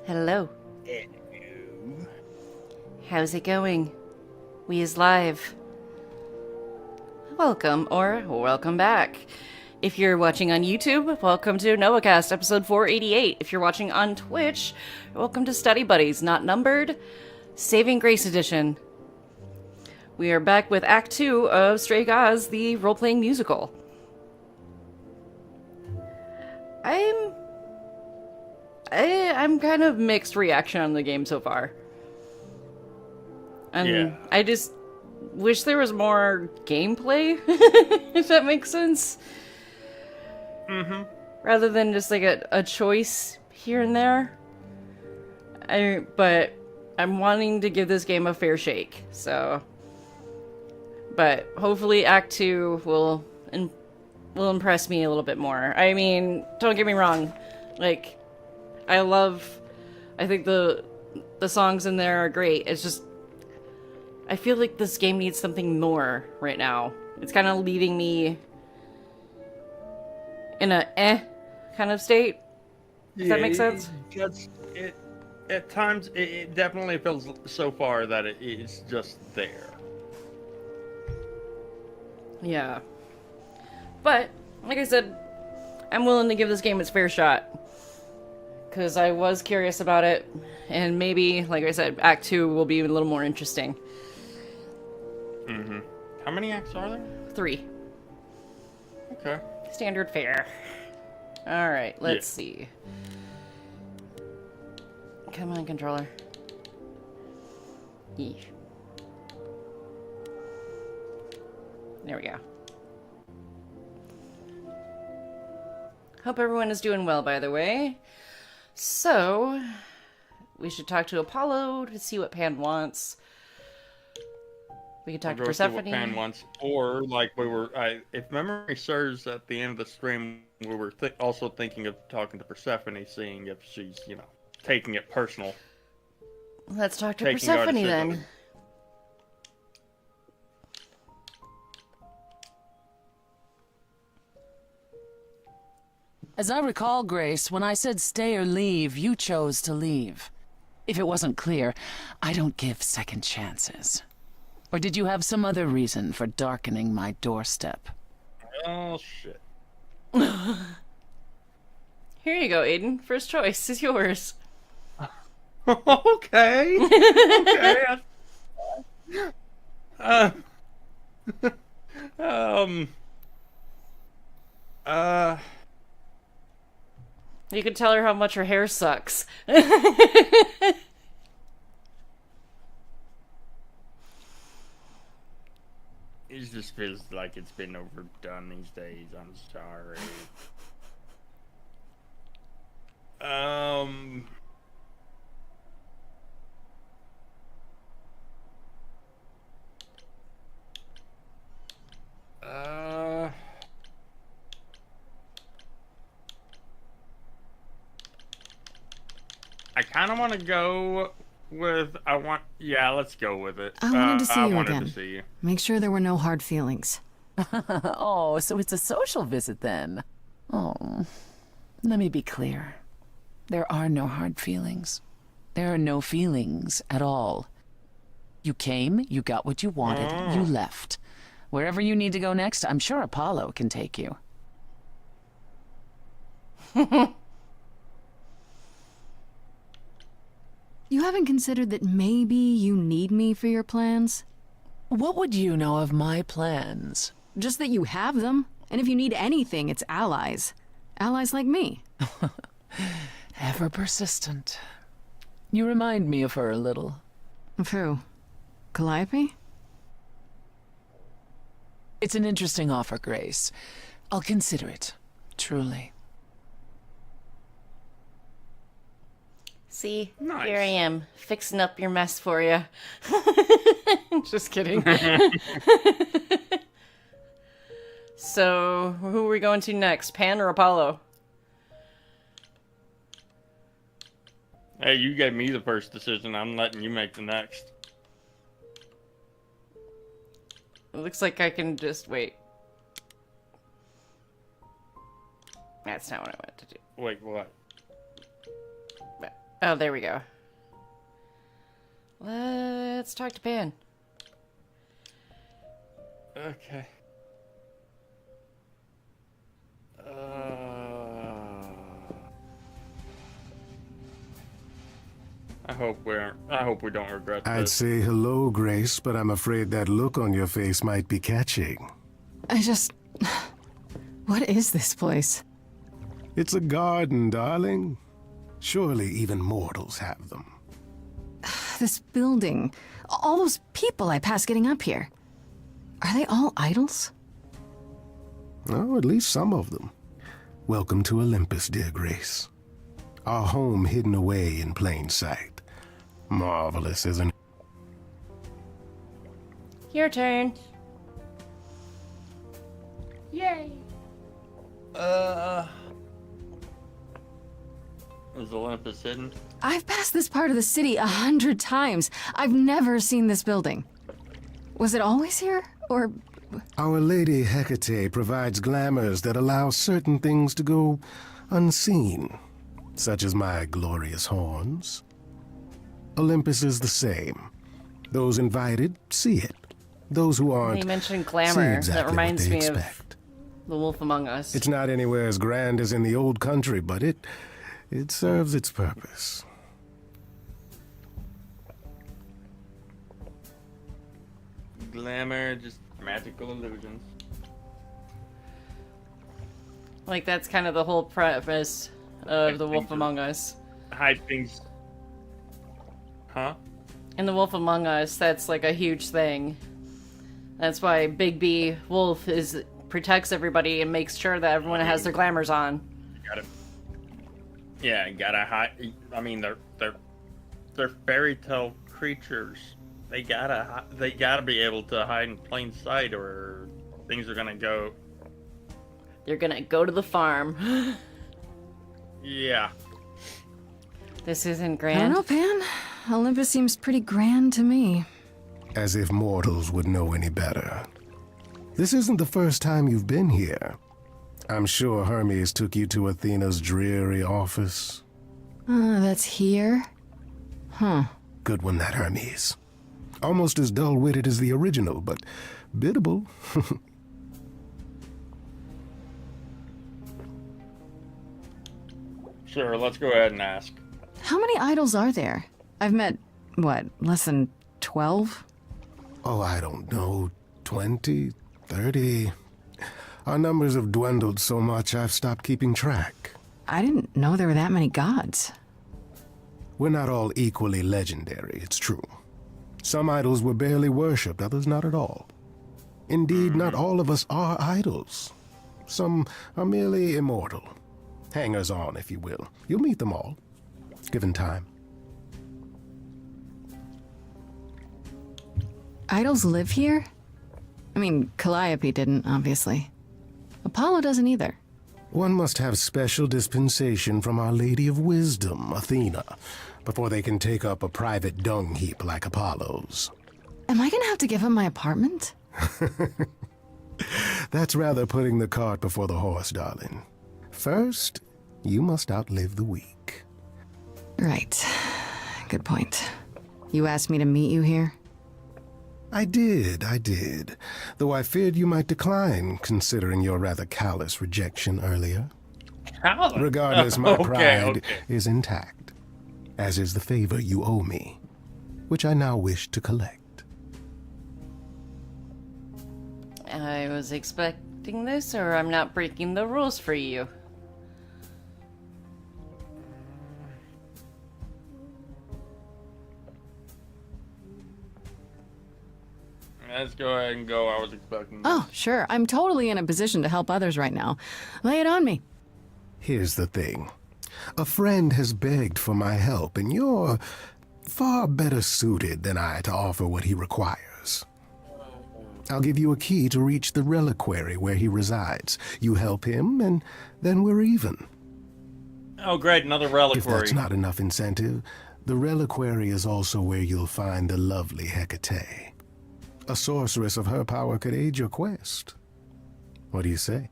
Hello. Hello. How's it going? We is live. Welcome or welcome back. If you're watching on YouTube, welcome to Novakast episode 488. If you're watching on Twitch, welcome to Study Buddies, not numbered, Saving Grace edition. We are back with Act 2 of Stray Gods, the role-playing musical. I'm kind of mixed reaction on the game so far. And Yeah. I just wish there was more gameplay, if that makes sense. Mm-hmm. Rather than just like a choice here and there. But I'm wanting to give this game a fair shake, so. But hopefully Act 2 will impress me a little bit more. I mean, don't get me wrong, like, I think the songs in there are great. It's just, I feel like this game needs something more right now. It's kind of leaving me in a kind of state. Does that make sense? At times, it definitely feels so far that it's just there. Yeah. But, like I said, I'm willing to give this game its fair shot. Because I was curious about it. And maybe, like I said, Act 2 will be a little more interesting. Mm-hmm. How many acts are there? 3. Okay. Standard fare. Alright, let's see. Come on, controller. Yeesh. There we go. Hope everyone is doing well, by the way. So, we should talk to Apollo to see what Pan wants. We could talk to Persephone. What Pan wants, or like if memory serves, at the end of the stream, we were also thinking of talking to Persephone, seeing if she's, taking it personal. Let's talk to Persephone then. As I recall, Grace, when I said stay or leave, you chose to leave. If it wasn't clear, I don't give second chances. Or did you have some other reason for darkening my doorstep? Oh, shit. Here you go, Aden. First choice is yours. Okay. Okay. You could tell her how much her hair sucks. It just feels like it's been overdone these days. I'm sorry. I kind of want to go with, let's go with it. I wanted to see you wanted again. to see you. Make sure there were no hard feelings. Oh, so it's a social visit then. Oh, let me be clear. There are no hard feelings. There are no feelings at all. You came, you got what you wanted, you left. Wherever you need to go next, I'm sure Apollo can take you. You haven't considered that maybe you need me for your plans? What would you know of my plans? Just that you have them, and if you need anything, it's allies. Allies like me. Ever persistent. You remind me of her a little. Of who? Calliope? It's an interesting offer, Grace. I'll consider it, truly. See, Nice. Here I am, fixing up your mess for you. Just kidding. So, who are we going to next, Pan or Apollo? Hey, you gave me the first decision. I'm letting you make the next. It looks like I can just wait. That's not what I wanted to do. Wait, what? Oh, there we go. Let's talk to Phayn. Okay. I hope we don't regret this. I'd say hello, Grace, but I'm afraid that look on your face might be catching. What is this place? It's a garden, darling. Surely even mortals have them. This building. All those people I passed getting up here. Are they all idols? Oh, at least some of them. Welcome to Olympus, dear Grace. Our home hidden away in plain sight. Marvelous, isn't it? Your turn. Yay! Is Olympus hidden? I've passed this part of the city 100 times. I've never seen this building. Was it always here? Or... Our Lady Hecate provides glamours that allow certain things to go unseen, such as my glorious horns. Olympus is the same. Those invited see it. Those who aren't You mentioned see glamour. exactly That reminds what they me of expect. The Wolf Among Us. It's not anywhere as grand as in the old country, but it serves its purpose. Glamour, just magical illusions. Like, that's kind of the whole premise of The Wolf Things are- Among Us. Hide things. Huh? In The Wolf Among Us, that's like a huge thing. That's why Big B Wolf protects everybody and makes sure that everyone has their glamours on. You gotta. Yeah, you gotta hide. I mean, they're fairy tale creatures. They gotta be able to hide in plain sight, or things are gonna go. They're gonna go to the farm. Yeah. This isn't I don't grand. know, Pan. Olympus seems pretty grand to me. As if mortals would know any better. This isn't the first time you've been here. I'm sure Hermes took you to Athena's dreary office. That's here? Huh. Good one, that Hermes. Almost as dull-witted as the original, but biddable. Sure, let's go ahead and ask. How many idols are there? I've met, what, less than 12? Oh, I don't know, 20, 30. Our numbers have dwindled so much I've stopped keeping track. I didn't know there were that many gods. We're not all equally legendary, it's true. Some idols were barely worshipped, others not at all. Indeed, not all of us are idols. Some are merely immortal. Hangers-on, if you will. You'll meet them all, given time. Idols live here? I mean, Calliope didn't, obviously. Apollo doesn't either. One must have special dispensation from Our Lady of Wisdom, Athena, before they can take up a private dung heap like Apollo's. Am I gonna have to give him my apartment? That's rather putting the cart before the horse, darling. First, you must outlive the weak. Right. Good point. You asked me to meet you here? I did. Though I feared you might decline, considering your rather callous rejection earlier. Regardless, my pride is intact, as is the favor you owe me, which I now wish to collect. I was expecting this, or I'm not breaking the rules for you. Let's go ahead and go. I was expecting this. Oh, sure. I'm totally in a position to help others right now. Lay it on me. Here's the thing. A friend has begged for my help, and you're far better suited than I to offer what he requires. I'll give you a key to reach the reliquary where he resides. You help him, and then we're even. Oh, great, another reliquary. If that's not enough incentive, the reliquary is also where you'll find the lovely Hecate. A sorceress of her power could aid your quest. What do you say?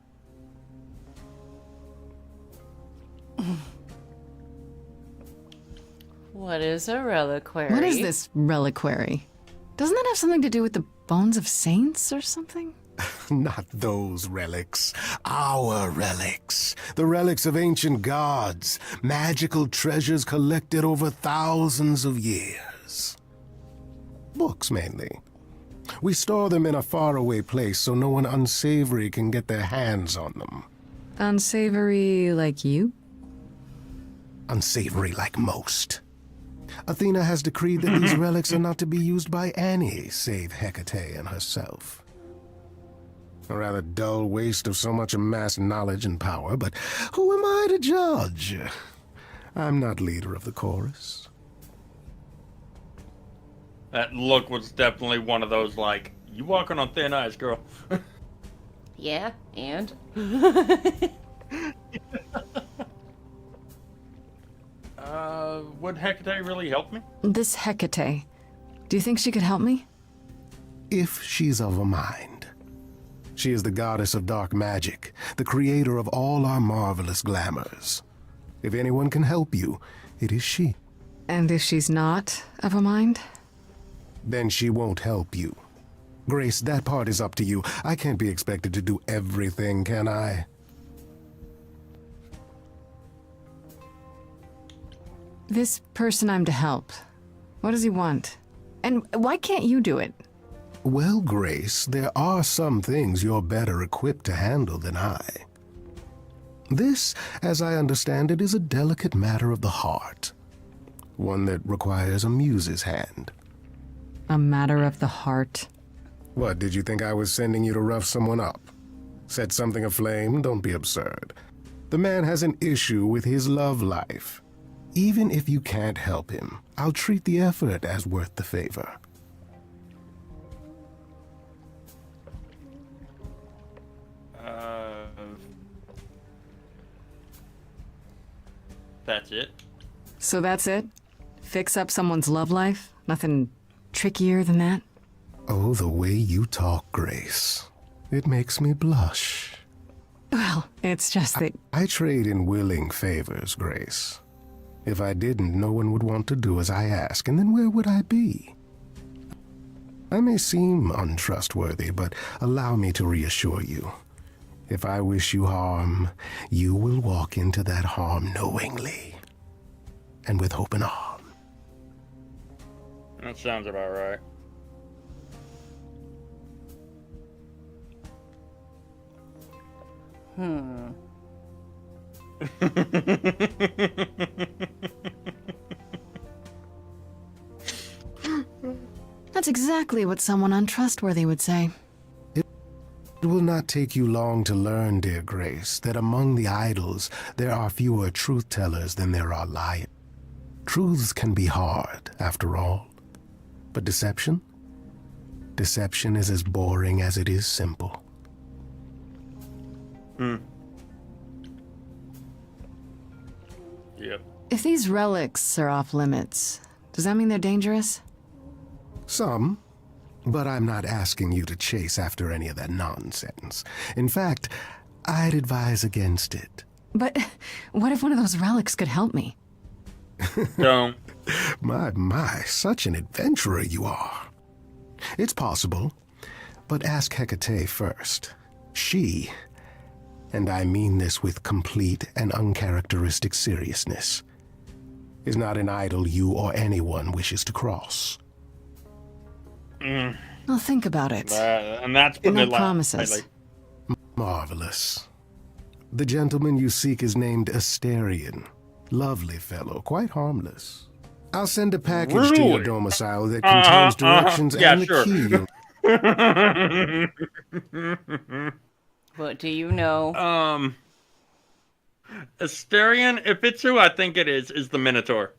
What is a reliquary? What is this reliquary? Doesn't that have something to do with the bones of saints or something? Not those relics. Our relics. The relics of ancient gods. Magical treasures collected over thousands of years. Books, mainly. We store them in a faraway place so no one unsavory can get their hands on them. Unsavory like you? Unsavory like most. Athena has decreed that these relics are not to be used by any save Hecate and herself. A rather dull waste of so much amassed knowledge and power, but who am I to judge? I'm not leader of the chorus. That look was definitely one of those, like, you walking on thin ice, girl. Yeah, and? Would Hecate really help me? This Hecate. Do you think she could help me? If she's of a mind. She is the goddess of dark magic, the creator of all our marvelous glamours. If anyone can help you, it is she. And if she's not of a mind? Then she won't help you. Grace, that part is up to you. I can't be expected to do everything, can I? This person I'm to help. What does he want? And why can't you do it? Well, Grace, there are some things you're better equipped to handle than I. This, as I understand it, is a delicate matter of the heart. One that requires a muse's hand. A matter of the heart. What, did you think I was sending you to rough someone up? Set something aflame? Don't be absurd. The man has an issue with his love life. Even if you can't help him, I'll treat the effort as worth the favor. That's it. So that's it? Fix up someone's love life? Nothing trickier than that? Oh, the way you talk, Grace. It makes me blush. Well, it's just that... I trade in willing favors, Grace. If I didn't, no one would want to do as I ask, and then where would I be? I may seem untrustworthy, but allow me to reassure you. If I wish you harm, you will walk into that harm knowingly, and with open arm. That sounds about right. That's exactly what someone untrustworthy would say. It will not take you long to learn, dear Grace, that among the idols there are fewer truth-tellers than there are liars. Truths can be hard, after all. But deception? Deception is as boring as it is simple. Yep. If these relics are off limits, does that mean they're dangerous? Some, but I'm not asking you to chase after any of that nonsense. In fact, I'd advise against it. But what if one of those relics could help me? Don't. My, such an adventurer you are. It's possible, but ask Hecate first. She, and I mean this with complete and uncharacteristic seriousness, is not an idol you or anyone wishes to cross. I'll think about it. And that's putting No it promises. lightly. Marvelous. The gentleman you seek is named Asterion. Lovely fellow, quite harmless. I'll send a package to your Really? domicile that contains directions Yeah, and the sure. key. What do you know? Asterion, if it's who I think it is the Minotaur.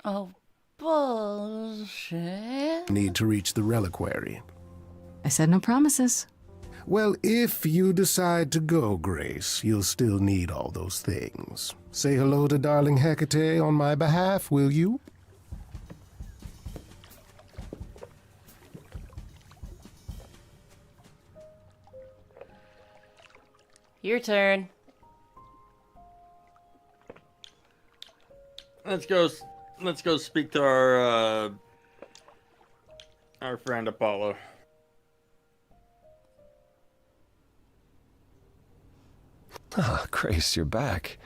Oh, bullshit. Need to reach the reliquary. I said no promises. Well, if you decide to go, Grace, you'll still need all those things. Say hello to darling Hecate on my behalf, will you? Your turn. Let's go speak to our friend Apollo. Ah, Grace, you're back.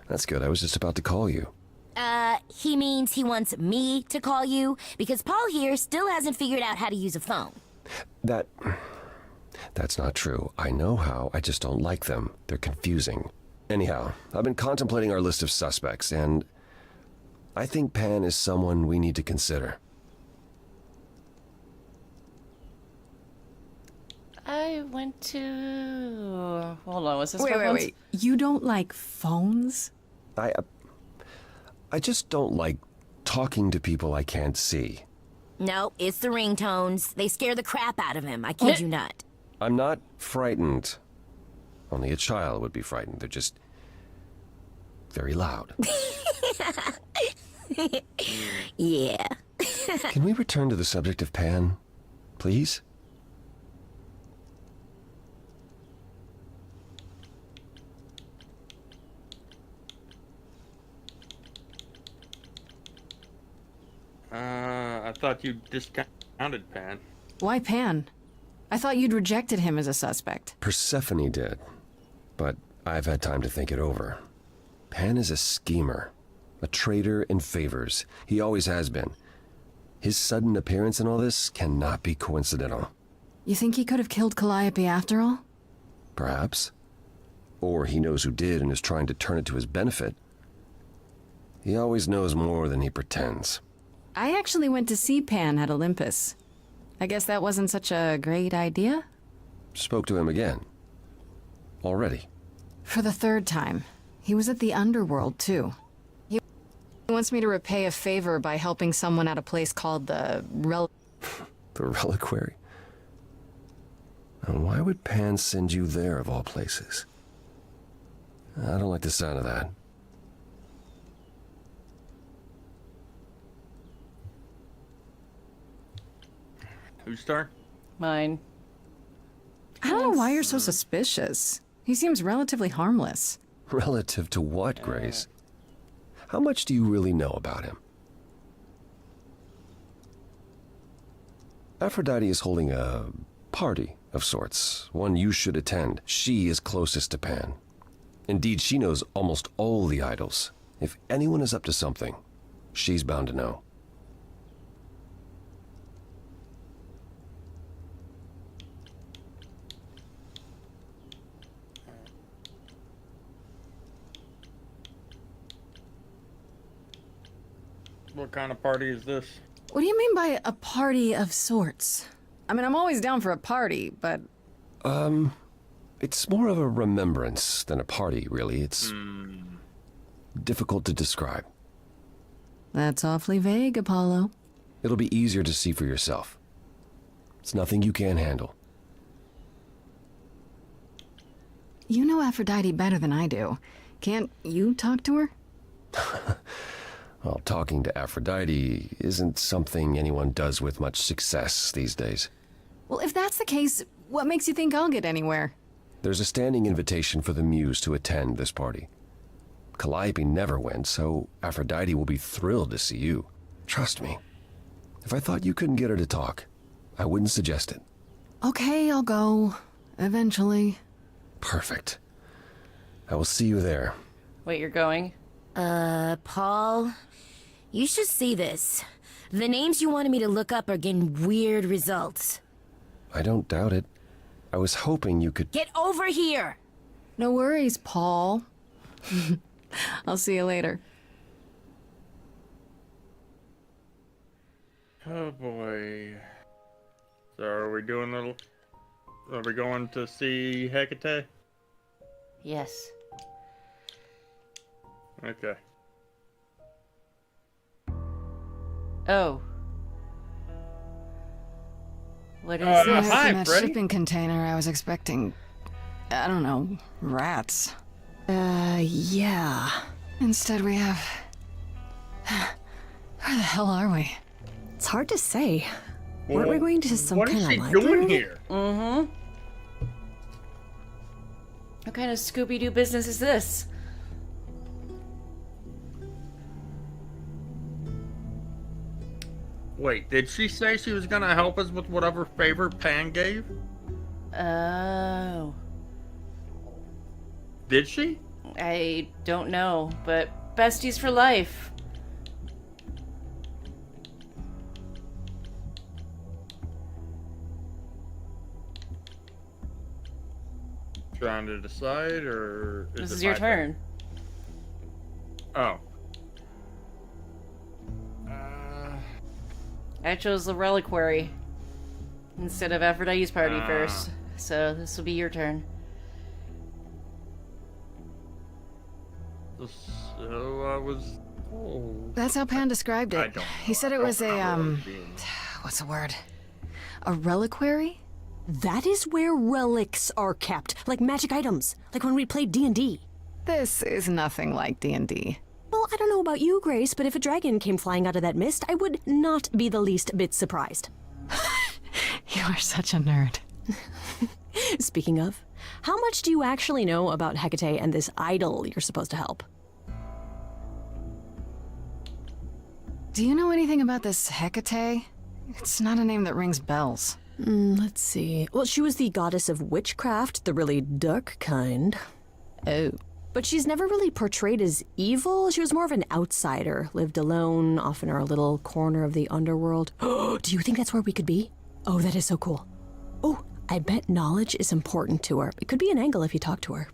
That's good. I was just about to call you. He means he wants me to call you because Paul here still hasn't figured out how to use a phone. That's not true. I know how, I just don't like them. They're confusing. Anyhow, I've been contemplating our list of suspects, and I think Phayn is someone we need to consider. I went to... Hold on, was this Wait. You don't like phones? I just don't like talking to people I can't see. No, it's the ringtones. They scare the crap out of him. I kid you not. I'm not frightened. Only a child would be frightened. They're just very loud. Yeah. Can we return to the subject of Phayn, please? I thought you discounted Phayn. Why Pan? I thought you'd rejected him as a suspect. Persephone did, but I've had time to think it over. Phayn is a schemer, a traitor in favors. He always has been. His sudden appearance in all this cannot be coincidental. You think he could have killed Calliope after all? Perhaps. Or he knows who did and is trying to turn it to his benefit. He always knows more than he pretends. I actually went to see Pan at Olympus. I guess that wasn't such a great idea? Spoke to him again. Already. For the third time. He was at the underworld, too. He wants me to repay a favor by helping someone at a place called the The Reliquary? And why would Phayn send you there, of all places? I don't like the sound of that. Whose turn? Mine. I don't know why you're so suspicious. He seems relatively harmless. Relative to what, Grace? How much do you really know about him? Aphrodite is holding a party of sorts, one you should attend. She is closest to Phayn. Indeed, she knows almost all the idols. If anyone is up to something, she's bound to know. What kind of party is this? What do you mean by a party of sorts? I mean, I'm always down for a party, but... It's more of a remembrance than a party, really. It's difficult to describe. That's awfully vague, Apollo. It'll be easier to see for yourself. It's nothing you can't handle. You know Aphrodite better than I do. Can't you talk to her? Well, talking to Aphrodite isn't something anyone does with much success these days. Well, if that's the case, what makes you think I'll get anywhere? There's a standing invitation for the Muse to attend this party. Calliope never went, so Aphrodite will be thrilled to see you. Trust me. If I thought you couldn't get her to talk, I wouldn't suggest it. Okay, I'll go. Eventually. Perfect. I will see you there. Wait, you're going? Paul, you should see this. The names you wanted me to look up are getting weird results. I don't doubt it. I was hoping you could... Get over here! No worries, Paul. I'll see you later. Oh boy. So are we going to see Hecate? Yes. Okay. Oh. What is Uh, this? hi, In that Freddy. shipping container, I was expecting... I don't know, rats. Yeah. Instead we have... Where the hell are we? It's hard to say. Weren't we going to some What kind is of she library? doing here? Mm-hmm. What kind of Scooby-Doo business is this? Wait, did she say she was gonna help us with whatever favor Pan gave? Oh. Did she? I don't know, but besties for life. Trying to decide, or This it is your my turn. Oh. I chose the reliquary instead of Aphrodite's party first, so this will be your turn. So I was. Oh. That's how Pan described I it. don't He said it was a, know. what's the word? A reliquary? That is where relics are kept, like magic items, like when we played D&D. This is nothing like D&D. Well, I don't know about you, Grace, but if a dragon came flying out of that mist, I would not be the least bit surprised. You are such a nerd. Speaking of, how much do you actually know about Hecate and this idol you're supposed to help? Do you know anything about this Hecate? It's not a name that rings bells. Let's see. Well, she was the goddess of witchcraft, the really dark kind. Oh. But she's never really portrayed as evil. She was more of an outsider, lived alone, off in her little corner of the underworld. Do you think that's where we could be? Oh, that is so cool. Oh, I bet knowledge is important to her. It could be an angle if you talk to her.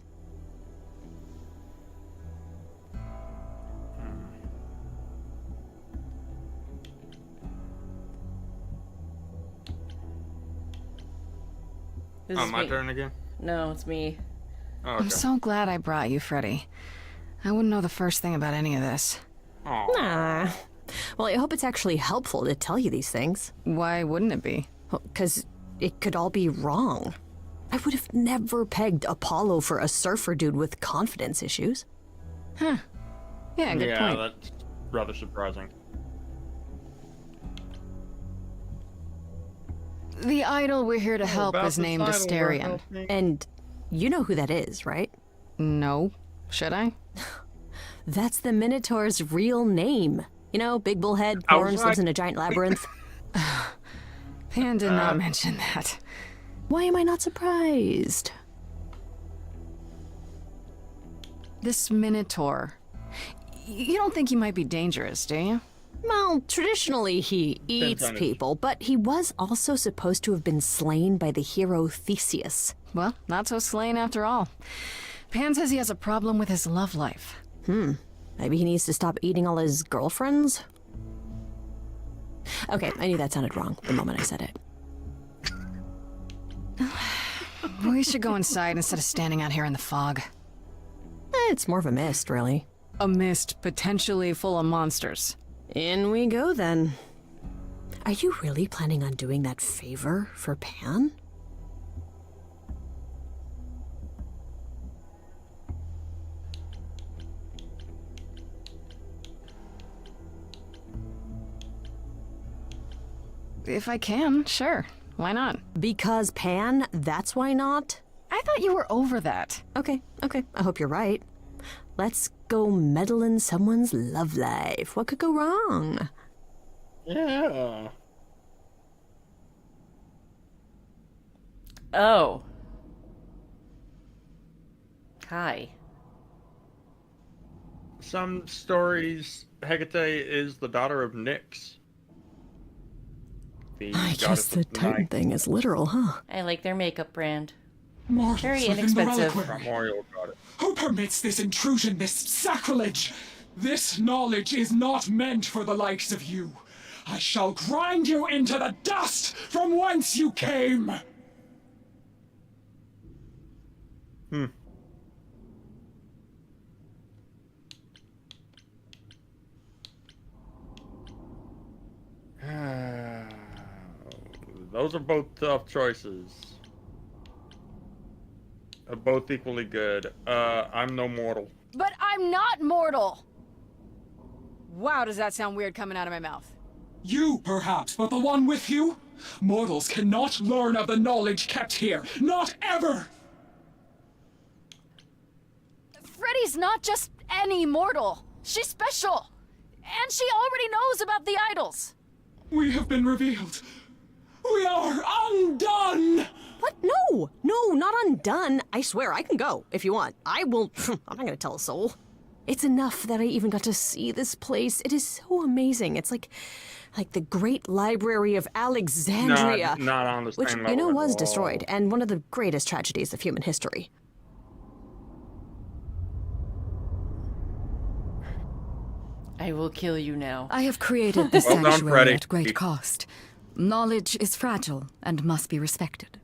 This Oh, is my me. turn again? No, it's me. Oh, okay. I'm so glad I brought you, Freddy. I wouldn't know the first thing about any of this. Aw. Ah. Well, I hope it's actually helpful to tell you these things. Why wouldn't it be? Because it could all be wrong. I would have never pegged Apollo for a surfer dude with confidence issues. Yeah, good Yeah, point. that's rather surprising. The idol we're here to help About is this named idol we're Asterion. helping. And you know who that is, right? No. Should I? That's the Minotaur's real name. You know, big bullhead, I was horns, right. lives in a giant labyrinth. Pan did not mention that. Why am I not surprised? This Minotaur. You don't think he might be dangerous, do you? Well, traditionally he eats on his- people, but he was also supposed to have been slain by the hero Theseus. Well, not so slain after all. Pan says he has a problem with his love life. Maybe he needs to stop eating all his girlfriends? Okay, I knew that sounded wrong the moment I said it. We should go inside instead of standing out here in the fog. It's more of a mist, really. A mist potentially full of monsters. In we go, then. Are you really planning on doing that favor for Pan? If I can, sure. Why not? Because Pan, that's why not? I thought you were over that. Okay, I hope you're right. Let's go meddle in someone's love life. What could go wrong? Yeah. Oh. Hi. Some stories, Hecate is the daughter of Nyx. The I guess goddess the of Titan night, thing is literal, huh? I like their makeup brand. Mortals Very within the inexpensive. reliquary. primordial goddess. Who permits this intrusion, this sacrilege? This knowledge is not meant for the likes of you. I shall grind you into the dust from whence you came. Those are both tough choices. Both equally good. I'm no mortal. But I'm not mortal! Wow, does that sound weird coming out of my mouth? You, perhaps, but the one with you? Mortals cannot learn of the knowledge kept here. Not ever! Freddy's not just any mortal. She's special. And she already knows about the idols. We have been revealed. We are undone! What? No! No, not undone. I swear, I can go, if you want. I will... I'm not gonna tell a soul. It's enough that I even got to see this place. It is so amazing. It's like the Great Library of Alexandria. Not on the same which, level you know, at was all. destroyed, and one of the greatest tragedies of human history. I will kill you now. I have created this Well done, sanctuary Freddy. at great cost. Knowledge is fragile and must be respected.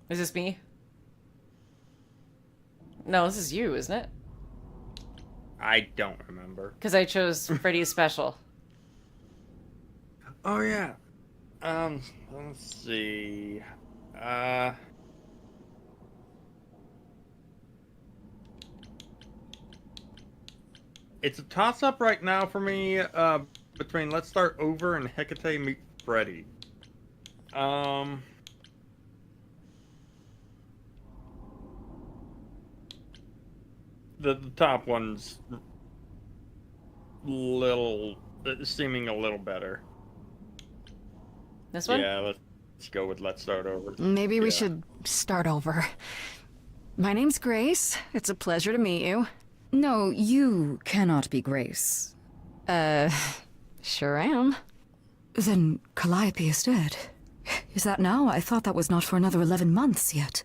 Is this me? No, this is you, isn't it? I don't remember. Because I chose Freddy's special. Oh yeah. Let's see. It's a toss-up right now for me, between Let's Start Over and Hecate Meet Freddy. The top one's seeming a little better. This one? Yeah, let's go with Let's Start Over. Maybe we Yeah. should start over. My name's Grace. It's a pleasure to meet you. No, you cannot be Grace. Sure am. Then Calliope is dead. Is that now? I thought that was not for another 11 months yet.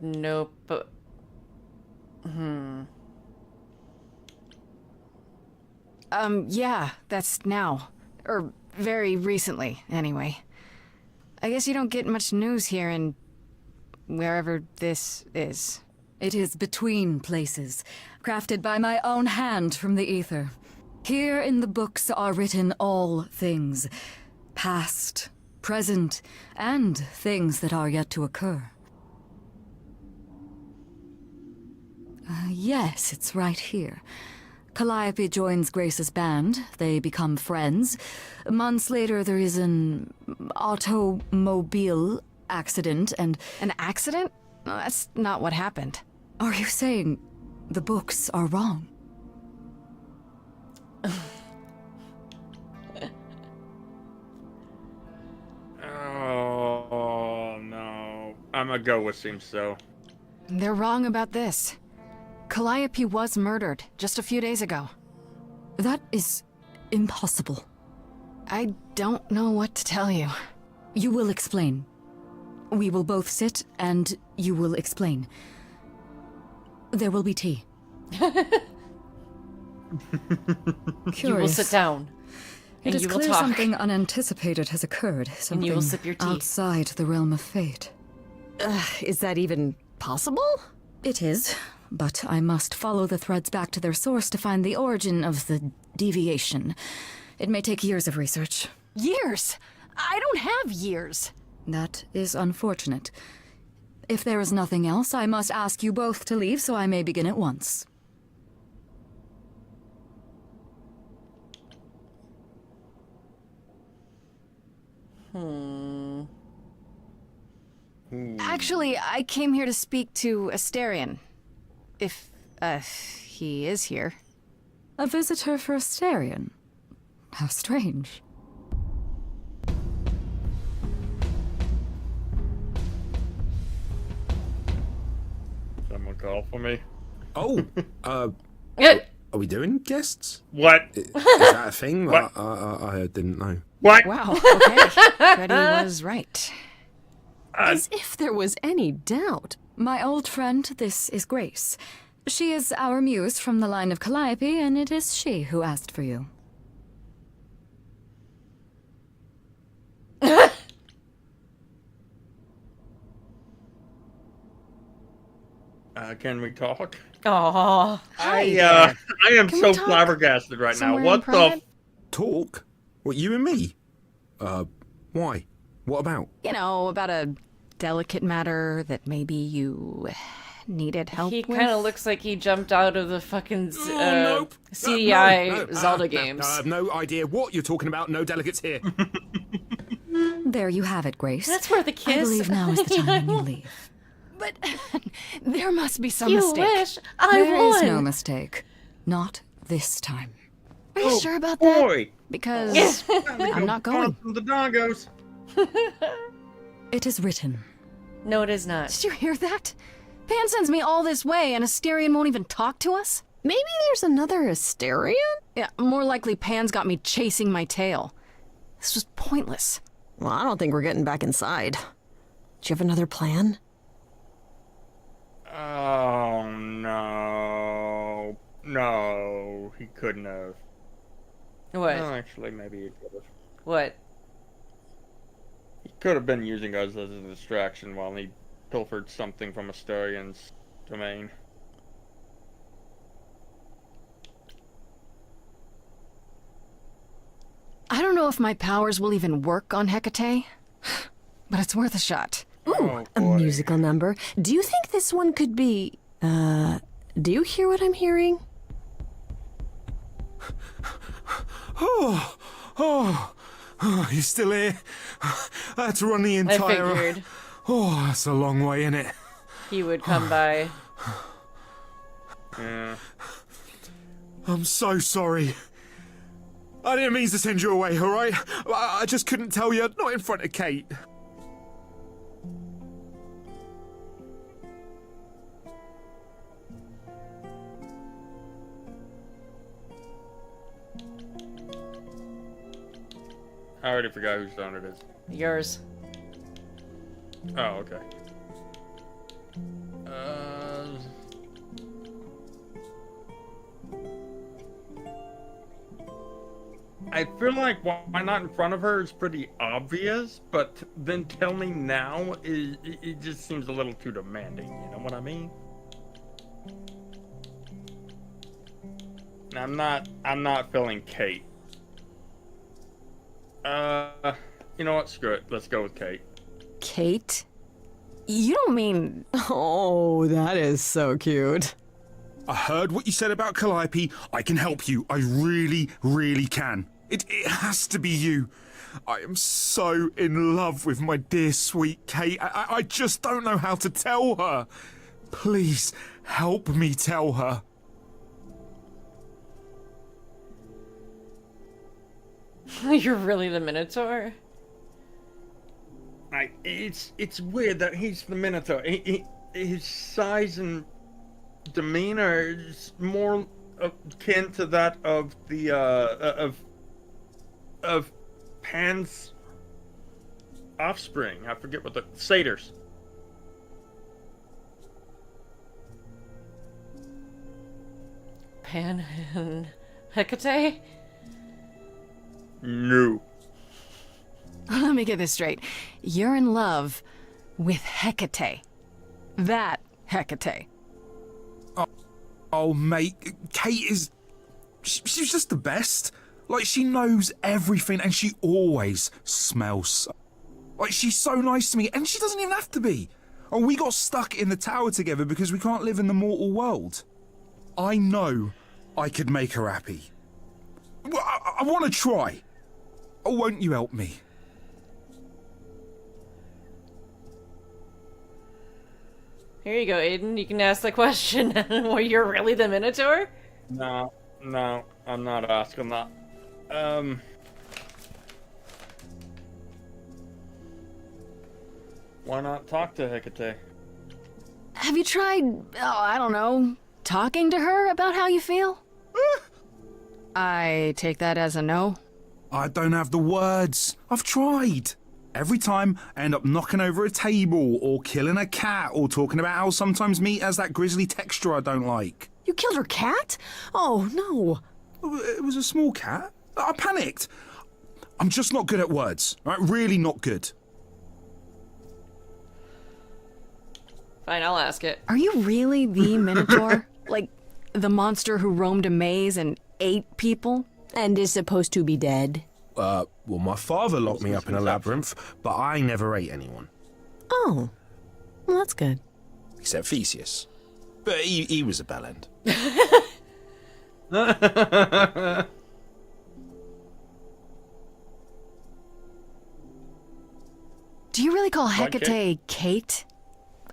Nope. Yeah, that's now. Or very recently, anyway. I guess you don't get much news here in wherever this is. It is between places, crafted by my own hand from the ether. Here in the books are written all things, past, present, and things that are yet to occur. Yes, it's right here. Calliope joins Grace's band. They become friends. Months later, there is an automobile accident and... An accident? No, that's not what happened. Are you saying the books are wrong? Oh no. I'm gonna go with seems so. They're wrong about this. Calliope was murdered just a few days ago. That is impossible. I don't know what to tell you. You will explain. We will both sit and you will explain. There will be tea. You will sit down. It And is you will clear talk. something unanticipated has occurred. Something you will sip your tea. outside the realm of fate. Is that even possible? It is, but I must follow the threads back to their source to find the origin of the deviation. It may take years of research. Years? I don't have years. That is unfortunate. If there is nothing else, I must ask you both to leave so I may begin at once. Actually, I came here to speak to Asterion. If, he is here. A visitor for Asterion? How strange. Someone call for me. Oh, Good. are we doing guests? What? Is that a thing? What? I didn't know. What? Wow, okay. Freddy was right. As if there was any doubt. My old friend, this is Grace. She is our muse from the line of Calliope, and it is she who asked for you. Can we talk? Aww. I am Can so we talk flabbergasted right now. somewhere in What the? private? Talk? What, you and me? Why? What about? You know, about a delicate matter that maybe you needed help He with. kind of looks like he jumped out of the fucking Nope. CDI No, Zelda no, games. I have no idea what you're talking about. No delegates here. There you have it, Grace. That's where the kiss. I believe now is the time when you leave. But there must be some You mistake. wish I There won. is no mistake. Not this time. Are you sure about that? Boy! Because I'm not going. From the dongos. It is written. No, it is not. Did you hear that? Pan sends me all this way and Asterion won't even talk to us? Maybe there's another Asterion? Yeah, more likely Pan's got me chasing my tail. This was pointless. Well, I don't think we're getting back inside. Do you have another plan? Oh, no. No, he couldn't have. What? No, actually, maybe he could have. What? He could have been using us as a distraction while he pilfered something from Astarion's domain. I don't know if my powers will even work on Hecate, but it's worth a shot. Oh, A boy. musical number. Do you think this one could be... do you hear what I'm hearing? Oh, you're still here? I had to run the I entire... figured Oh, that's a long way, isn't it? he would come by. Yeah. I'm so sorry. I didn't mean to send you away, alright? I just couldn't tell you, not in front of Kate. I already forgot whose turn it is. Yours. Oh, okay. I feel like why not in front of her is pretty obvious, but then tell me now, it just seems a little too demanding, you know what I mean? I'm not feeling Kate. You know what, screw it, let's go with Kate. Kate? You don't mean... Oh, that is so cute. I heard what you said about Calliope. I can help you. I really, really can. It has to be you. I am so in love with my dear sweet Kate. I just don't know how to tell her. Please, help me tell her. You're really the Minotaur? It's weird that he's the Minotaur. His size and demeanor is more akin to that of the of Pan's offspring. I forget what the satyrs. Pan and Hecate? No. Let me get this straight. You're in love with Hecate. That Hecate. Oh, mate, Kate is... She's just the best. Like, she knows everything and she always smells. Like, she's so nice to me and she doesn't even have to be. Oh, we got stuck in the tower together because we can't live in the mortal world. I know I could make her happy. Well, I want to try. Oh, won't you help me? Here you go, Aden. You can ask the question. Well, you're really the Minotaur? No, I'm not asking that. Why not talk to Hecate? Have you tried, I don't know, talking to her about how you feel? I take that as a no. I don't have the words. I've tried. Every time I end up knocking over a table or killing a cat or talking about how sometimes meat has that grisly texture I don't like. You killed her cat? Oh, no. It was a small cat. I panicked. I'm just not good at words. Right? Really not good. Fine, I'll ask it. Are you really the Minotaur? Like, the monster who roamed a maze and ate people? And is supposed to be dead? Well, my father locked me up in a labyrinth, but I never ate anyone. Oh. Well, that's good. Except Theseus. But he was a bellend. really call Like Hecate Kate?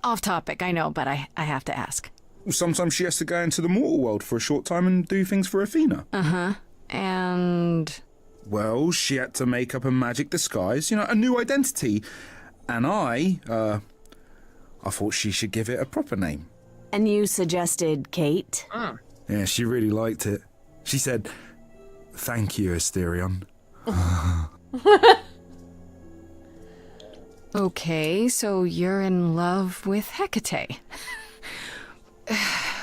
Off topic, I know, but I have to ask. Sometimes she has to go into the mortal world for a short time and do things for Athena. Uh-huh. And... Well, she had to make up a magic disguise, a new identity. And I thought she should give it a proper name. And you suggested Kate? Yeah, she really liked it. She said, "Thank you, Asterion." Okay, so you're in love with Hecate.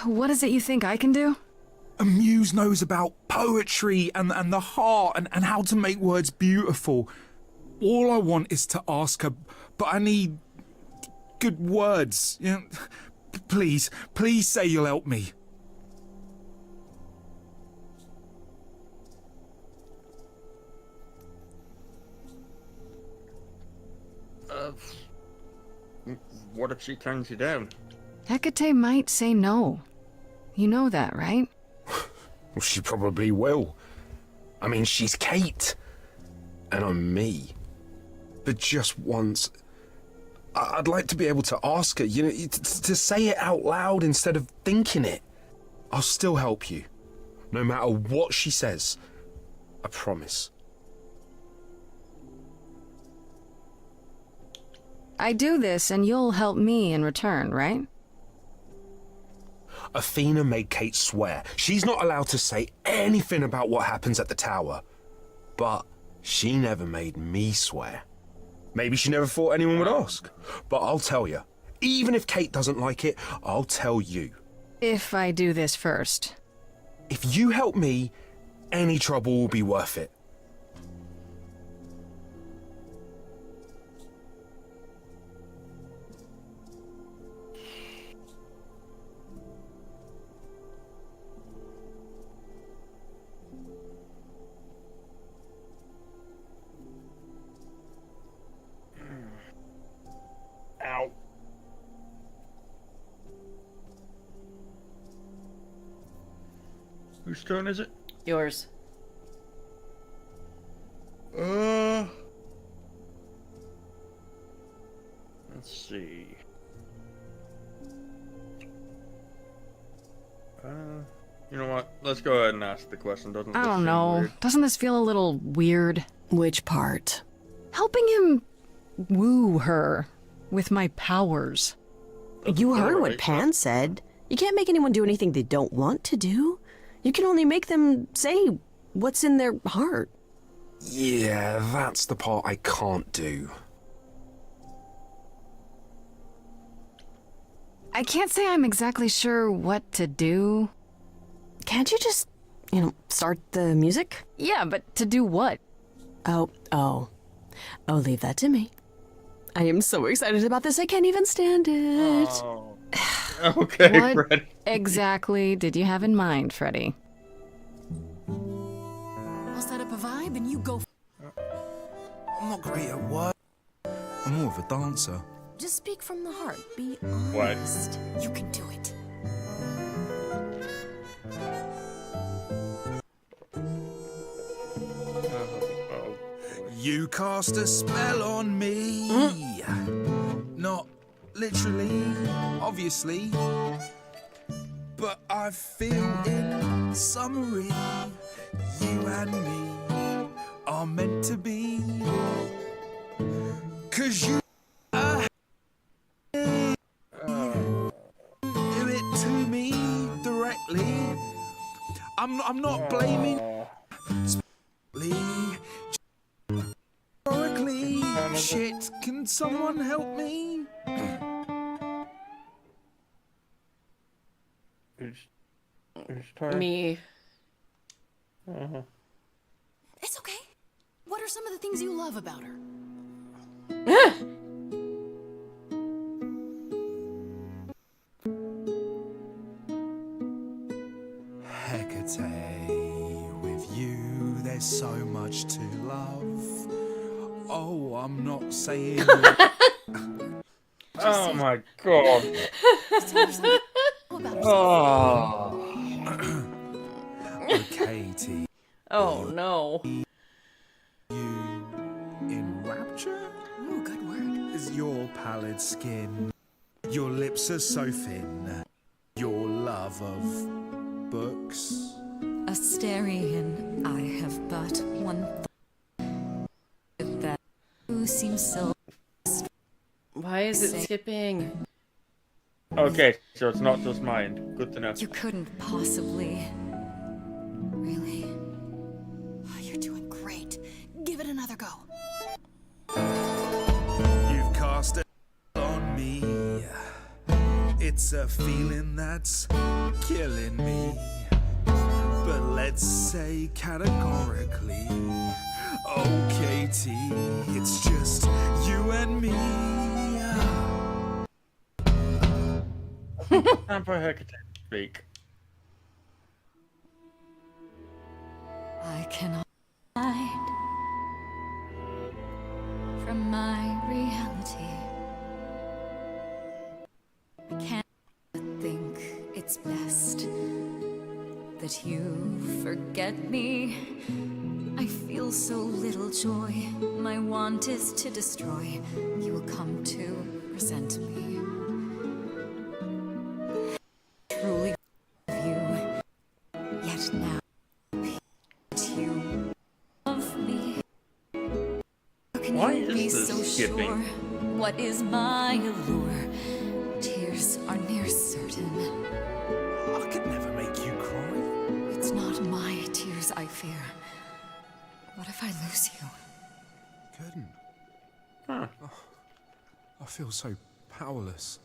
What is it you think I can do? A muse knows about poetry and the heart and how to make words beautiful. All I want is to ask her, but I need good words. Please say you'll help me. What if she turns you down? Hecate might say no. You know that, right? Well, she probably will. I mean, she's Kate. And I'm me. But just once, I'd like to be able to ask her, to say it out loud instead of thinking it. I'll still help you. No matter what she says. I promise. I do this and you'll help me in return, right? Athena made Kate swear she's not allowed to say anything about what happens at the tower. But she never made me swear. Maybe she never thought anyone would ask. But I'll tell you, even if Kate doesn't like it, I'll tell you. If I do this first. If you help me, any trouble will be worth it. Ow. Whose turn is it? Yours. Let's see. You know what? Let's go ahead and ask the question. Doesn't I this don't seem know. weird? Doesn't this feel a little weird? Which part? Helping him woo her with my powers. You heard what right, Pan said. You can't make anyone do anything they don't want to do. You can only make them say what's in their heart. Yeah, that's the part I can't do. I can't say I'm exactly sure what to do. Can't you just, start the music? Yeah, but to do what? Oh, leave that to me. I am so excited about this, I can't even stand it. Oh. Okay, What Freddy. exactly did you have in mind, Freddy? I'll set up a vibe and you go. I'm not great at words. I'm more of a dancer. Just speak from the heart. Be What? honest. You can do it. Oh. You cast a spell on me. Not literally, obviously. But I feel in summary, you and me are meant to be. 'Cause you do it to me directly. I'm not blaming. Historically, shit, can someone help me? Whose turn? Me. It's okay. What are some of the things you love about her? Hecate, with you there's so much to love. Oh, I'm not saying. Oh my god. Oh. Katie, Oh no. you in rapture? Ooh, good word. Is your pallid skin. Your lips are so thin. Your love of books. Asterion, I have but one thought. That you seem so... Why is it skipping? Okay, so it's not just mine. Good to know. You couldn't possibly... Really? Oh, you're doing great. Give it another go. You've cast it on me. It's a feeling that's killing me. But let's say categorically, oh Katie, it's just you and me. Time for her to speak. I cannot hide from my reality. I can't but think it's best that you forget me. I feel so little joy. My want is to destroy. You will come to resent me. Truly love you. Yet now that you love me. How can Why you is be this so skipping? sure? What is my allure? Tears are near certain. I could never make you cry. It's not my tears I fear. What if I lose you? Couldn't. Huh. I feel so powerless.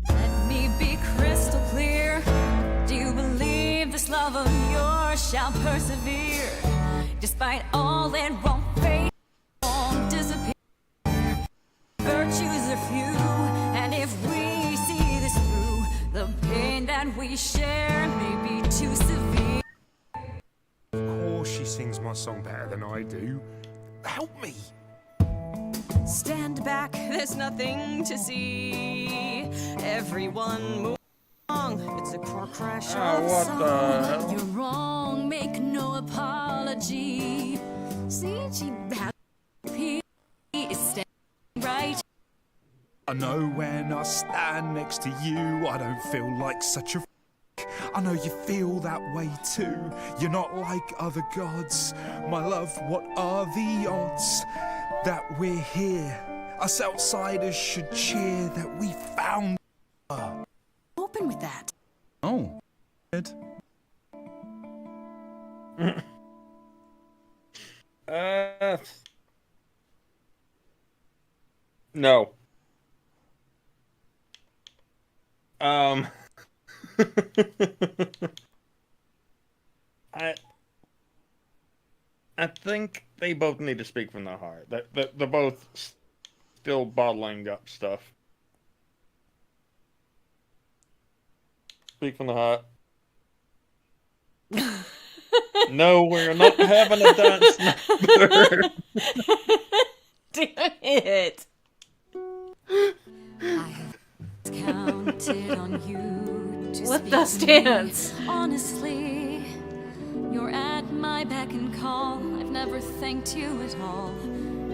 Let me be crystal clear. Do you believe this love of yours shall persevere? Despite all, it won't fade, won't disappear. Virtues are few, and if we see this through, the pain that we share may be too severe. Of course she sings my song better than I do. Help me! Stand back, there's nothing to see. Everyone move along. It's a car crash of What song. the hell? You're wrong, make no apology. See, she has he is standing right. I know when I stand next to you, I don't feel like such a f***. I know you feel that way too. You're not like other gods. My love, what are the odds that we're here? Us outsiders should cheer that we found her. Open with that. Oh. Good. No. I think they both need to speak from the heart. They're both still bottling up stuff. Speak from the heart. No, we're not having a dance number. Damn it! I have counted on you to Let speak us to me. dance. Honestly, you're at my beck and call. I've never thanked you at all,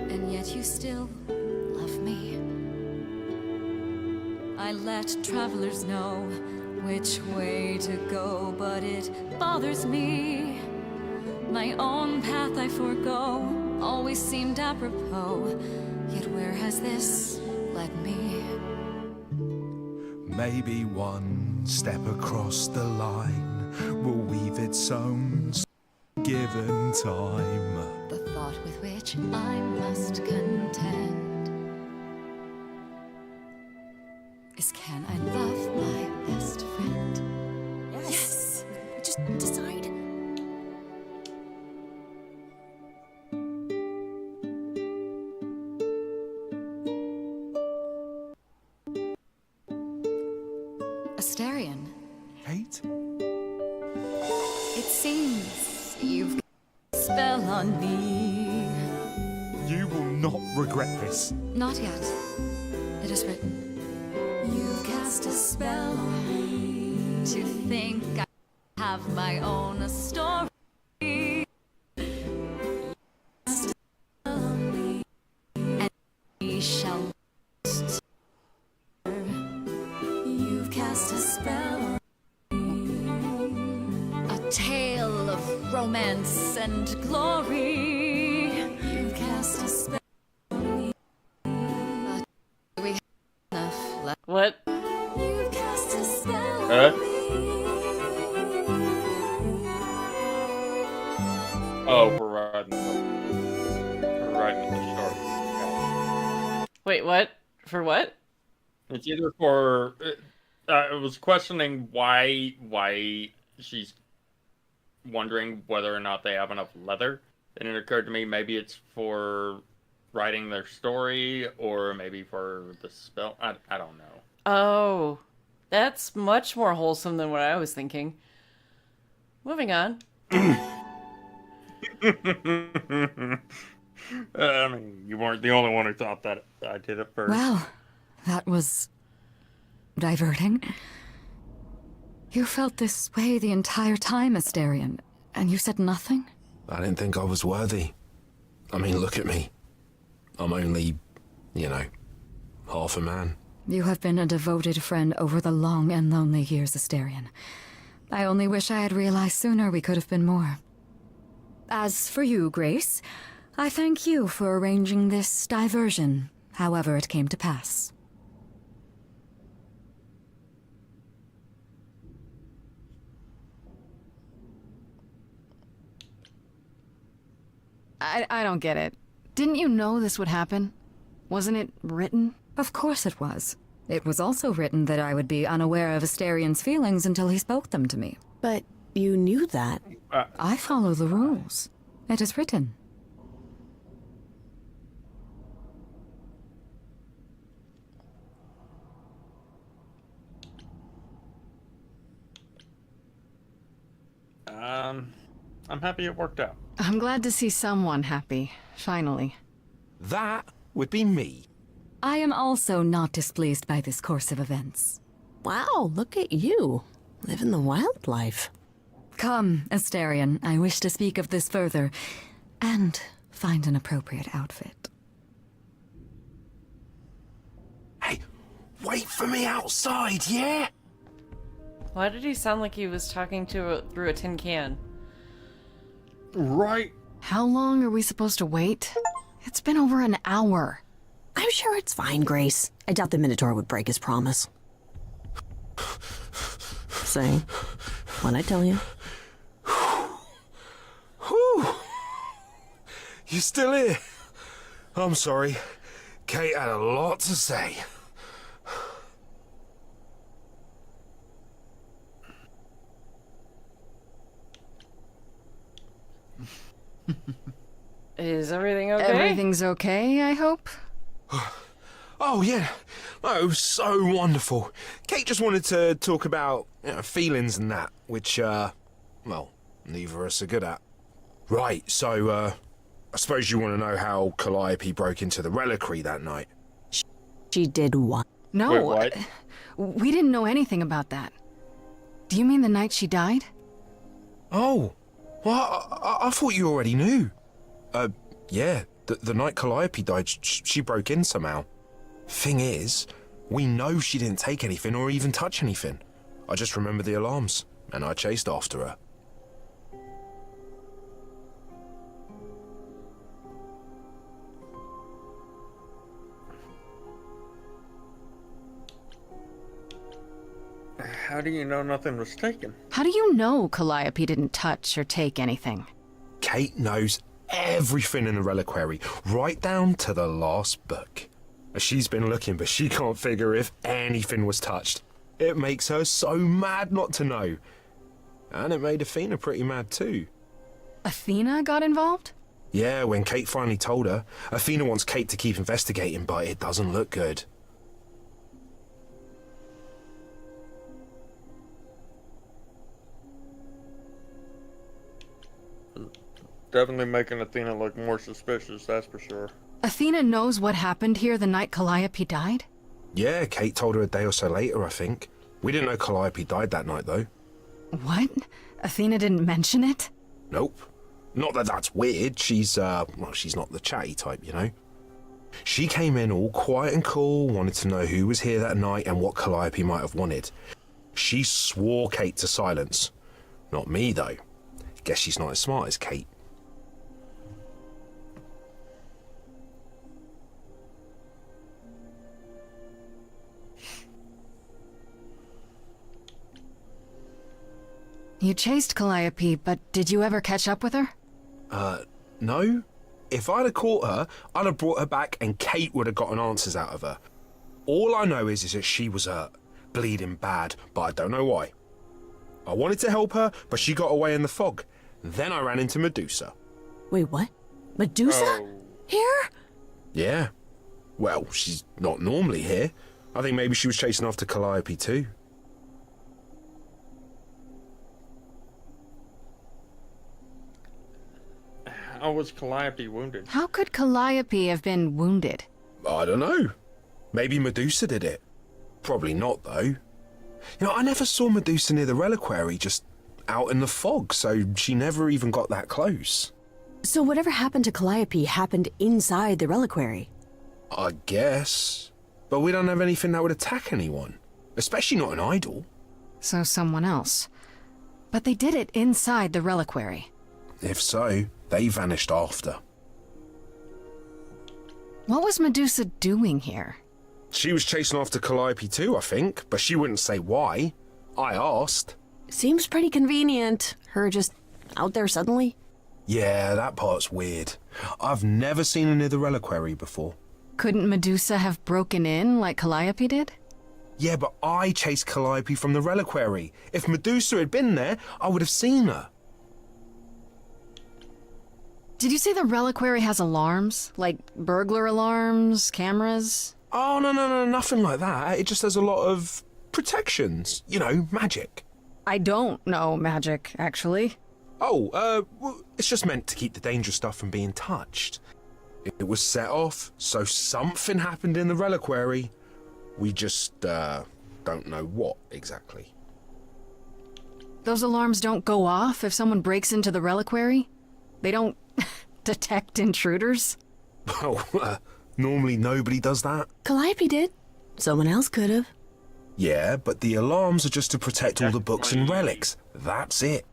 and yet you still love me. I let travelers know which way to go, but it bothers me. My own path I forego, always seemed apropos. Yet where has this led me? Maybe one step across the line will weave its own given time. The thought with which I must contend is, can I love my best friend? Yes. Just decide. Asterion, Kate? it seems you've got a spell on me. You will not regret this. Not yet. It is written. You cast a spell on me to think I have my own story. You cast a spell on me, and we romance and glory. You've cast a spell on me, but we have enough left. What? You've cast a spell on me. Oh, we're riding the story. Wait, what? For what? It's either for. I was questioning why she's wondering whether or not they have enough leather, and it occurred to me maybe it's for writing their story, or maybe for the spell. I don't know. Oh, that's much more wholesome than what I was thinking. Moving on. I mean, you weren't the only one who thought that. I did it first. Well, that was diverting. You felt this way the entire time, Asterion, and you said nothing? I didn't think I was worthy. I mean, look at me. I'm only, half a man. You have been a devoted friend over the long and lonely years, Asterion. I only wish I had realized sooner we could have been more. As for you, Grace, I thank you for arranging this diversion, however it came to pass. I don't get it. Didn't you know this would happen? Wasn't it written? Of course it was. It was also written that I would be unaware of Asterion's feelings until he spoke them to me. But you knew that. I follow the rules. It is written. I'm happy it worked out. I'm glad to see someone happy, finally. That would be me. I am also not displeased by this course of events. Wow, look at you. Living the wildlife. Come, Asterion, I wish to speak of this further, and find an appropriate outfit. Hey, wait for me outside, yeah? Why did he sound like he was talking through a tin can? Right. How long are we supposed to wait? It's been over an hour. I'm sure it's fine, Grace. I doubt the Minotaur would break his promise. Say, what'd I tell you? Whew. You still here? I'm sorry. Kate had a lot to say. Is everything okay? Everything's okay, I hope? Oh, yeah. Oh, it was so wonderful. Kate just wanted to talk about feelings and that, which, well, neither of us are good at. Right, so, I suppose you want to know how Calliope broke into the reliquary that night. She did what? No, Wait, what? We didn't know anything about that. Do you mean the night she died? Oh, well, I thought you already knew. Yeah, the night Calliope died, she broke in somehow. Thing is, we know she didn't take anything or even touch anything. I just remember the alarms, and I chased after her. How do you know nothing was taken? How do you know Calliope didn't touch or take anything? Kate knows everything in the reliquary, right down to the last book. She's been looking, but she can't figure if anything was touched. It makes her so mad not to know. And it made Athena pretty mad too. Athena got involved? Yeah, when Kate finally told her, Athena wants Kate to keep investigating, but it doesn't look good. Definitely making Athena look more suspicious, that's for sure. Athena knows what happened here the night Calliope died? Yeah, Kate told her a day or so later, I think. We didn't know Calliope died that night, though. What? Athena didn't mention it? Nope. Not that that's weird. She's she's not the chatty type, you know. She came in all quiet and cool, wanted to know who was here that night and what Calliope might have wanted. She swore Kate to silence. Not me, though. Guess she's not as smart as Kate. You chased Calliope, but did you ever catch up with her? No. If I'd have caught her, I'd have brought her back and Kate would have gotten answers out of her. All I know is that she was hurt, bleeding bad, but I don't know why. I wanted to help her, but she got away in the fog. Then I ran into Medusa. Wait, what? Medusa? Here? Yeah. Well, she's not normally here. I think maybe she was chasing after Calliope too. How was Calliope wounded? How could Calliope have been wounded? I don't know. Maybe Medusa did it. Probably not, though. You know, I never saw Medusa near the reliquary, just out in the fog, so she never even got that close. So whatever happened to Calliope happened inside the reliquary? I guess. But we don't have anything that would attack anyone. Especially not an idol. So someone else. But they did it inside the reliquary. If so, they vanished after. What was Medusa doing here? She was chasing after Calliope too, I think, but she wouldn't say why. I asked. Seems pretty convenient. Her just out there suddenly. Yeah, that part's weird. I've never seen her near the reliquary before. Couldn't Medusa have broken in like Calliope did? Yeah, but I chased Calliope from the reliquary. If Medusa had been there, I would have seen her. Did you say the reliquary has alarms? Like burglar alarms, cameras? Oh, no, nothing like that. It just has a lot of protections. You know, magic. I don't know magic, actually. Oh, well, it's just meant to keep the dangerous stuff from being touched. It was set off, so something happened in the reliquary. We just, don't know what exactly. Those alarms don't go off if someone breaks into the reliquary? They don't detect intruders? Well, normally nobody does that. Calliope did. Someone else could have. Yeah, but the alarms are just to protect all the books and relics. That's it.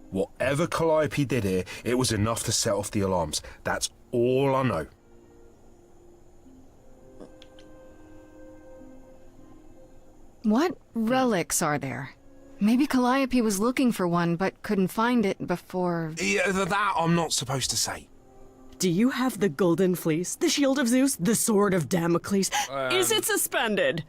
Whatever Calliope did here, it was enough to set off the alarms. That's all I know. What relics are there? Maybe Calliope was looking for one, but couldn't find it before... Yeah, that I'm not supposed to say. Do you have the golden fleece, the shield of Zeus, the sword of Damocles? Is it suspended?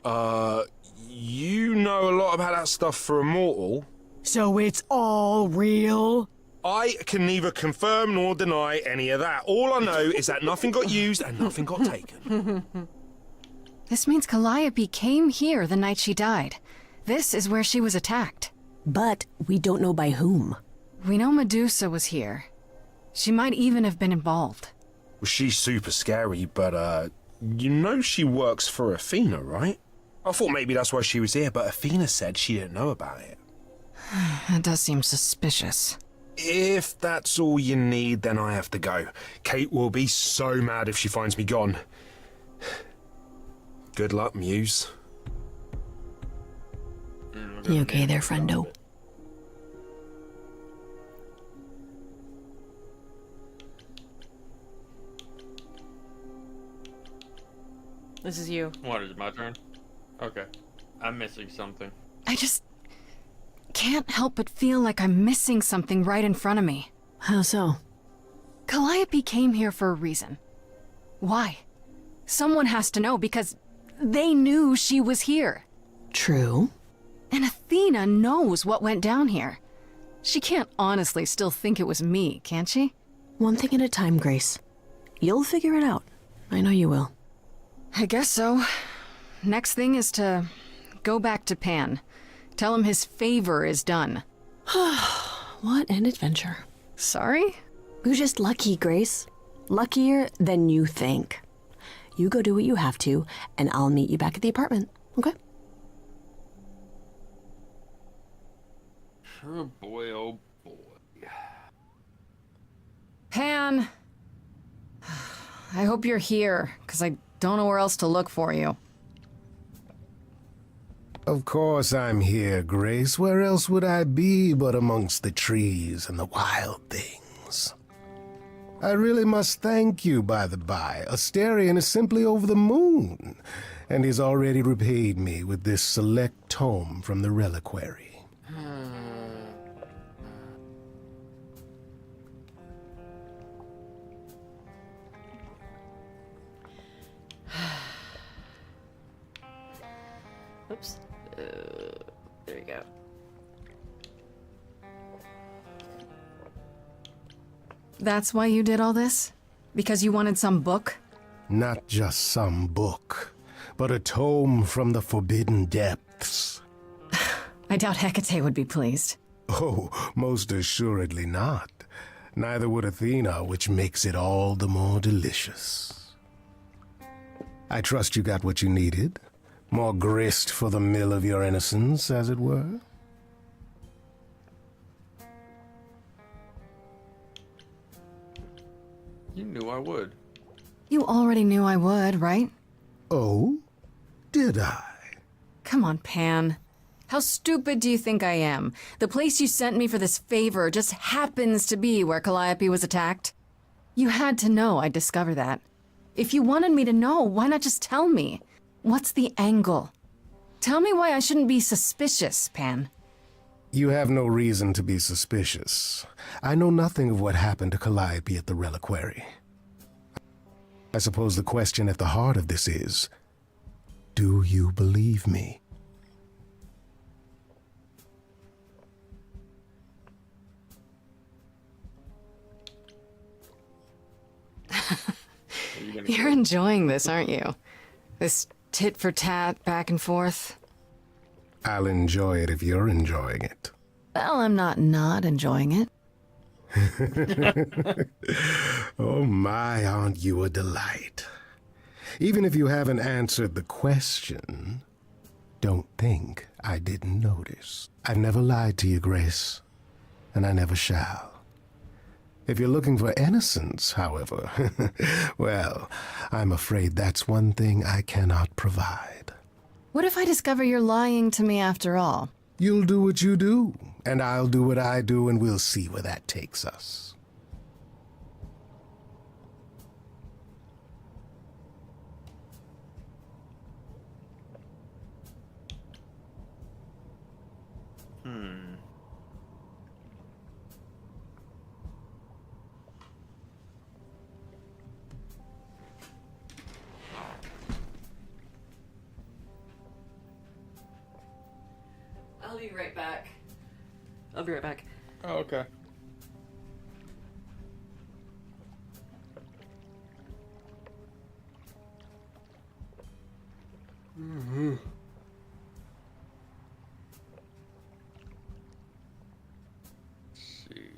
You know a lot about that stuff for a mortal. So it's all real? I can neither confirm nor deny any of that. All I know is that nothing got used and nothing got taken. This means Calliope came here the night she died. This is where she was attacked. But we don't know by whom. We know Medusa was here. She might even have been involved. Well, she's super scary, but, you know she works for Athena, right? I thought maybe that's why she was here, but Athena said she didn't know about it. That does seem suspicious. If that's all you need, then I have to go. Kate will be so mad if she finds me gone. Good luck, Muse. You okay there, friendo? This is you. What, is it my turn? Okay. I'm missing something. I just can't help but feel like I'm missing something right in front of me. How so? Calliope came here for a reason. Why? Someone has to know because they knew she was here. True. And Athena knows what went down here. She can't honestly still think it was me, can she? One thing at a time, Grace. You'll figure it out. I know you will. I guess so. Next thing is to go back to Pan. Tell him his favor is done. What an adventure. Sorry? You're just lucky, Grace. Luckier than you think. You go do what you have to, and I'll meet you back at the apartment, okay? Oh boy, oh boy. Pan! I hope you're here, because I don't know where else to look for you. Of course I'm here, Grace. Where else would I be but amongst the trees and the wild things? I really must thank you, by the by. Asterion is simply over the moon, and he's already repaid me with this select tome from the reliquary. Oops. There you go. That's why you did all this? Because you wanted some book? Not just some book, but a tome from the forbidden depths. I doubt Hecate would be pleased. Oh, most assuredly not. Neither would Athena, which makes it all the more delicious. I trust you got what you needed. More grist for the mill of your innocence, as it were. You knew I would. You already knew I would, right? Oh? Did I? Come on, Pan. How stupid do you think I am? The place you sent me for this favor just happens to be where Calliope was attacked. You had to know I'd discover that. If you wanted me to know, why not just tell me? What's the angle? Tell me why I shouldn't be suspicious, Pan. You have no reason to be suspicious. I know nothing of what happened to Calliope at the reliquary. I suppose the question at the heart of this is, do you believe me? You're enjoying this, aren't you? This tit-for-tat, back and forth. I'll enjoy it if you're enjoying it. Well, I'm not enjoying it. Oh my, aren't you a delight? Even if you haven't answered the question, don't think I didn't notice. I've never lied to you, Grace, and I never shall. If you're looking for innocence, however, well, I'm afraid that's one thing I cannot provide. What if I discover you're lying to me after all? You'll do what you do, and I'll do what I do, and we'll see where that takes us. I'll be right back. I'll be right back. Oh, okay. Mm-hmm. Let's see.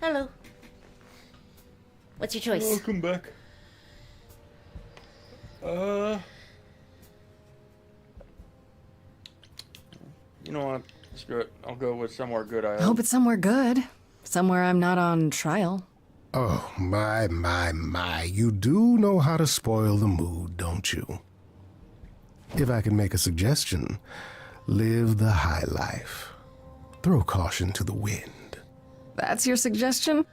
Hello. What's your choice? Welcome back. You know what? Screw it. I'll go with somewhere good. I hope it's somewhere good. Somewhere I'm not on trial. Oh, my. You do know how to spoil the mood, don't you? If I can make a suggestion, live the high life. Throw caution to the wind. That's your suggestion?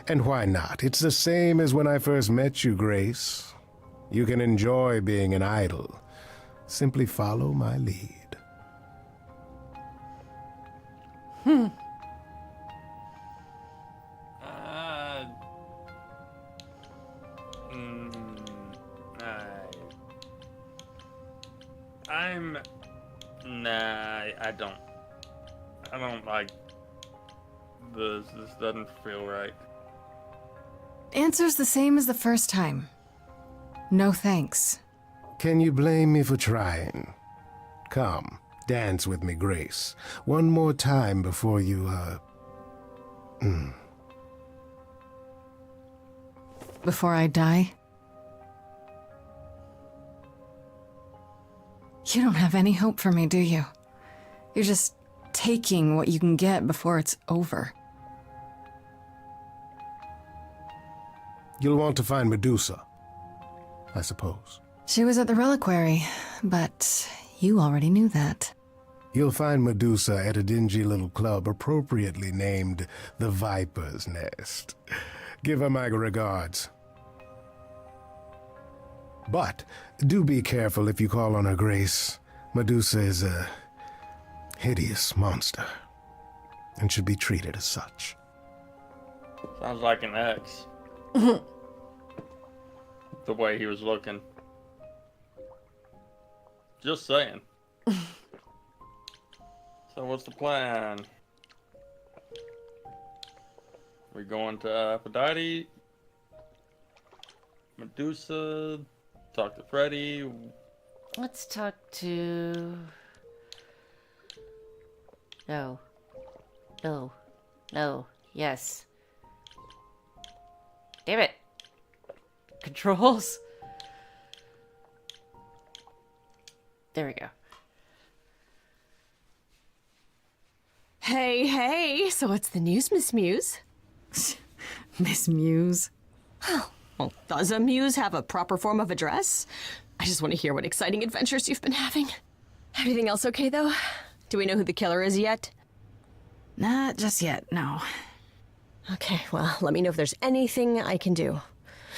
And why not? It's the same as when I first met you, Grace. You can enjoy being an idol. Simply follow my lead. I don't like this. This doesn't feel right. Answer's the same as the first time. No thanks. Can you blame me for trying? Come, dance with me, Grace. One more time before you, Before I die? You don't have any hope for me, do you? You're just taking what you can get before it's over. You'll want to find Medusa, I suppose. She was at the reliquary, but you already knew that. You'll find Medusa at a dingy little club appropriately named the Viper's Nest. Give her my regards. But do be careful if you call on her, Grace. Medusa is a hideous monster and should be treated as such. Sounds like an ex. The way he was looking. Just saying. So what's the plan? We going to Aphrodite, Medusa, talk to Freddy. Let's talk to... No. Yes. Damn it. Controls. There we go. Hey, so what's the news, Miss Muse? Miss Muse? Well, does a muse have a proper form of address? I just want to hear what exciting adventures you've been having. Everything else okay, though? Do we know who the killer is yet? Not just yet, no. Okay, well, let me know if there's anything I can do.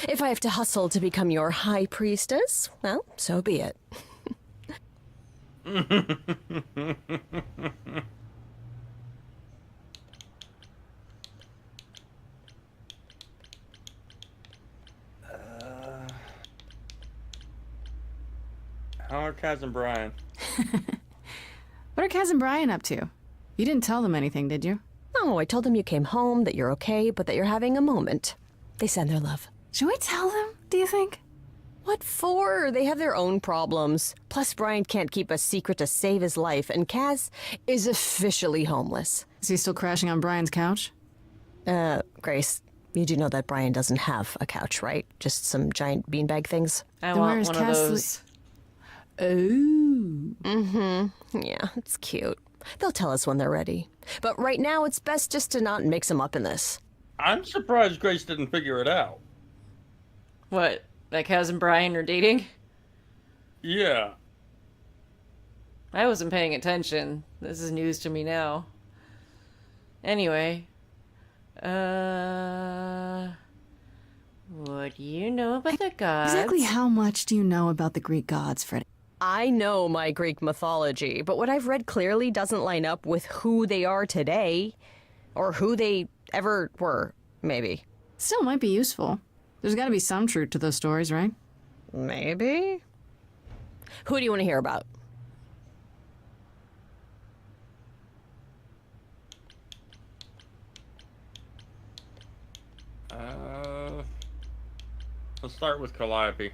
If I have to hustle to become your high priestess, well, so be it. How are Kaz and Brian? What are Kaz and Brian up to? You didn't tell them anything, did you? No, I told them you came home, that you're okay, but that you're having a moment. They send their love. Should we tell them, do you think? What for? They have their own problems. Plus, Brian can't keep a secret to save his life, and Kaz is officially homeless. Is he still crashing on Brian's couch? Grace, you do know that Brian doesn't have a couch, right? Just some giant beanbag things? I want one of those. Oh. Mm-hmm. Yeah, it's cute. They'll tell us when they're ready. But right now, it's best just to not mix them up in this. I'm surprised Grace didn't figure it out. What? That Kaz and Brian are dating? Yeah. I wasn't paying attention. This is news to me now. Anyway. What do you know about the gods? Exactly how much do you know about the Greek gods, Freddy? I know my Greek mythology, but what I've read clearly doesn't line up with who they are today. Or who they ever were, maybe. Still might be useful. There's gotta be some truth to those stories, right? Maybe. Who do you want to hear about? Let's start with Calliope.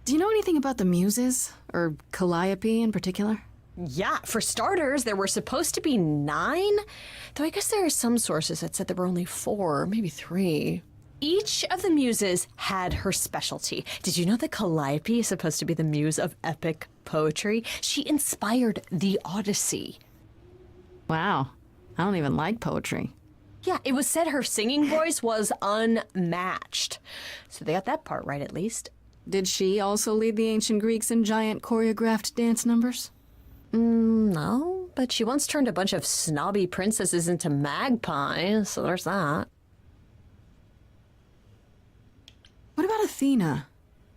Do you know anything about the Muses? Or Calliope in particular? Yeah, for starters, there were supposed to be 9, though I guess there are some sources that said there were only 4, maybe 3. Each of the muses had her specialty. Did you know that Calliope is supposed to be the muse of epic poetry? She inspired the Odyssey. Wow. I don't even like poetry. Yeah, it was said her singing voice was unmatched. So they got that part right, at least. Did she also lead the ancient Greeks in giant choreographed dance numbers? No, but she once turned a bunch of snobby princesses into magpies, so there's that. What about Athena?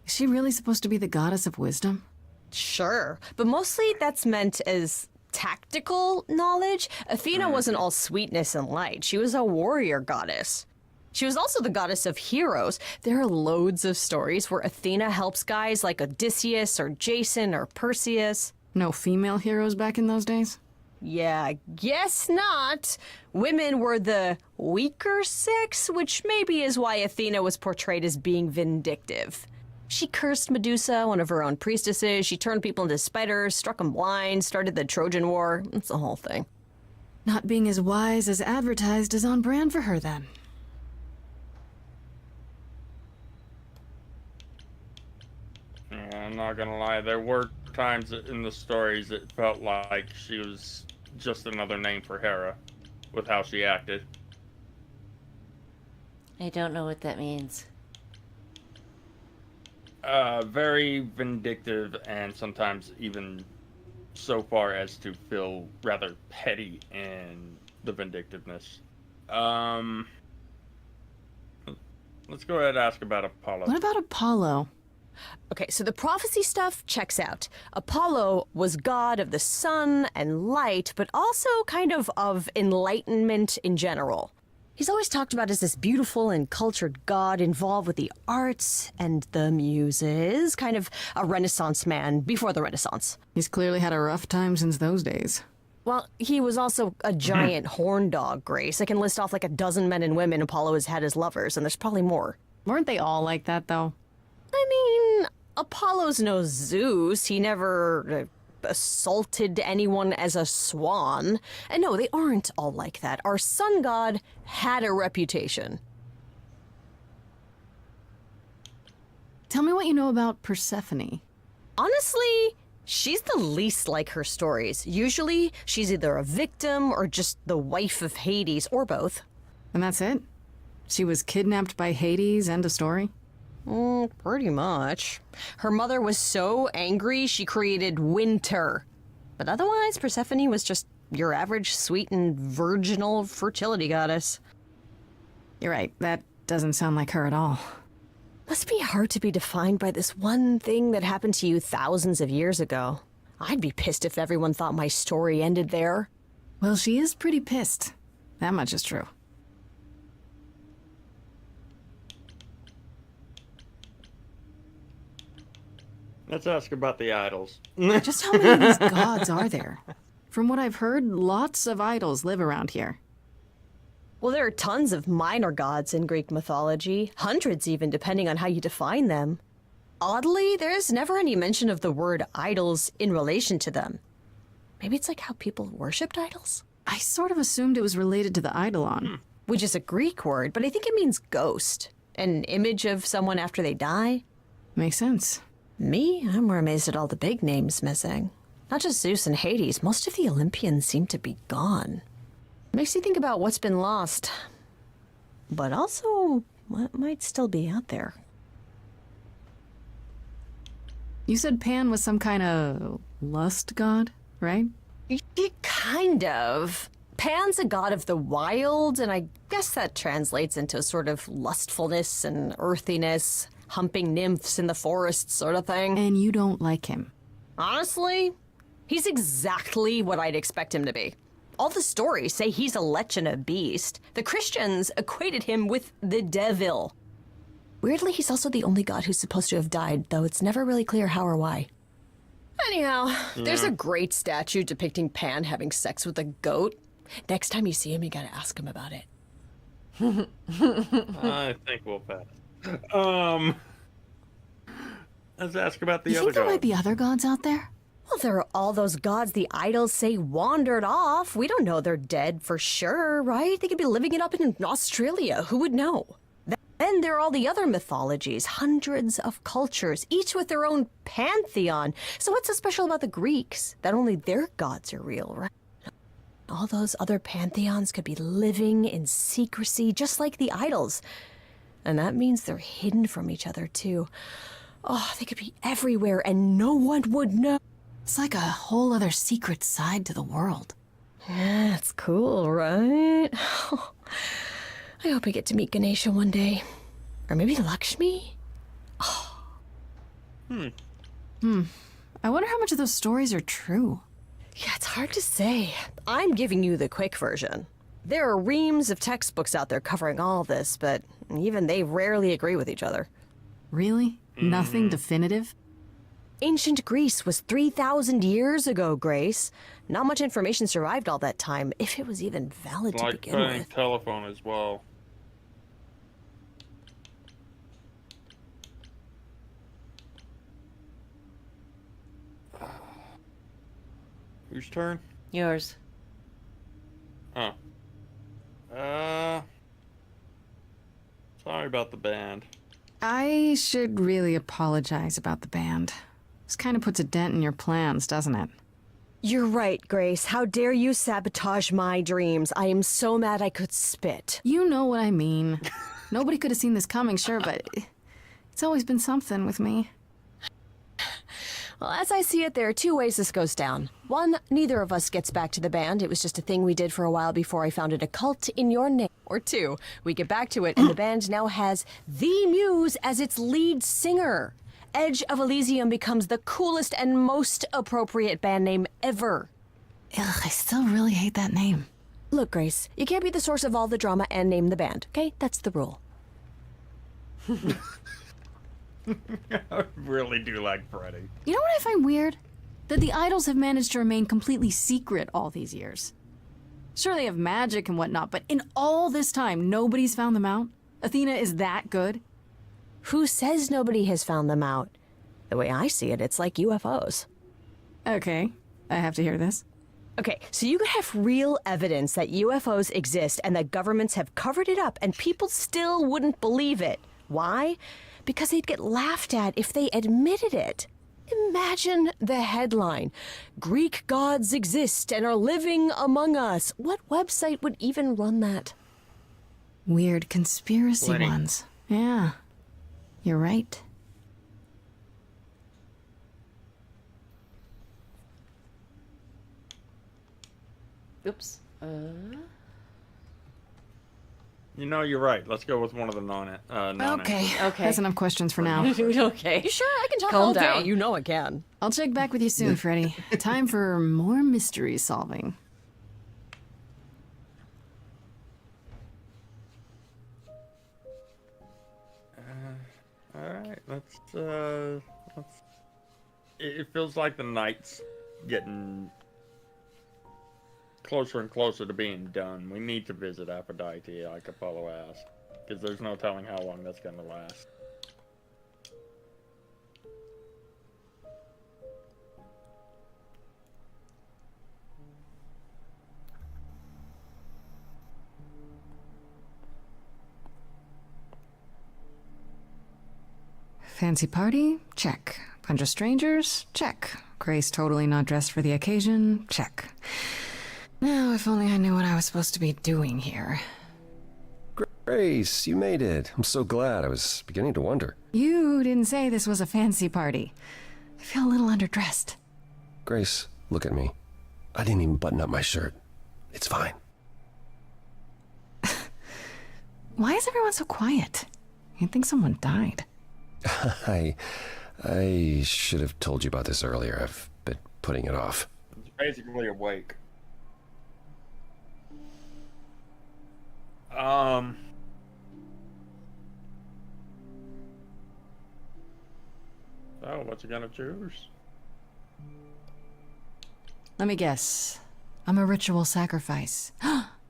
Is she really supposed to be the goddess of wisdom? Sure, but mostly that's meant as tactical knowledge. Athena wasn't all sweetness and light. She was a warrior goddess. She was also the goddess of heroes. There are loads of stories where Athena helps guys like Odysseus or Jason or Perseus. No female heroes back in those days? Yeah, I guess not. Women were the weaker sex, which maybe is why Athena was portrayed as being vindictive. She cursed Medusa, one of her own priestesses. She turned people into spiders, struck them blind, started the Trojan War. It's the whole thing. Not being as wise as advertised is on brand for her, then. Yeah, I'm not gonna lie. There were times in the stories it felt like she was just another name for Hera, with how she acted. I don't know what that means. Very vindictive, and sometimes even so far as to feel rather petty in the vindictiveness. Let's go ahead and ask about Apollo. What about Apollo? Okay, so the prophecy stuff checks out. Apollo was god of the sun and light, but also kind of enlightenment in general. He's always talked about as this beautiful and cultured god involved with the arts and the muses, kind of a Renaissance man before the Renaissance. He's clearly had a rough time since those days. Well, he was also a giant horn dog, Grace. I can list off like a dozen men and women Apollo has had as lovers, and there's probably more. Weren't they all like that, though? I mean, Apollo's no Zeus. He never assaulted anyone as a swan. And no, they aren't all like that. Our sun god had a reputation. Tell me what you know about Persephone. Honestly, she's the least like her stories. Usually, she's either a victim or just the wife of Hades, or both. And that's it? She was kidnapped by Hades, end of story? Pretty much. Her mother was so angry she created winter. But otherwise, Persephone was just your average sweet and virginal fertility goddess. You're right, that doesn't sound like her at all. Must be hard to be defined by this one thing that happened to you thousands of years ago. I'd be pissed if everyone thought my story ended there. Well, she is pretty pissed. That much is true. Let's ask about the idols. Just how many of these gods are there? From what I've heard, lots of idols live around here. Well, there are tons of minor gods in Greek mythology, hundreds even, depending on how you define them. Oddly, there's never any mention of the word idols in relation to them. Maybe it's like how people worshipped idols? I sort of assumed it was related to the eidolon. Which is a Greek word, but I think it means ghost. An image of someone after they die. Makes sense. Me? I'm more amazed at all the big names missing. Not just Zeus and Hades, most of the Olympians seem to be gone. Makes you think about what's been lost. But also, what might still be out there. You said Pan was some kind of lust god, right? Kind of. Pan's a god of the wild, and I guess that translates into a sort of lustfulness and earthiness, humping nymphs in the forest sort of thing. And you don't like him? Honestly, he's exactly what I'd expect him to be. All the stories say he's a lech and a beast. The Christians equated him with the devil. Weirdly, he's also the only god who's supposed to have died, though it's never really clear how or why. Anyhow, there's a great statue depicting Pan having sex with a goat. Next time you see him, you gotta ask him about it. I think we'll pass. Let's ask about the You other think there gods. might be other gods out there? Well, there are all those gods the idols say wandered off. We don't know they're dead for sure, right? They could be living it up in Australia. Who would know? Then there are all the other mythologies, hundreds of cultures, each with their own pantheon. So what's so special about the Greeks? That only their gods are real, right? All those other pantheons could be living in secrecy, just like the idols. And that means they're hidden from each other, too. Oh, they could be everywhere and no one would know. It's like a whole other secret side to the world. Yeah, that's cool, right? I hope I get to meet Ganesha one day. Or maybe Lakshmi? I wonder how much of those stories are true. Yeah, it's hard to say. I'm giving you the quick version. There are reams of textbooks out there covering all this, but even they rarely agree with each other. Really? Nothing definitive? Ancient Greece was 3,000 years ago, Grace. Not much information survived all that time, if it was even valid to Like begin playing with. telephone as well. Whose turn? Yours. Oh. Sorry about the band. I should really apologize about the band. This kind of puts a dent in your plans, doesn't it? You're right, Grace. How dare you sabotage my dreams? I am so mad I could spit. You know what I mean. Nobody could have seen this coming, sure, but it's always been something with me. Well, as I see it, there are two ways this goes down. One, neither of us gets back to the band. It was just a thing we did for a while before I founded a cult in your name. Or two, we get back to it and the band now has the Muse as its lead singer. Edge of Elysium becomes the coolest and most appropriate band name ever. Ugh, I still really hate that name. Look, Grace, you can't be the source of all the drama and name the band, okay? That's the rule. I really do like Freddy. You know what I find weird? That the idols have managed to remain completely secret all these years. Sure, they have magic and whatnot, but in all this time, nobody's found them out? Athena is that good? Who says nobody has found them out? The way I see it, it's like UFOs. Okay, I have to hear this. Okay, so you could have real evidence that UFOs exist and that governments have covered it up and people still wouldn't believe it. Why? Because they'd get laughed at if they admitted it. Imagine the headline. Greek gods exist and are living among us. What website would even run that? Weird conspiracy Plenty. ones. Yeah, you're right. Oops. You know, you're right. Let's go with one of the non. Okay, Okay. that's enough questions for now. Okay. You sure? I can talk Calm all down. day. You know I can. I'll check back with you soon, Freddy. Time for more mystery solving. Alright, let's. It feels like the night's getting closer and closer to being done. We need to visit Aphrodite, like Apollo asked, because there's no telling how long that's going to last. Fancy party? Check. Bunch of strangers? Check. Grace totally not dressed for the occasion? Check. Now, if only I knew what I was supposed to be doing here. Grace, you made it. I'm so glad. I was beginning to wonder. You didn't say this was a fancy party. I feel a little underdressed. Grace, look at me. I didn't even button up my shirt. It's fine. Why is everyone so quiet? You'd think someone died. I should have told you about this earlier. I've been putting it off. It's basically awake. So, what you gonna choose? Let me guess. I'm a ritual sacrifice.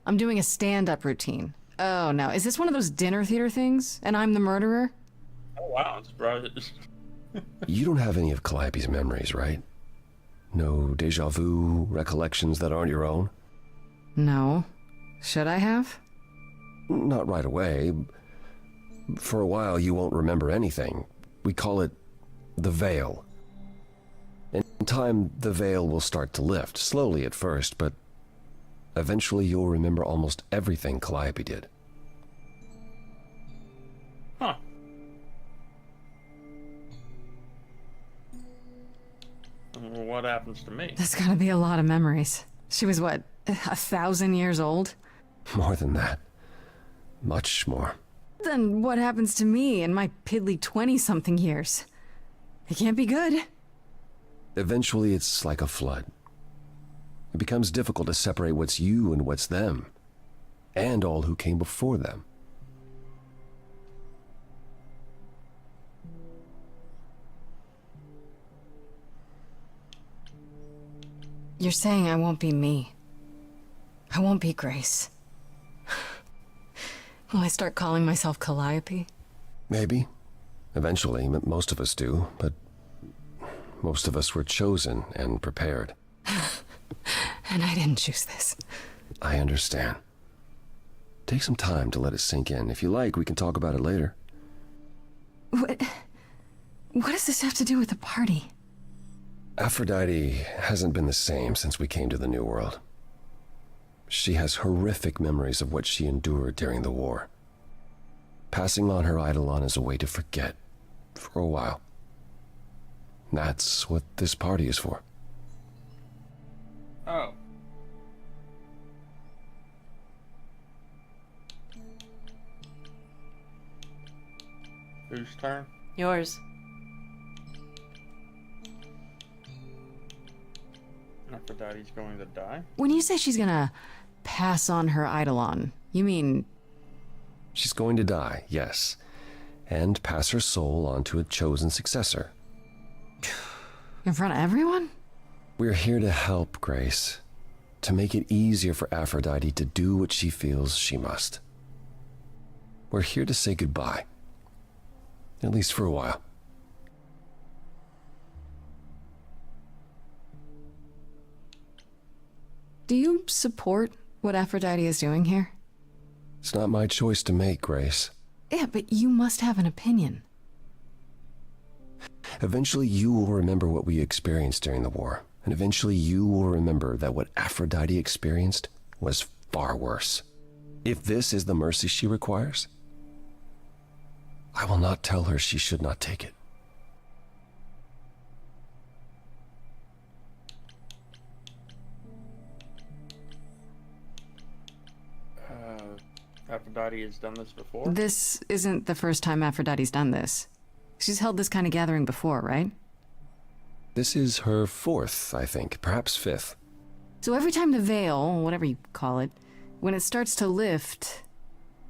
I'm doing a stand-up routine. Oh no, is this one of those dinner theater things? And I'm the murderer? Oh wow, I'm surprised. You don't have any of Calliope's memories, right? No deja vu recollections that aren't your own? No. Should I have? Not right away. For a while, you won't remember anything. We call it the veil. In time, the veil will start to lift, slowly at first, but eventually you'll remember almost everything Calliope did. Huh. Well, what happens to me? That's gotta be a lot of memories. She was what, 1,000 years old? More than that. Much more. Then what happens to me in my piddly 20-something years? It can't be good. Eventually, it's like a flood. It becomes difficult to separate what's you and what's them, and all who came before them. You're saying I won't be me. I won't be Grace. Will I start calling myself Calliope? Maybe. Eventually, most of us do, but most of us were chosen and prepared. And I didn't choose this. I understand. Take some time to let it sink in. If you like, we can talk about it later. What does this have to do with the party? Aphrodite hasn't been the same since we came to the New World. She has horrific memories of what she endured during the war. Passing on her eidolon is a way to forget, for a while. That's what this party is for. Oh. Whose turn? Yours. Aphrodite's going to die? When you say she's gonna pass on her eidolon, you mean... She's going to die, yes, and pass her soul on to a chosen successor. In front of everyone? We're here to help, Grace. To make it easier for Aphrodite to do what she feels she must. We're here to say goodbye. At least for a while. Do you support what Aphrodite is doing here? It's not my choice to make, Grace. Yeah, but you must have an opinion. Eventually you will remember what we experienced during the war, and eventually you will remember that what Aphrodite experienced was far worse. If this is the mercy she requires, I will not tell her she should not take it. Aphrodite has done this before? This isn't the first time Aphrodite's done this. She's held this kind of gathering before, right? This is her fourth, I think, perhaps fifth. So every time the veil, whatever you call it, when it starts to lift...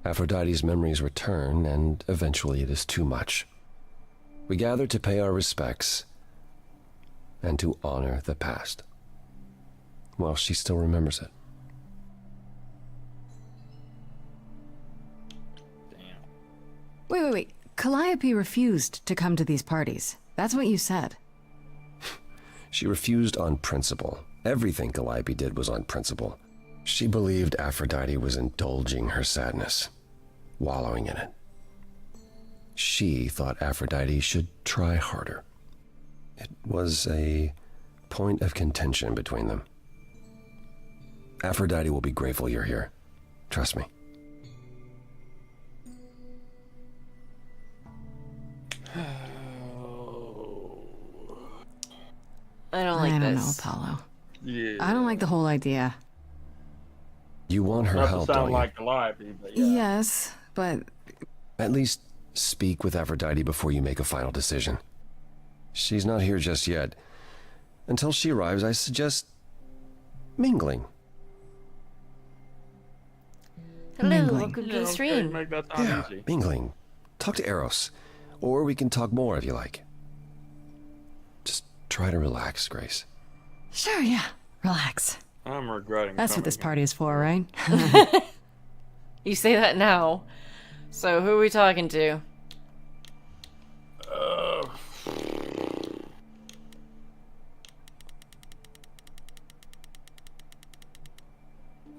Aphrodite's memories return, and eventually it is too much. We gather to pay our respects and to honor the past, while she still remembers it. Wait. Calliope refused to come to these parties. That's what you said. She refused on principle. Everything Calliope did was on principle. She believed Aphrodite was indulging her sadness, wallowing in it. She thought Aphrodite should try harder. It was a point of contention between them. Aphrodite will be grateful you're here. Trust me. I don't like this. I don't know, Apollo. Yeah. I don't like the whole idea. You want her Not help, to sound don't you? like Calliope, but yeah. Yes, but At least speak with Aphrodite before you make a final decision. She's not here just yet. Until she arrives, I suggest mingling. Hello, Mingling. welcome to the Okay, stream. make that sound Yeah, easy. mingling. Talk to Eros. Or we can talk more if you like. Just try to relax, Grace. sure, yeah. Relax. I'm regretting That's what this coming party is for, right? You say that now. So who are we talking to? here.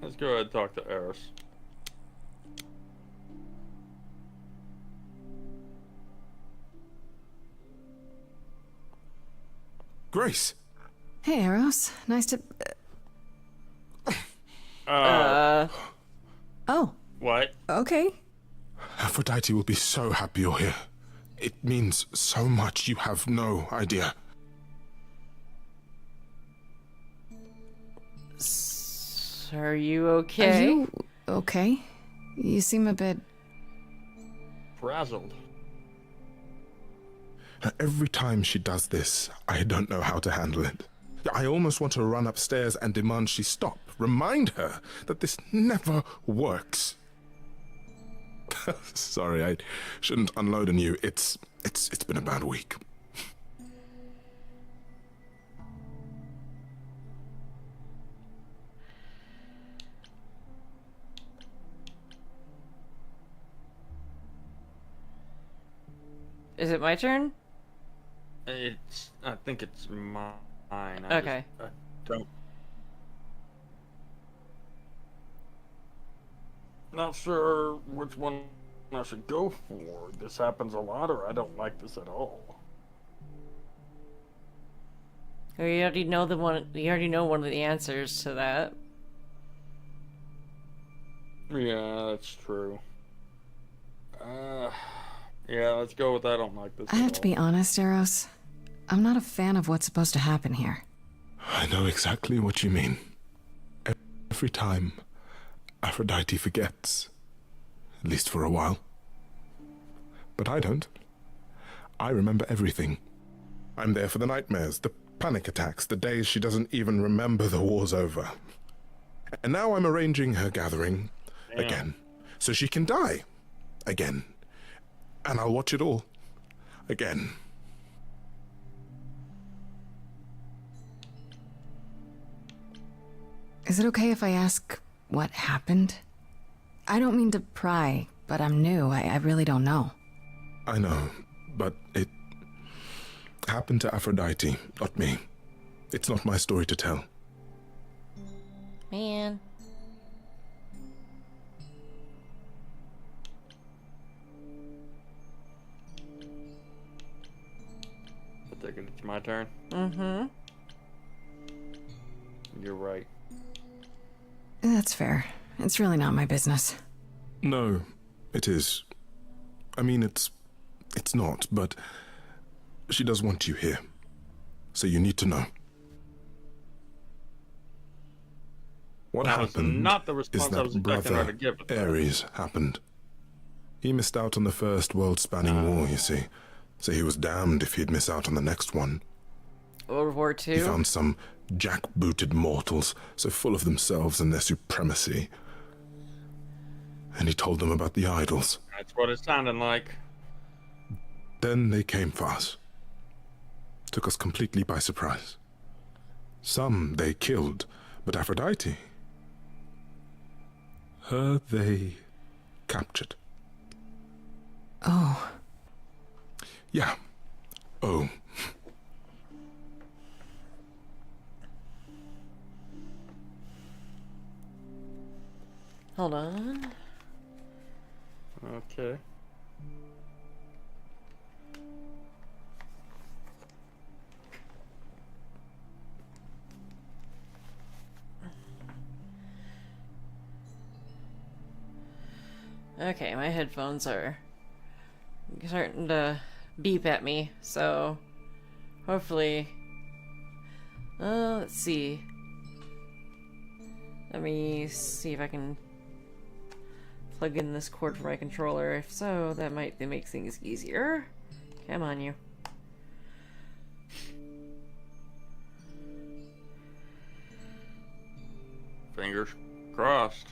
Let's go ahead and talk to Eris. Grace. Hey, Eros. Nice to. Oh, What? okay. Aphrodite will be so happy you're here. It means so much, you have no idea. Are you okay? Are you okay? You seem a bit. Frazzled. Every time she does this, I don't know how to handle it. I almost want to run upstairs and demand she stop. Remind her that this never works. Sorry, I shouldn't unload on you. It's been a bad week. Is it my turn? I think it's mine. Okay. I don't. Not sure which one I should go for. This happens a lot, or I don't like this at all. You already know the one. You already know one of the answers to that. Yeah, that's true. Yeah, let's go with I don't like this. I have to be honest, Eros. I'm not a fan of what's supposed to happen here. I know exactly what you mean. Every time, Aphrodite forgets. At least for a while. But I don't. I remember everything. I'm there for the nightmares, the panic attacks, the days she doesn't even remember the war's over. And now I'm arranging her gathering again, so she can die again. And I'll watch it all again. Is it okay if I ask what happened? I don't mean to pry, but I'm new. I really don't know. I know, but it happened to Aphrodite, not me. It's not my story to tell. Man. I think it's my turn. Mm-hmm. You're right. That's fair. It's really not my business. No, it is. I mean, it's not, but she does want you here. So you need to know. What That was happened not the is response I was that expecting her brother to give. Ares happened. He missed out on the first world-spanning war, you see. So he was damned if he'd miss out on the next one. World War II. He found some jackbooted mortals, so full of themselves and their supremacy. And he told them about the idols. That's what it sounded like. Then they came for us. Took us completely by surprise. Some they killed, but Aphrodite, her they captured. Oh. Yeah. Oh. Hold on. Okay. Okay, my headphones are starting to beep at me, so hopefully. Let's see. Let me see if I can plug in this cord for my controller. If so, that might make things easier. Come on, you. Fingers crossed.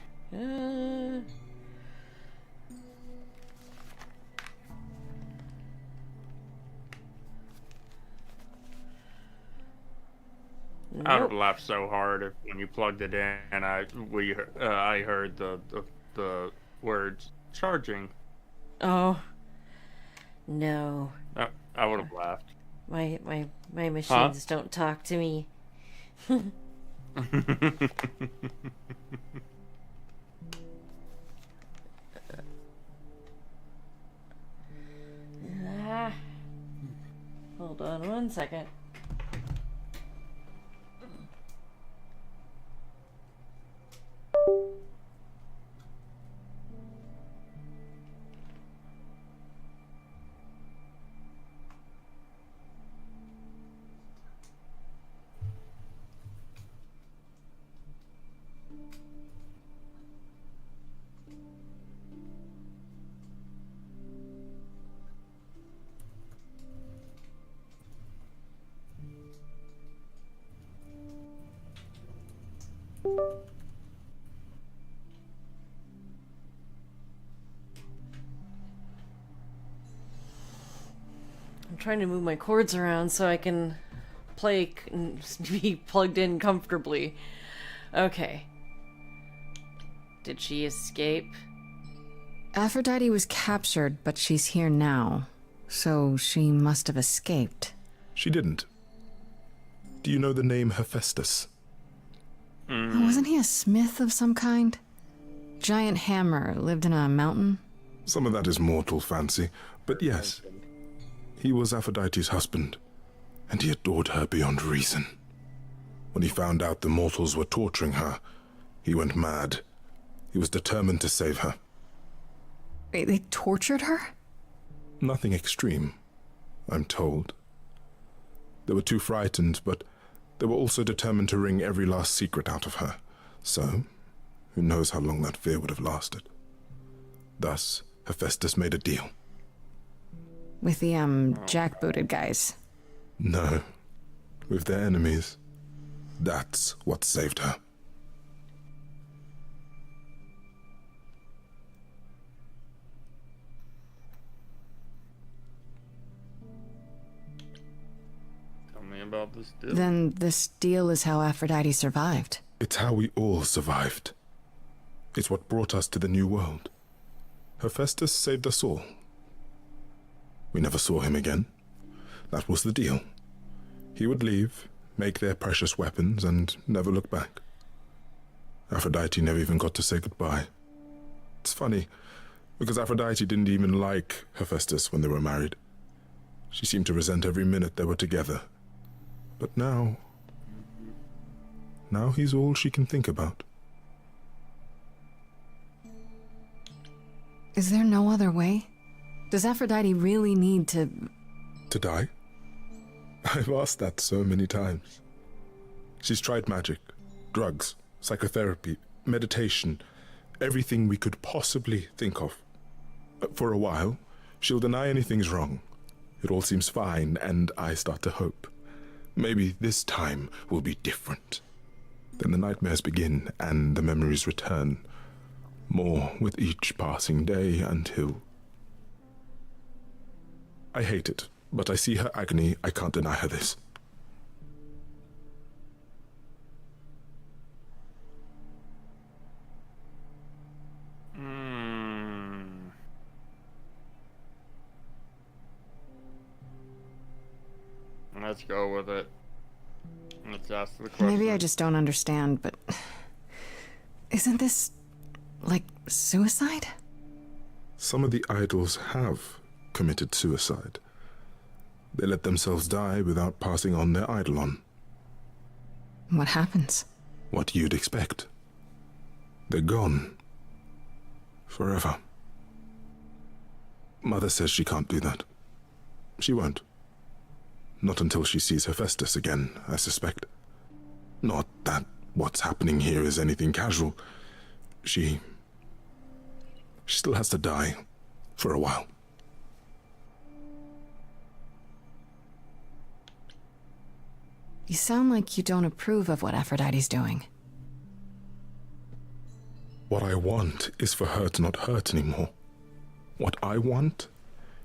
I would have laughed so hard if when you plugged it in and I heard the words charging. Oh no. I would have laughed. My machines don't talk to me. Hold on one second. I'm trying to move my cords around so I can play and be plugged in comfortably. Okay. Did she escape? Aphrodite was captured, but she's here now. So she must have escaped. She didn't. Do you know the name Hephaestus? Wasn't he a smith of some kind? Giant hammer, lived in a mountain? Some of that is mortal fancy, but yes. He was Aphrodite's husband, and he adored her beyond reason. When he found out the mortals were torturing her, he went mad. He was determined to save her. They tortured her? Nothing extreme, I'm told. They were too frightened, but they were also determined to wring every last secret out of her. So, who knows how long that fear would have lasted. Thus, Hephaestus made a deal. With the, jackbooted guys. No, with their enemies. That's what saved her. Tell me about this deal. Then this deal is how Aphrodite survived. It's how we all survived. It's what brought us to the new world. Hephaestus saved us all. We never saw him again. That was the deal. He would leave, make their precious weapons, and never look back. Aphrodite never even got to say goodbye. It's funny, because Aphrodite didn't even like Hephaestus when they were married. She seemed to resent every minute they were together. But now he's all she can think about. Is there no other way? Does Aphrodite really need to... To die? I've asked that so many times. She's tried magic, drugs, psychotherapy, meditation, everything we could possibly think of. For a while, she'll deny anything's wrong. It all seems fine, and I start to hope. Maybe this time will be different. Then the nightmares begin, and the memories return. More with each passing day until... I hate it, but I see her agony. I can't deny her this. Let's go with it. Let's ask the question. Maybe I just don't understand, but... Isn't this... like suicide? Some of the idols have committed suicide. They let themselves die without passing on their eidolon. What happens? What you'd expect. They're gone. Forever. Mother says she can't do that. She won't. Not until she sees Hephaestus again, I suspect. Not that what's happening here is anything casual. She still has to die. For a while. You sound like you don't approve of what Aphrodite's doing. What I want is for her to not hurt anymore. What I want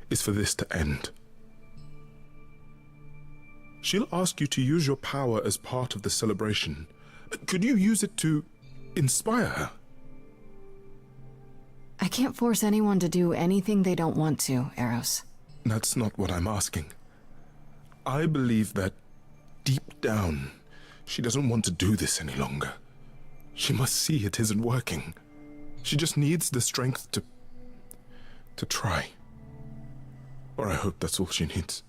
is for this to end. She'll ask you to use your power as part of the celebration. Could you use it to inspire her? I can't force anyone to do anything they don't want to, Eros. That's not what I'm asking. I believe that deep down, she doesn't want to do this any longer. She must see it isn't working. She just needs the strength to try. Or I hope that's all she needs.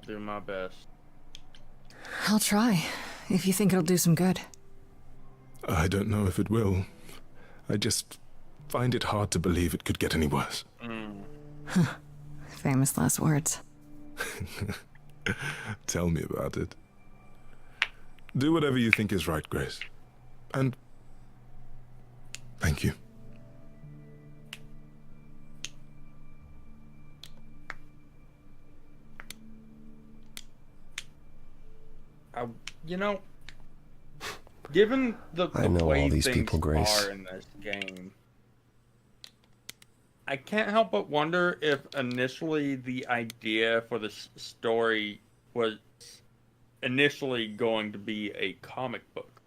do my best. I'll try, if you think it'll do some good. I don't know if it will. I just find it hard to believe it could get any worse. Famous last words. Tell me about it. Do whatever you think is right, Grace. And thank you. You know, given the I know way all these things people, Grace. are in this game, I can't help but wonder if initially the idea for this story was initially going to be a comic book.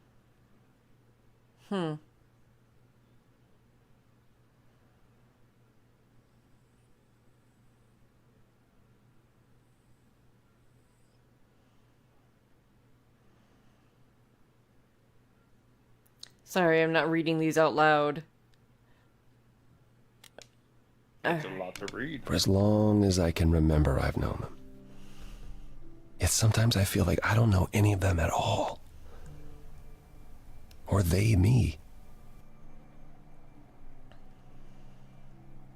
Sorry, I'm not reading these out loud. That's a lot to read. For as long as I can remember, I've known them. Yet sometimes I feel like I don't know any of them at all. Or they me.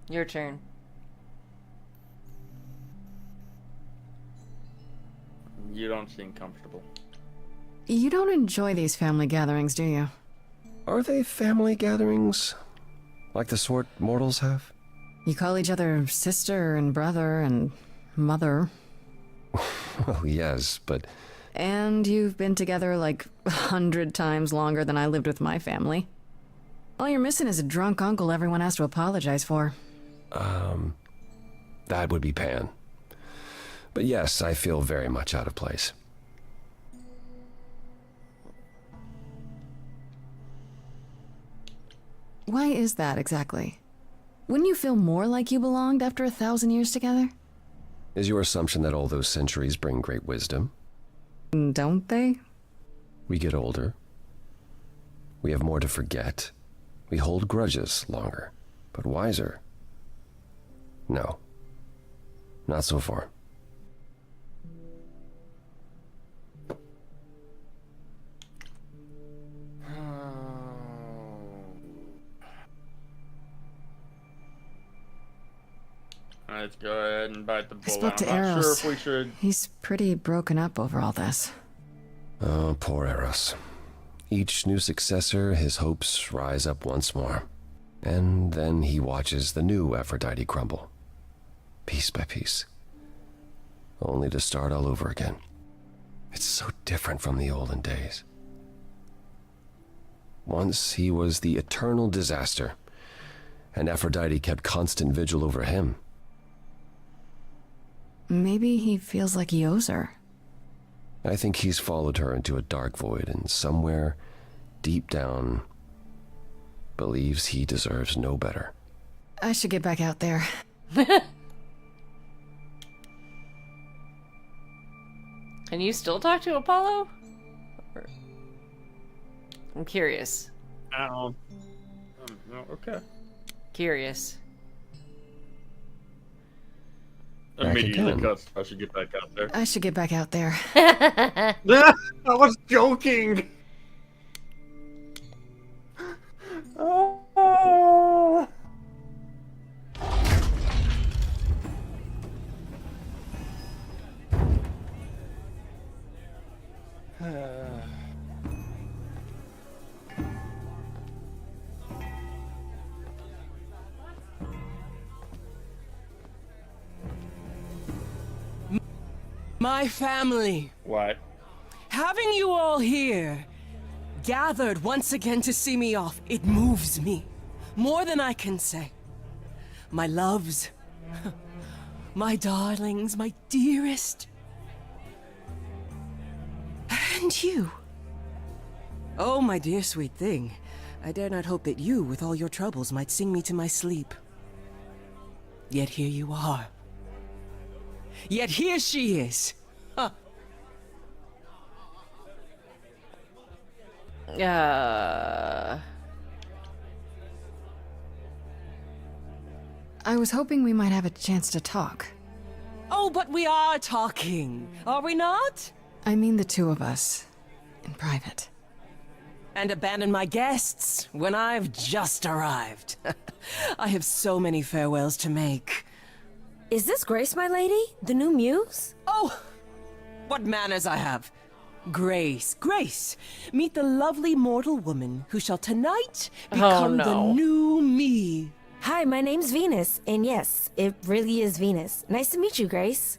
Your turn. You don't seem comfortable. You don't enjoy these family gatherings, do you? Are they family gatherings? Like the sort mortals have? You call each other sister and brother and mother. Well, yes, but... And you've been together like 100 times longer than I lived with my family. All you're missing is a drunk uncle everyone has to apologize for. That would be Phayn. But yes, I feel very much out of place. Why is that exactly? Wouldn't you feel more like you belonged after 1,000 years together? Is your assumption that all those centuries bring great wisdom? Don't they? We get older. We have more to forget. We hold grudges longer. But wiser? No. Not so far. Let's go ahead and bite the I bullet. spoke to I'm not sure Eros. if we should. He's pretty broken up over all this. Oh, poor Eros. Each new successor, his hopes rise up once more. And then he watches the new Aphrodite crumble. Piece by piece. Only to start all over again. It's so different from the olden days. Once he was the eternal disaster, and Aphrodite kept constant vigil over him. Maybe he feels like he owes her. I think he's followed her into a dark void, and somewhere, deep down, believes he deserves no better. I should get back out there. Can you still talk to Apollo? I'm curious. Okay. Curious. Immediately cuts. I should get back out there. I should get back out there. I was joking. Oh. My family. What? Having you all here, gathered once again to see me off, it moves me. More than I can say. My loves, my darlings, my dearest. And you. Oh, my dear sweet thing. I dare not hope that you, with all your troubles, might sing me to my sleep. Yet here you are. Yet here she is. Huh. I was hoping we might have a chance to talk. Oh, Oh, but we are talking, are we not? I mean the two of us, in private. And abandon my guests when I've just arrived. I have so many farewells to make. Is this Grace, my lady? The new muse? Oh, what manners I have. Grace, Grace, meet the lovely mortal woman who shall tonight become the new me. Hi, my name's Venus, and yes, it really is Venus. Nice to meet you, Grace.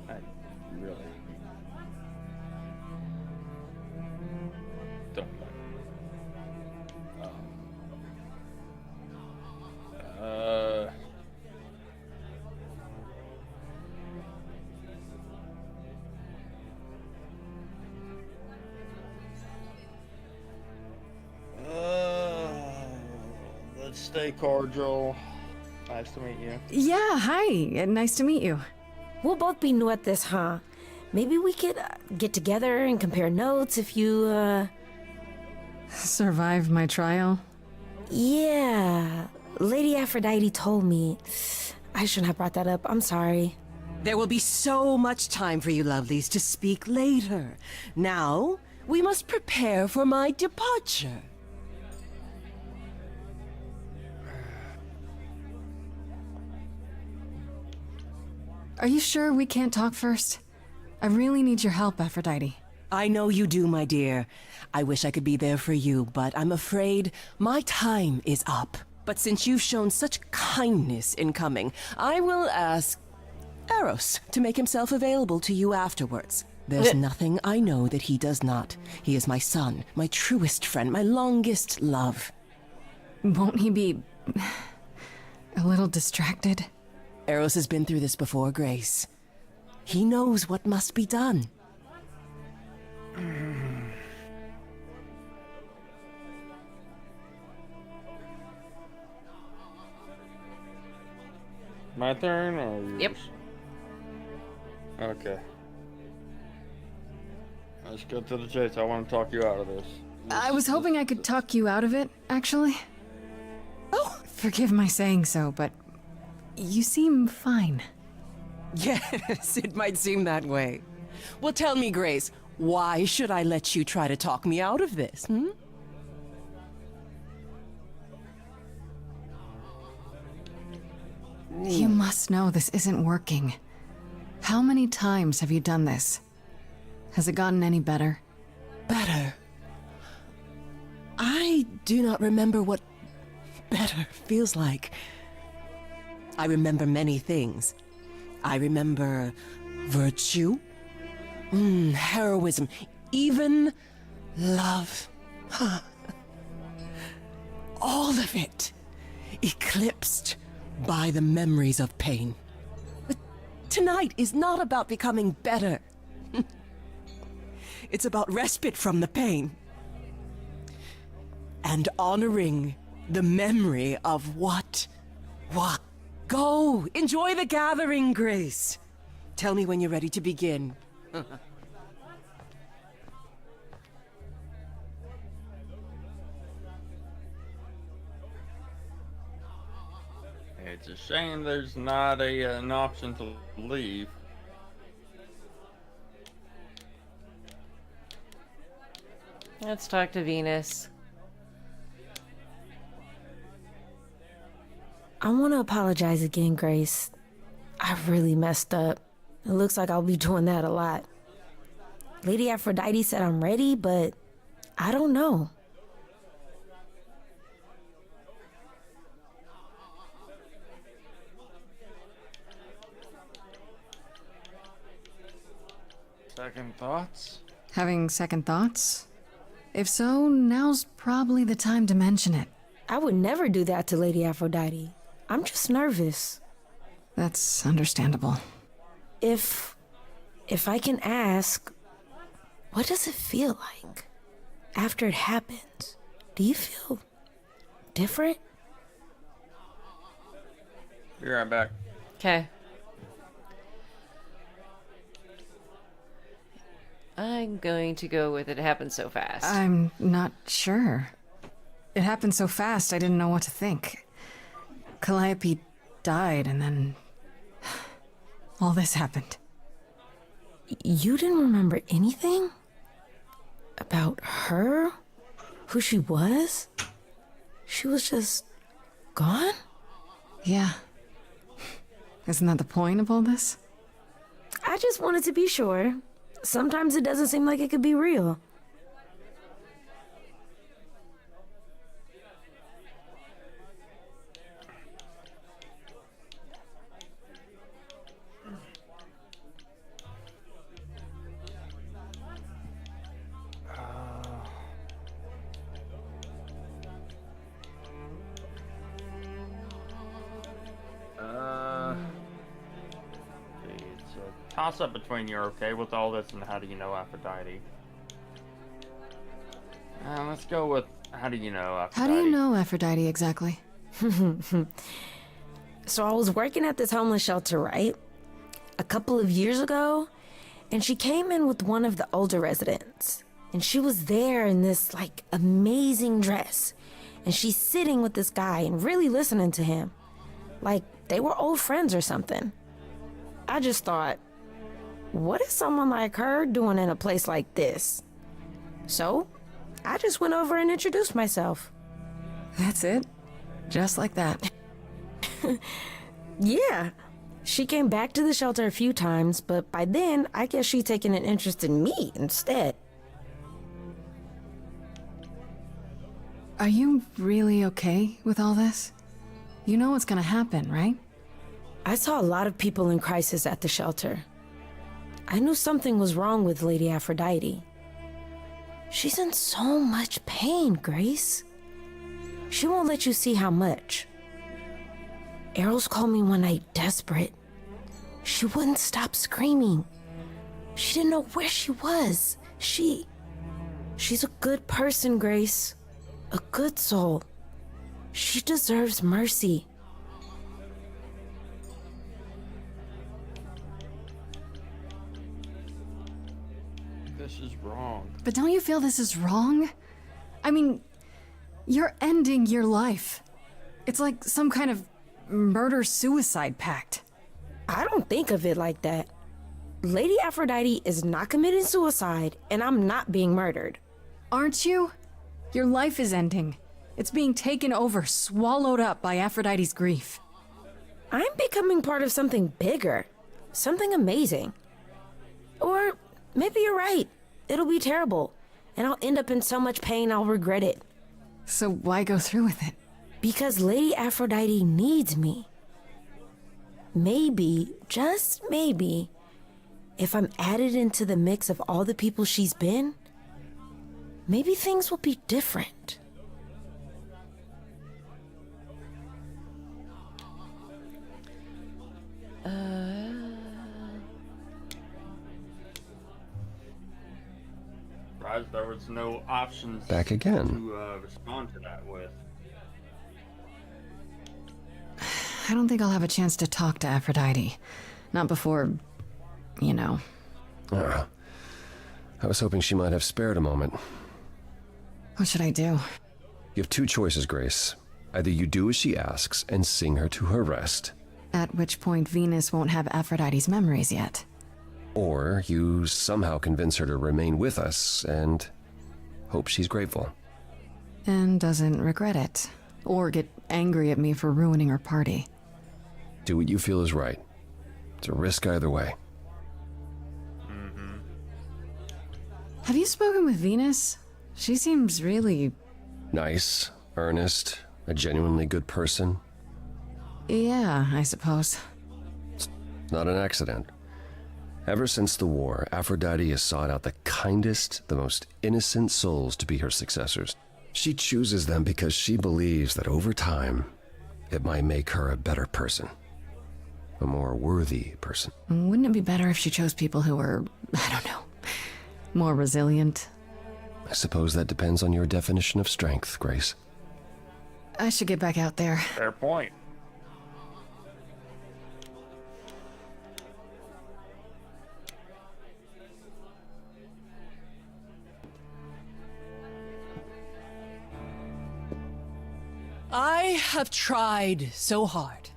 I really don't like. Let's stay cordial. Nice to meet you. Yeah, hi. Nice to meet you. We'll both be new at this, huh? Maybe we could get together and compare notes if you, Survived my trial? Yeah. Lady Aphrodite told me. I shouldn't have brought that up. I'm sorry. There will be so much time for you lovelies to speak later. Now, we must prepare for my departure. Are you sure we can't talk first? I really need your help, Aphrodite. I know you do, my dear. I wish I could be there for you, but I'm afraid my time is up. But since you've shown such kindness in coming, I will ask Eros to make himself available to you afterwards. There's nothing I know that he does not. He is my son, my truest friend, my longest love. Won't he be a little distracted? Eros has been through this before, Grace. He knows what must be done. My turn or yours? Yep. Okay. Let's get to the chase. I want to talk you out of this. I was hoping I could talk you out of it, actually. Oh, forgive my saying so, but you seem fine. Yes, it might seem that way. Well, tell me, Grace, why should I let you try to talk me out of this, You must know this isn't working. How many times have you done this? Has it gotten any better? Better? I do not remember what better feels like. I remember many things. I remember virtue, heroism, even love. All of it eclipsed by the memories of pain. But tonight is not about becoming better. It's about respite from the pain. And honoring the memory of what. Go, enjoy the gathering, Grace. Tell me when you're ready to begin. It's a shame there's not an option to leave. Let's talk to Venus. I want to apologize again, Grace. I really messed up. It looks like I'll be doing that a lot. Lady Aphrodite said I'm ready, but I don't know. Second thoughts? Having second thoughts? If so, now's probably the time to mention it. I would never do that to Lady Aphrodite. I'm just nervous. That's understandable. If I can ask, what does it feel like after it happens? Do you feel different? Be right back. Okay. I'm going to go with it happened so fast. I'm not sure. It happened so fast, I didn't know what to think. Calliope died, and then all this happened. You didn't remember anything? About her? Who she was? She was just gone? Yeah. Isn't that the point of all this? I just wanted to be sure. Sometimes it doesn't seem like it could be real. It's a toss-up between you're okay with all this and how do you know Aphrodite. Let's go with how do you know Aphrodite. How do you know Aphrodite exactly? So I was working at this homeless shelter, right? A couple of years ago, and she came in with one of the older residents. And she was there in this, like, amazing dress. And she's sitting with this guy and really listening to him. Like, they were old friends or something. I just thought, what is someone like her doing in a place like this? So, I just went over and introduced myself. That's it? Just like that? Yeah. She came back to the shelter a few times, but by then, I guess she'd taken an interest in me instead. Are you really okay with all this? You know what's gonna happen, right? I saw a lot of people in crisis at the shelter. I knew something was wrong with Lady Aphrodite. She's in so much pain, Grace. She won't let you see how much. Errol's called me one night desperate. She wouldn't stop screaming. She didn't know where she was. She's a good person, Grace. A good soul. She deserves mercy. This is wrong. But don't you feel this is wrong? I mean, you're ending your life. It's like some kind of murder-suicide pact. I don't think of it like that. Lady Aphrodite is not committing suicide, and I'm not being murdered. Aren't you? Your life is ending. It's being taken over, swallowed up by Aphrodite's grief. I'm becoming part of something bigger. Something amazing. Or maybe you're right. It'll be terrible, and I'll end up in so much pain I'll regret it. So why go through with it? Because Lady Aphrodite needs me. Maybe, just maybe, if I'm added into the mix of all the people she's been, maybe things will be different. Surprised there was no options Back again. to respond to that with. I don't think I'll have a chance to talk to Aphrodite. Not before, you know. I was hoping she might have spared a moment. What should I do? You have two choices, Grace. Either you do as she asks and sing her to her rest, At which point Venus won't have Aphrodite's memories yet. or you somehow convince her to remain with us and hope she's grateful. And doesn't regret it. Or get angry at me for ruining her party. Do what you feel is right. It's a risk either way. Have you spoken with Venus? She seems really... Nice, earnest, a genuinely good person. Yeah, I suppose. Not an accident. Ever since the war, Aphrodite has sought out the kindest, the most innocent souls to be her successors. She chooses them because she believes that over time, it might make her a better person. A more worthy person. Wouldn't it be better if she chose people who were, I don't know, more resilient? I suppose that depends on your definition of strength, Grace. I should get back out there. Fair point. I have tried so hard,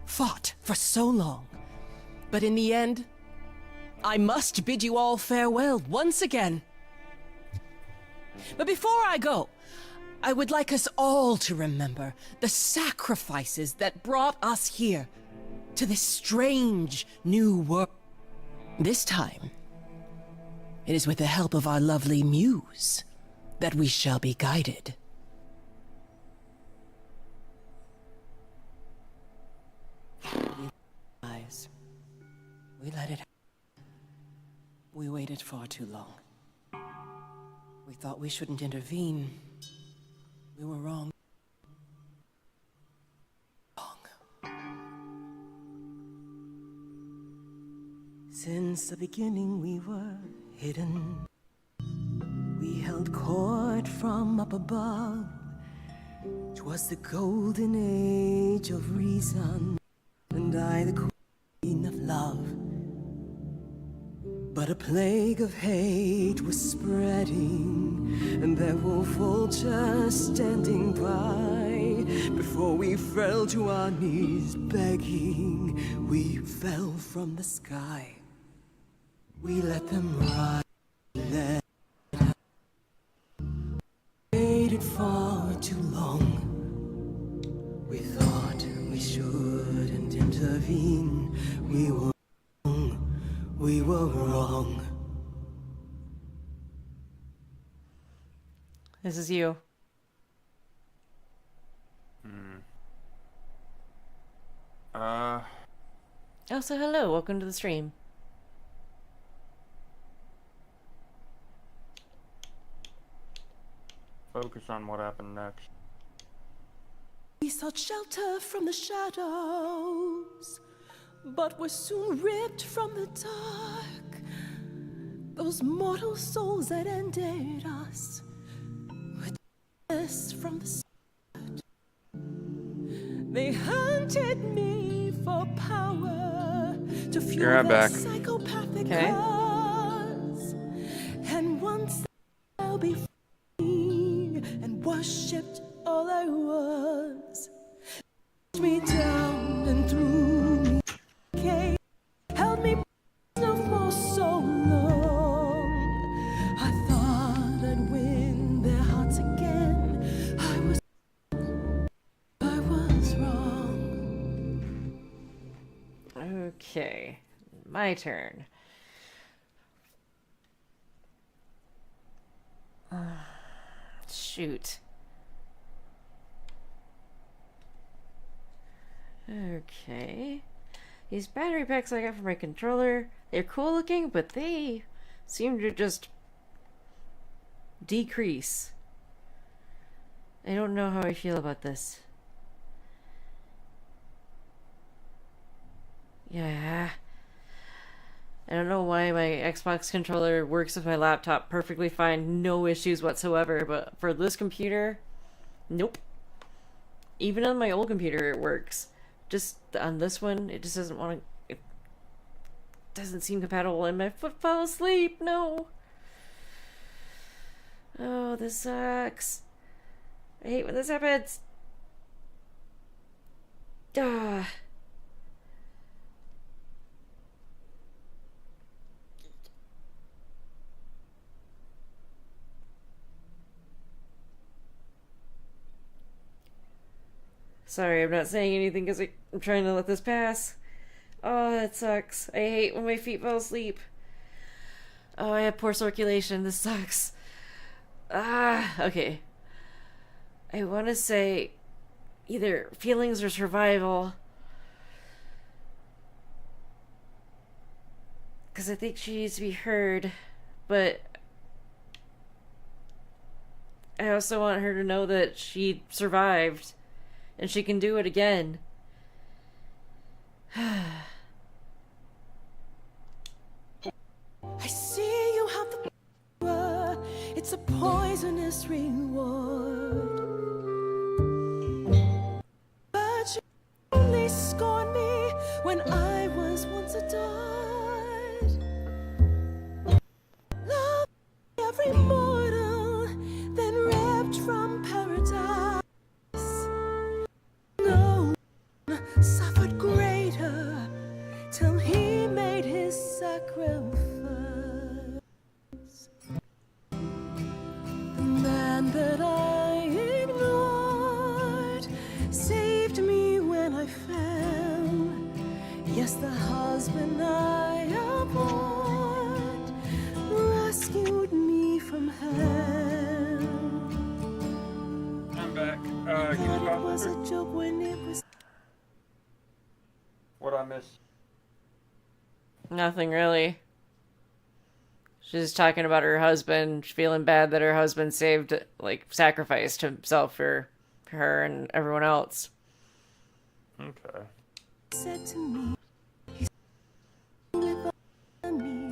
fought for so long, but in the end, I must bid you all farewell once again. But before I go, I would like us all to remember the sacrifices that brought us here to this strange new world. This time, it is with the help of our lovely muse that we shall be guided. Eyes. We let it happen. We waited far too long. We thought we shouldn't intervene. We were wrong. Since the beginning we were hidden. We held court from up above. 'Twas the golden age of reason, and I the queen of love. But a plague of hate was spreading, and there were vultures standing by. Before we fell to our knees begging, we fell from the sky. We let them rise, waited far too long. We thought we shouldn't intervene. We were wrong. This is you. Oh, so hello. Welcome to the stream. Focus on what happened next. We sought shelter from the shadows, but were soon ripped from the dark. Those mortal souls that ended us were us from the start. They hunted me for power to fuel You're their back. psychopathic Okay. cause. And once I'll be free and worshipped all I was, pushed me down and threw me away, held me prisoner for so long. I thought I'd win their hearts again. I was wrong. Okay. My turn. Shoot. Okay. These battery packs I got for my controller, they're cool looking, but they seem to just decrease. I don't know how I feel about this. Yeah. I don't know why my Xbox controller works with my laptop perfectly fine, no issues whatsoever, but for this computer, nope. Even on my old computer it works. Just on this one, it just doesn't want to... It doesn't seem compatible, and my foot fell asleep, no! Oh, this sucks. I hate when this happens. Ah. Sorry, I'm not saying anything because I'm trying to let this pass. Oh, that sucks. I hate when my feet fall asleep. Oh, I have poor circulation. This sucks. Ah, okay. I want to say either feelings or survival. Because I think she needs to be heard. But I also want her to know that she survived. And she can do it again. I see you have the power. It's a poisonous reward. But you only scorned me when I was once adored. Love every mortal, then ripped from paradise. suffered greater till he made his sacrifice. The man that I ignored saved me when I fell. Yes, the husband I abhorred rescued me from hell. I'm back. It was a joke when it was. What I miss? Nothing really. She's talking about her husband, feeling bad that her husband sacrificed himself for her and everyone else. Okay. Said to me, he live on me,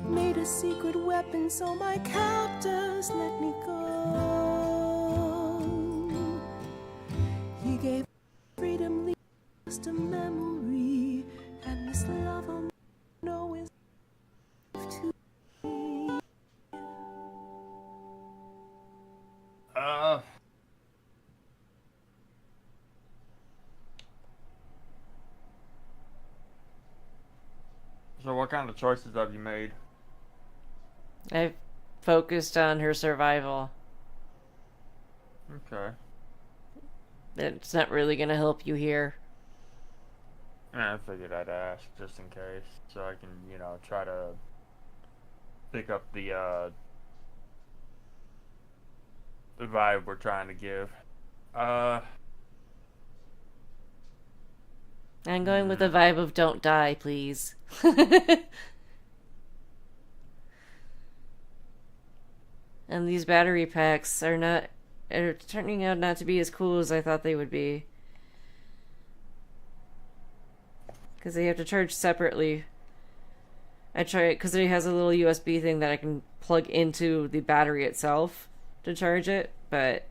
made a secret weapon so my captors let me go. He gave freedom, just a memory, and this love I know is to me. So what kind of choices have you made? I focused on her survival. Okay. It's not really gonna help you here. I figured I'd ask just in case, so I can, try to pick up the vibe we're trying to give. I'm going with the vibe of don't die, please. And these battery packs are turning out not to be as cool as I thought they would be. Because they have to charge separately. I tried because it has a little USB thing that I can plug into the battery itself to charge it, but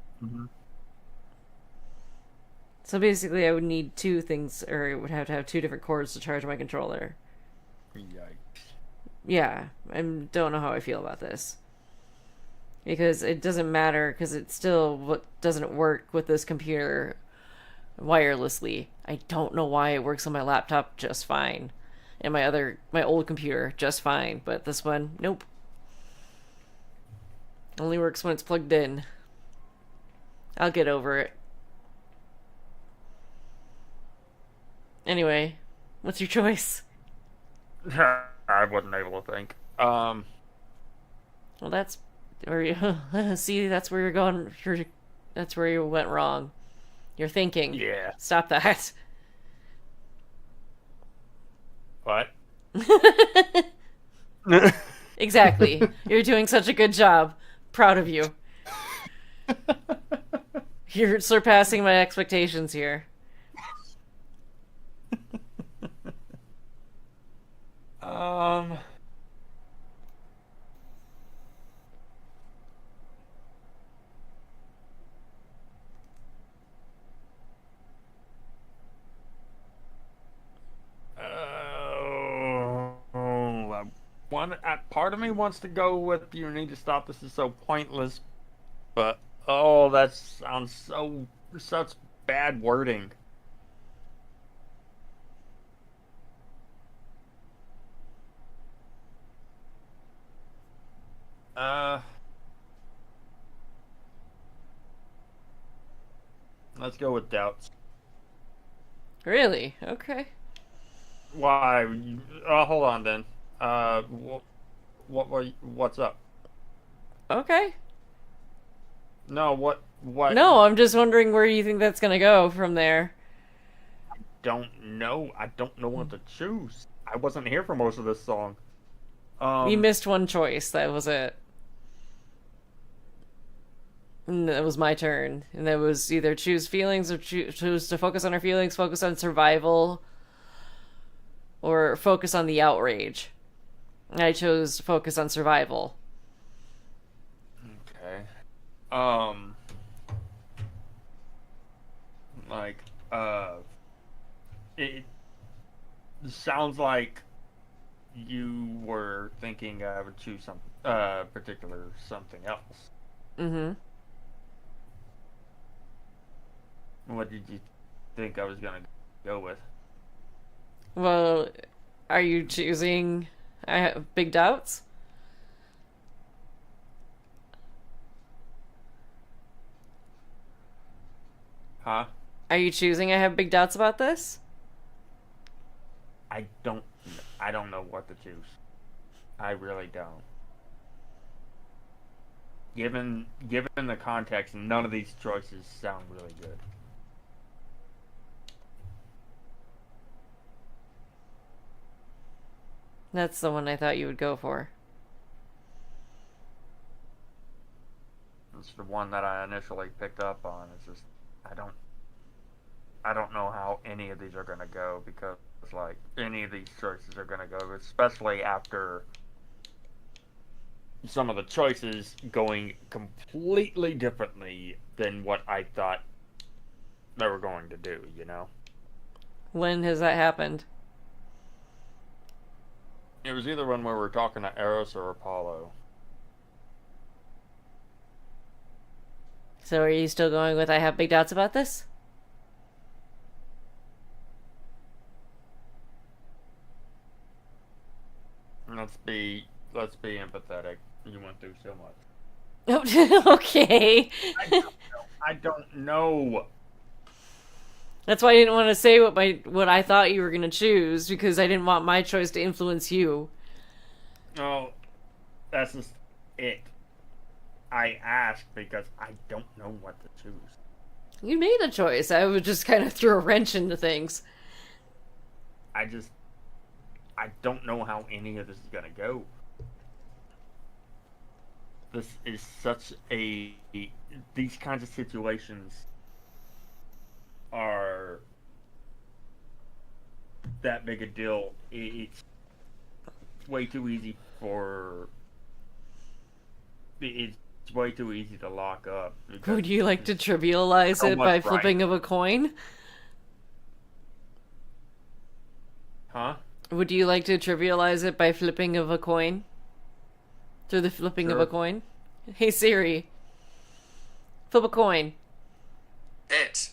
so basically I would need two things, or I would have to have two different cords to charge my controller. Yikes. Yeah, I don't know how I feel about this. Because it doesn't matter, because it still doesn't work with this computer wirelessly. I don't know why it works on my laptop just fine. And my old computer just fine. But this one, nope. Only works when it's plugged in. I'll get over it. Anyway, what's your choice? I wasn't able to think. Well, that's where you see. That's where you're going. That's where you went wrong. You're thinking. Yeah. Stop that. What? Exactly. You're doing such a good job. Proud of you. You're surpassing my expectations here. Part of me wants to go with "you need to stop. This is so pointless," but that sounds such bad wording. Let's go with doubts. Really? Okay. Why? Hold on then. What's up? Okay. No, what? No, I'm just wondering where you think that's gonna go from there. I don't know what to choose. I wasn't here for most of this song. You missed one choice. That was it. And it was my turn. And that was either choose feelings or choose to focus on our feelings, focus on survival, or focus on the outrage. I chose focus on survival. Okay. It sounds like you were thinking I would choose something else. Mm-hmm. What did you think I was gonna go with? Well, are you choosing I have big doubts? Huh? Are you choosing I have big doubts about this? I don't know what to choose. I really don't. Given the context, none of these choices sound really good. That's the one I thought you would go for. It's the one that I initially picked up on. It's just I don't know how any of these are gonna go, because like any of these choices are gonna go, especially after some of the choices going completely differently than what I thought they were going to do, you know? When has that happened? It was either when we were talking to Eros or Apollo. So are you still going with I have big doubts about this? Let's be empathetic. You went through so much. Oh, okay. I don't know. That's why I didn't want to say what I thought you were going to choose, because I didn't want my choice to influence you. No, that's just it. I asked because I don't know what to choose. You made a choice. I would just kind of throw a wrench into things. I don't know how any of this is gonna go. This is such a... These kinds of situations are that big a deal. It's way too easy for... It's way too easy to lock up. Would you like to trivialize so it by much flipping of a coin? Huh? Would you like to trivialize it by flipping of a coin? Through the flipping of a coin? Hey Siri. Flip a coin. It.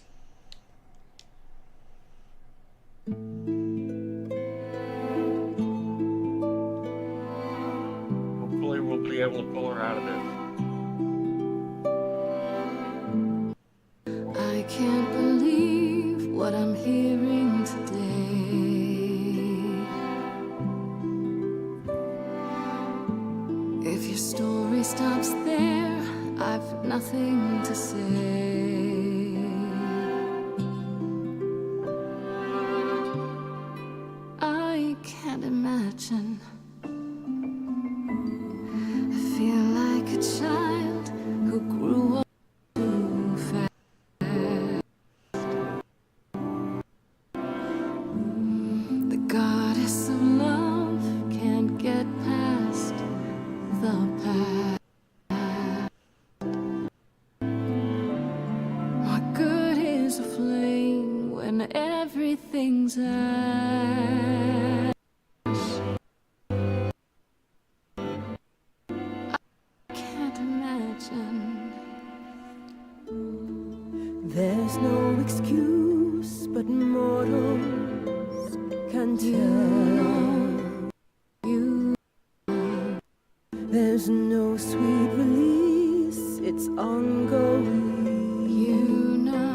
Hopefully we'll be able to pull her out of this. I can't believe what I'm hearing today. If your story stops there, I've nothing to say. I can't imagine. I feel like a child who grew up too fast. The goddess of love can't get past the past. What good is a flame when everything's ash? I can't imagine. There's no excuse but mortals can tell. You There's no sweet release, it's ongoing. You know.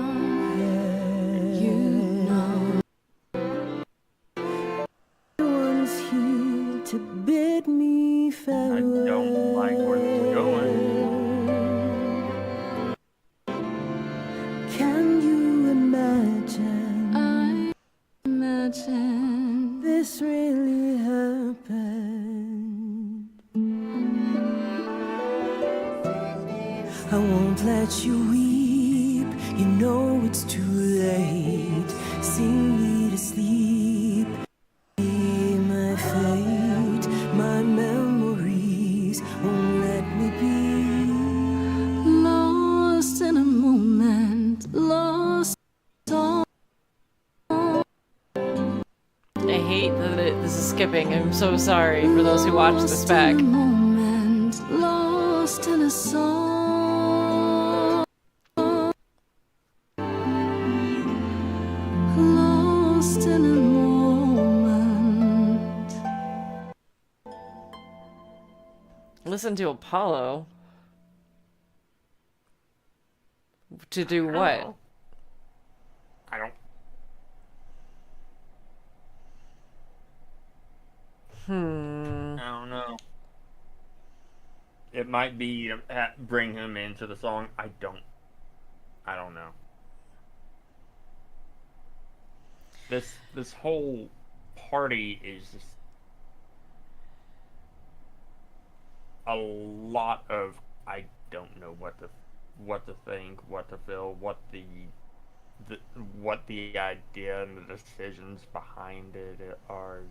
Everyone's here to bid me I farewell. don't like where this is going. Can you imagine? I imagine This really happened. I won't let you weep. You know it's too late. Sing me to sleep. Be my fate. My memories won't let me be. lost in a moment, lost all. I hate that this is skipping. I'm so sorry for those who watch this back. Lost in a moment, lost in a song. lost in a moment. Listen to Apollo. To do what? I don't. I don't know. It might be bring him into the song. I don't know. This whole party is just a lot of I don't know what to think, what to feel, what the idea and the decisions behind it are.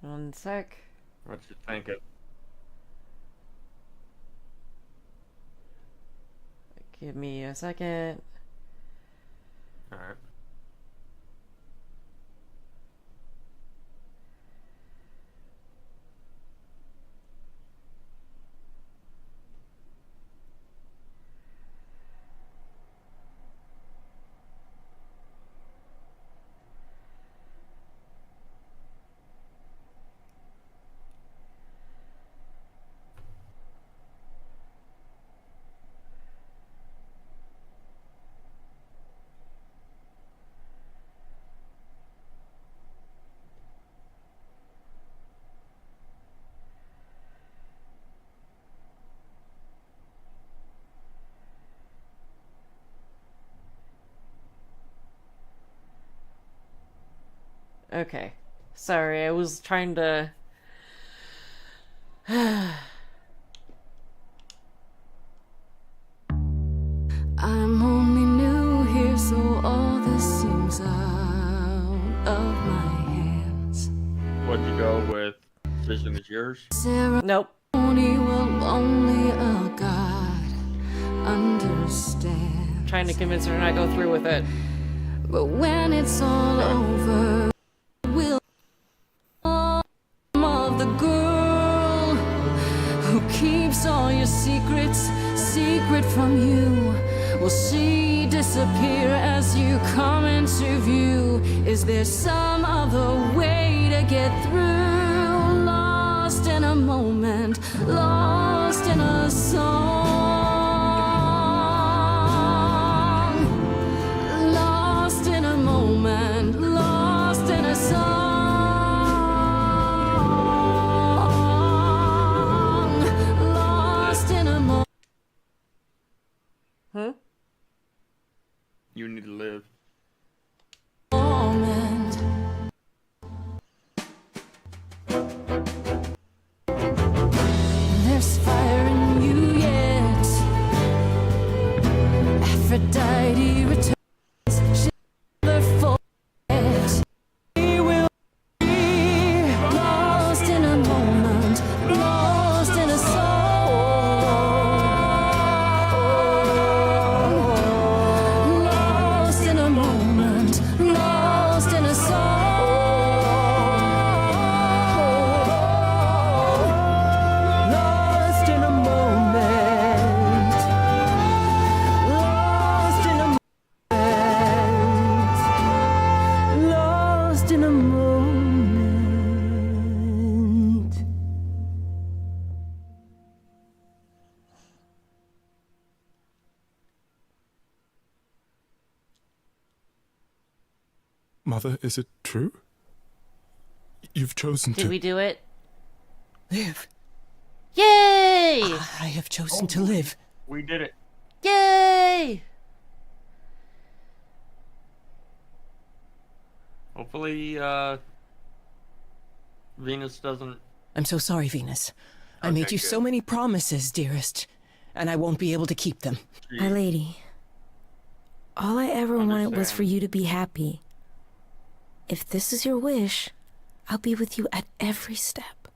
One sec. What you think of? Give me a second. All right. Okay. Sorry, I was trying to... I'm only new here, so all this seems out of my hands. What'd you go with? Vision is yours? Nope. Ceremony will only a God understand. Trying to convince her to not go through with it. But when it's all over, we'll of the girl who keeps all your secrets secret from you. Will she disappear as you come into view? Is there some other way to get through? Lost in a moment, lost in a song. Lost in a moment, lost in a song. Lost in a moment. Huh? You need to live. There's fire in you yet. Aphrodite returns. She'll never forget. We will be lost in a moment, lost in a song. Lost in a moment, lost in a song. Lost in a moment. Lost in a moment. Lost in a moment. Mother, is it true? You've chosen Did to... we do it? Live. Yay! I have chosen to live. We did it. Yay! Hopefully, Venus doesn't... I'm so sorry, Venus. I made you so many promises, dearest, and I won't be able to keep them. My lady, all I ever wanted was for you to be happy. If this is your wish, I'll be with you at every step.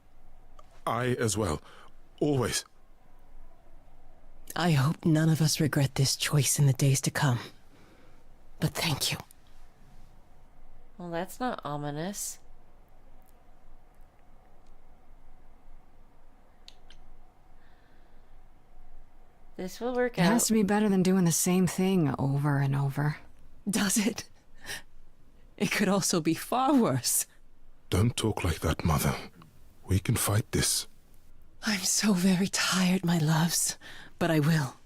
I as well. Always. I hope none of us regret this choice in the days to come. But thank you. Well, that's not ominous. This will work It out. has to be better than doing the same thing over and over. Does it? It could also be far worse. Don't talk like that, Mother. We can fight this. I'm so very tired, my loves, but I will.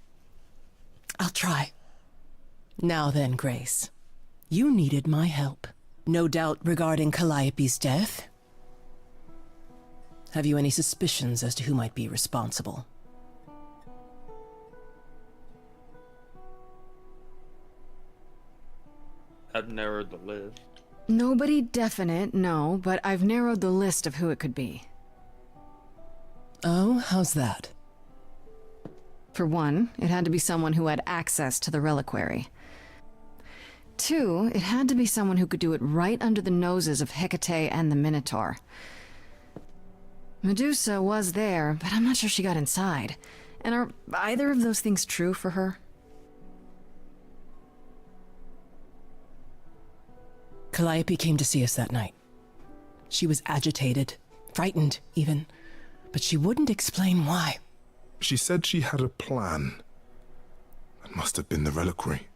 I'll try. Now then, Grace. You needed my help. No doubt regarding Calliope's death. Have you any suspicions as to who might be responsible? I've narrowed the list. Nobody definite, no, but I've narrowed the list of who it could be. Oh, how's that? For one, it had to be someone who had access to the reliquary. Two, it had to be someone who could do it right under the noses of Hecate and the Minotaur. Medusa was there, but I'm not sure she got inside. And are either of those things true for her? Calliope came to see us that night. She was agitated, frightened even, but she wouldn't explain why. She said she had a plan. That must have been the reliquary.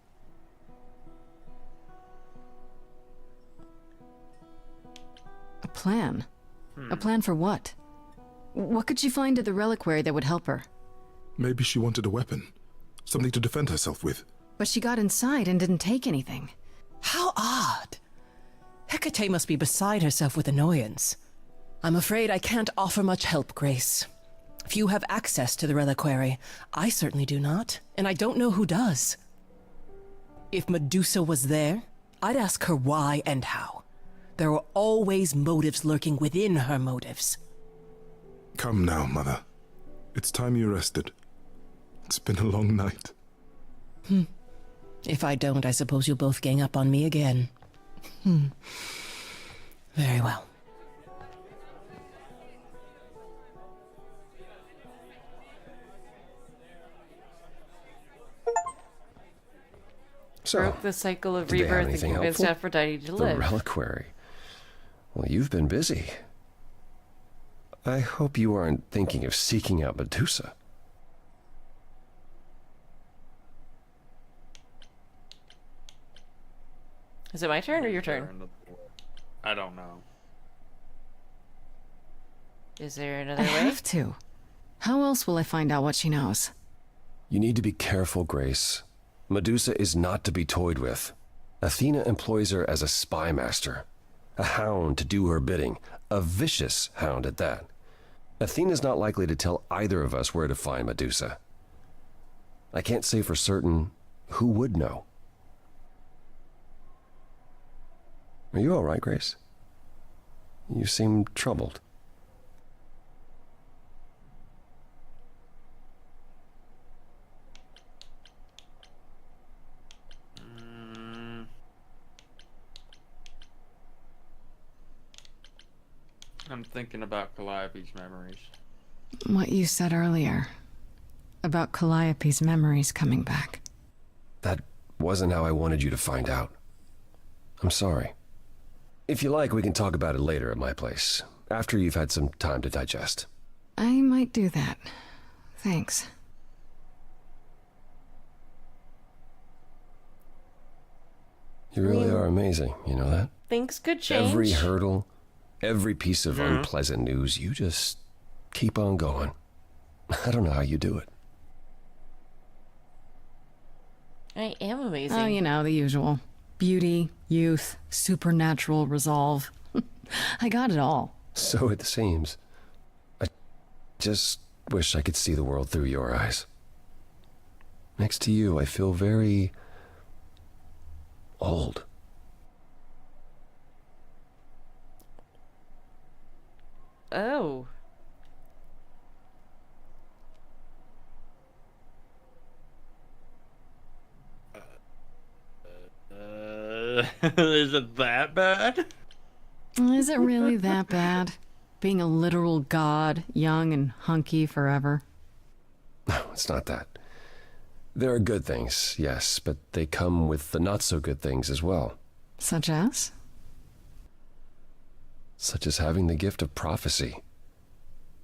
A plan? A plan for what? What could she find at the reliquary that would help her? Maybe she wanted a weapon. Something to defend herself with. But she got inside and didn't take anything. How odd. Hecate must be beside herself with annoyance. I'm afraid I can't offer much help, Grace. If you have access to the reliquary, I certainly do not, and I don't know who does. If Medusa was there, I'd ask her why and how. There are always motives lurking within her motives. Come now, Mother. It's time you rested. It's been a long night. If I don't, I suppose you'll both gang up on me again. Very well. So, Broke the cycle of did they have rebirth and anything convinced helpful? Aphrodite to The live. reliquary. Well, you've been busy. I hope you aren't thinking of seeking out Medusa. Is it my turn or your turn? I don't know. Is there I another way? have to. How else will I find out what she knows? You need to be careful, Grace. Medusa is not to be toyed with. Athena employs her as a spy master, a hound to do her bidding, a vicious hound at that. Athena's not likely to tell either of us where to find Medusa. I can't say for certain who would know. Are you all right, Grace? You seem troubled. I'm thinking about Calliope's memories. What you said earlier. About Calliope's memories coming back. That wasn't how I wanted you to find out. I'm sorry. If you like, we can talk about it later at my place, after you've had some time to digest. I might do that. Thanks. You really are amazing, you know that? Things could change. Every hurdle, every piece of unpleasant news, you just keep on going. I don't know how you do it. I am amazing. Oh, you know, the usual. Beauty, youth, supernatural resolve. I got it all. So it seems. I just wish I could see the world through your eyes. Next to you, I feel very old. Oh. Is it that bad? Is it really that bad? Being a literal god, young and hunky forever? No, it's not that. There are good things, yes, but they come with the not-so-good things as well. Such as? Such as having the gift of prophecy,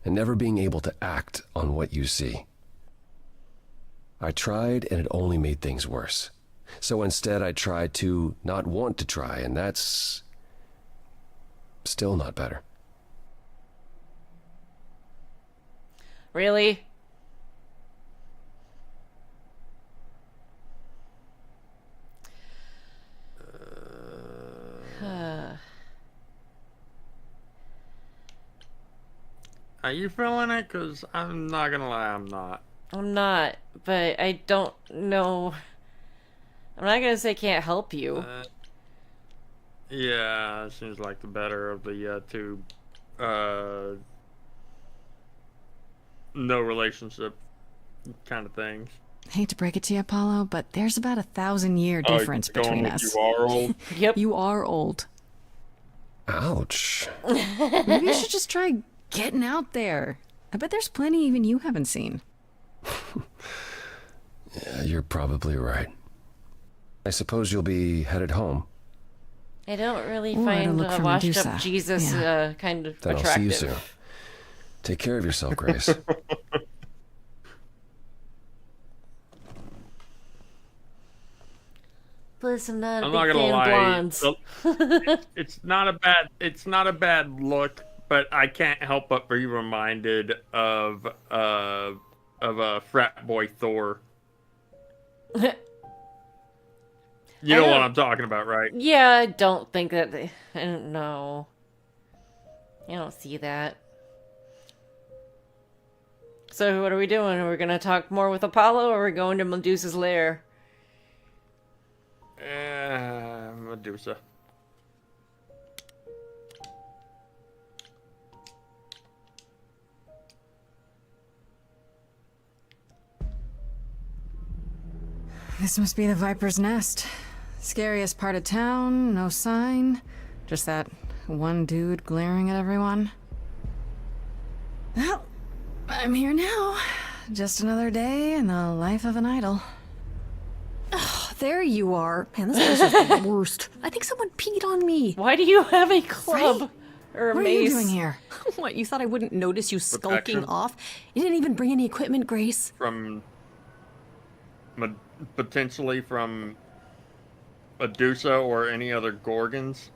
and never being able to act on what you see. I tried, and it only made things worse. So instead, I tried to not want to try, and that's still not better. Really? Are you feeling it? Because I'm not gonna lie, I'm not. I'm not, but I don't know. I'm not gonna say can't help you. Yeah, it seems like the better of the two no relationship kind of things. Hate to break it to you, Apollo, but there's about 1,000-year difference between us. You are old. Yep. You are old. Ouch. Maybe you should just try getting out there. I bet there's plenty even you haven't seen. Yeah, you're probably right. I suppose you'll be headed home. I don't really Ooh, I had to find look for washed Medusa. up Jesus Yeah. kind of Then attractive. I'll see you soon. Take care of yourself, Grace. Plus, I'm not a I'm big not gonna fan of lie. blondes. It's not a bad look, but I can't help but be reminded of a frat boy Thor. You know what I'm talking about, right? Yeah, I don't think that I don't know. I don't see that. So what are we doing? Are we gonna talk more with Apollo, or are we going to Medusa's lair? Medusa. This must be the Viper's Nest. Scariest part of town, no sign. Just that one dude glaring at everyone. Well, I'm here now. Just another day in the life of an idol. Oh, there you are. Man, this place is the worst. I think someone peed on me. Why do you have a club? Right? Or a What mace? are you doing here? What, you thought I wouldn't notice you skulking Protection. off? You didn't even bring any equipment, Grace. From potentially from Medusa or any other Gorgons.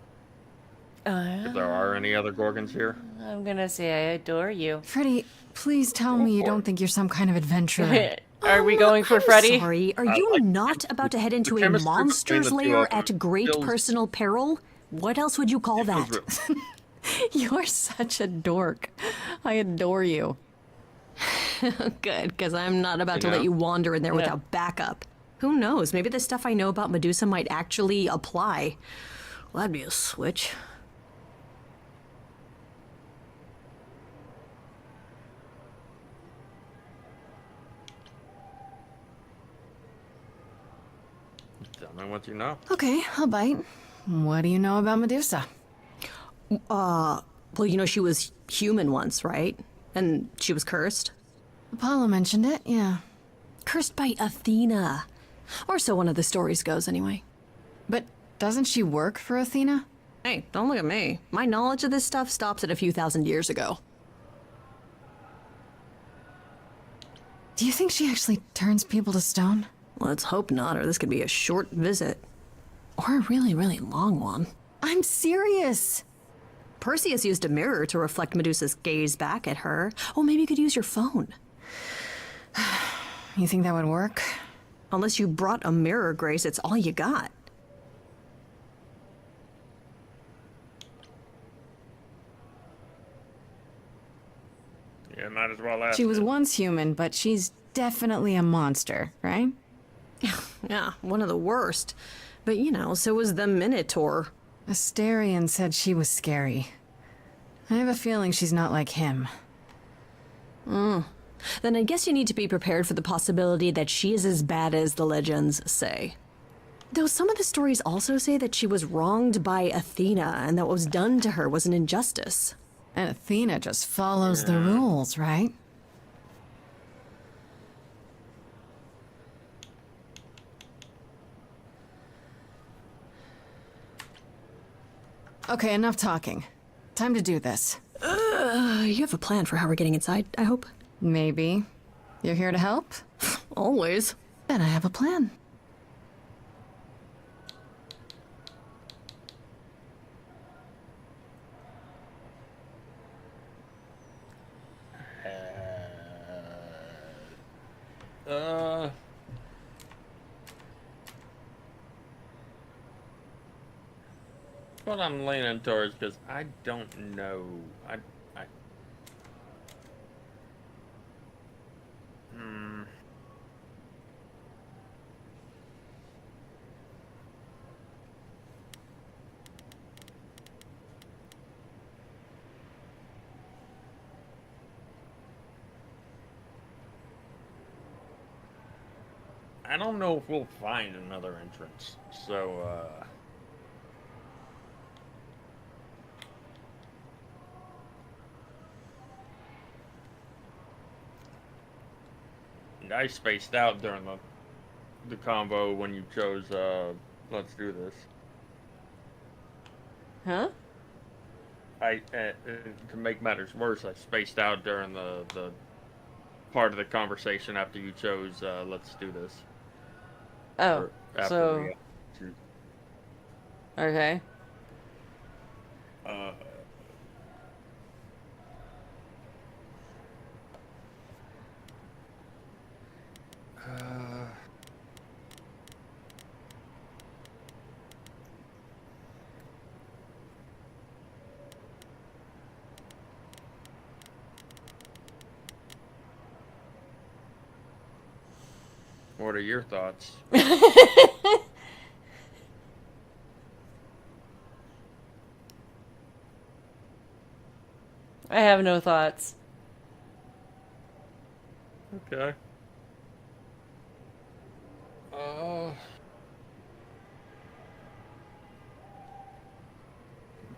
If there are any other Gorgons here. I'm gonna say I adore you. Freddy, please tell me you don't think you're some kind of adventurer. Are we going for I'm Freddy? Sorry, are you not about to head into a chemistry monster's between the two lair of them at great feels- personal peril? What else would you call that? You're such a dork. I adore you. Good, because I'm not about to Yeah. let you wander in there Yeah. without backup. Who knows? Maybe the stuff I know about Medusa might actually apply. Well, that'd be a switch. Tell me what you know. Okay, I'll bite. What do you know about Medusa? Well, you know she was human once, right? And she was cursed? Apollo mentioned it, yeah. Cursed by Athena. Or so one of the stories goes, anyway. But doesn't she work for Athena? Hey, don't look at me. My knowledge of this stuff stops at a few thousand years ago. Do you think she actually turns people to stone? Let's hope not, or this could be a short visit. Or a really, really long one. I'm serious. Perseus used a mirror to reflect Medusa's gaze back at her. Oh, maybe you could use your phone. You think that would work? Unless you brought a mirror, Grace, it's all you got. Yeah, might as well ask. She was it. once human, but she's definitely a monster, right? Yeah, one of the worst. But you know, so was the Minotaur. Asterion said she was scary. I have a feeling she's not like him. Then I guess you need to be prepared for the possibility that she is as bad as the legends say. Though some of the stories also say that she was wronged by Athena and that what was done to her was an injustice. And Athena just follows the rules, right? Okay, enough talking. Time to do this. You have a plan for how we're getting inside, I hope? Maybe. You're here to help? Always. Then I have a plan. What I'm leaning towards, because I don't know. I don't know if we'll find another entrance, so, I spaced out during the combo when you chose, let's do this. Huh? To make matters worse, I spaced out during the part of the conversation after you chose, let's do this. Oh, so... Okay. What are your thoughts? I have no thoughts. Okay.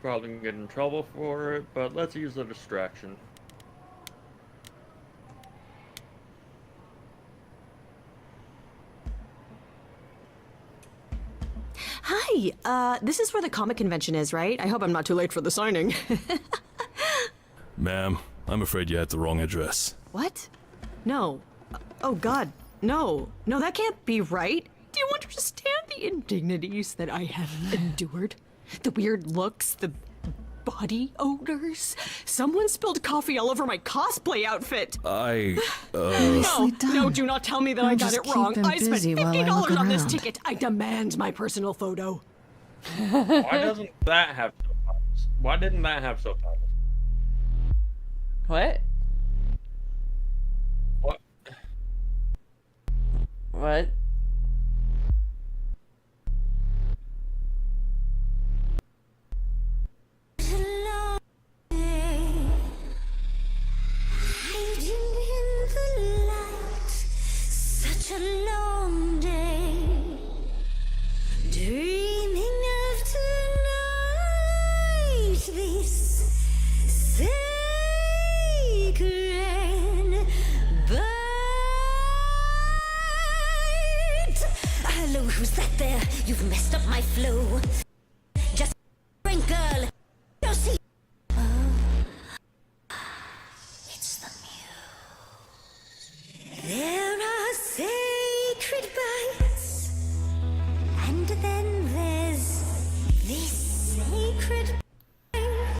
Probably gonna get in trouble for it, but let's use a distraction. Hi, this is where the comic convention is, right? I hope I'm not too late for the signing. Ma'am, I'm afraid you had the wrong address. What? No. Oh god, no. No, that can't be right. Do you understand the indignities that I have endured? The weird looks, the body odors? Someone spilled coffee all over my cosplay outfit. No, do not tell me that I got it wrong. I spent $50 on this ticket. I demand my personal photo. Why doesn't that have subtitles? Why didn't that have subtitles? What? What? What? Such a long day, dreaming of tonight, this sacred bite. Hello, who's that there? You've messed up my flow. Just drink, girl. You'll see. Oh, it's the muse. There are sacred bites, and then there's this sacred bite.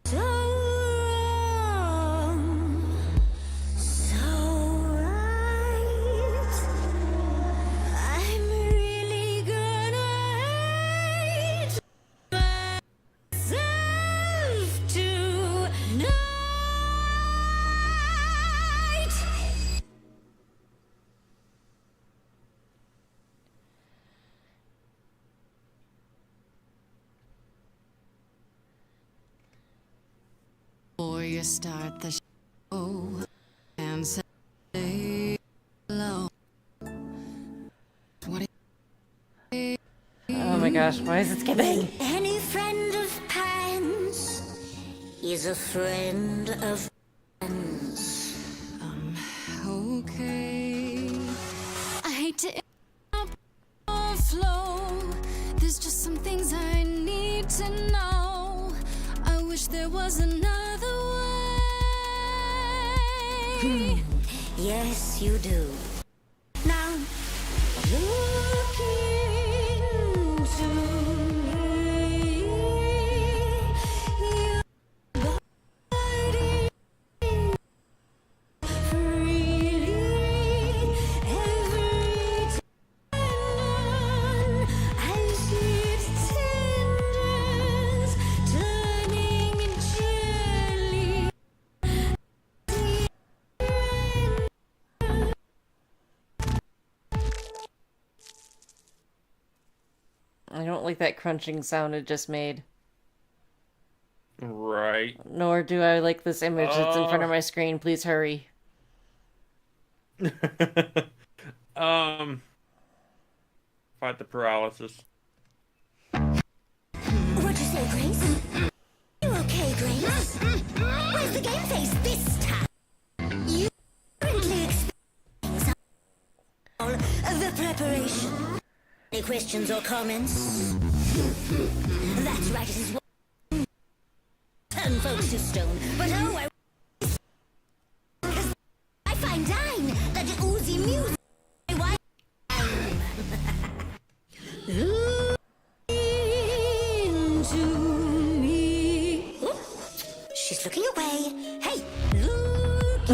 So wrong, so right. I'm really gonna hate myself tonight. Before you start the show and say hello. What Oh my gosh, why is it skipping? Any friend of Pan's is a friend of Pan's. Okay. I hate to interrupt our flow. There's just some things I need to know. I wish there was another way. Yes, you do. Now, look into me. Your body freely. Every time I see its tendons turning gently. I don't like that crunching sound it just made. Right. Nor do I like this image that's in front of my screen. Please hurry. Fight the paralysis. What'd you say, Grace? You okay, Grace? Where's the game face this time? You currently experiencing all of the preparation. Any questions or comments? That's right, it is what turn folks to stone. But oh, I find dying that oozy music. Why? Look into me. Ooh, she's looking away. Hey, look.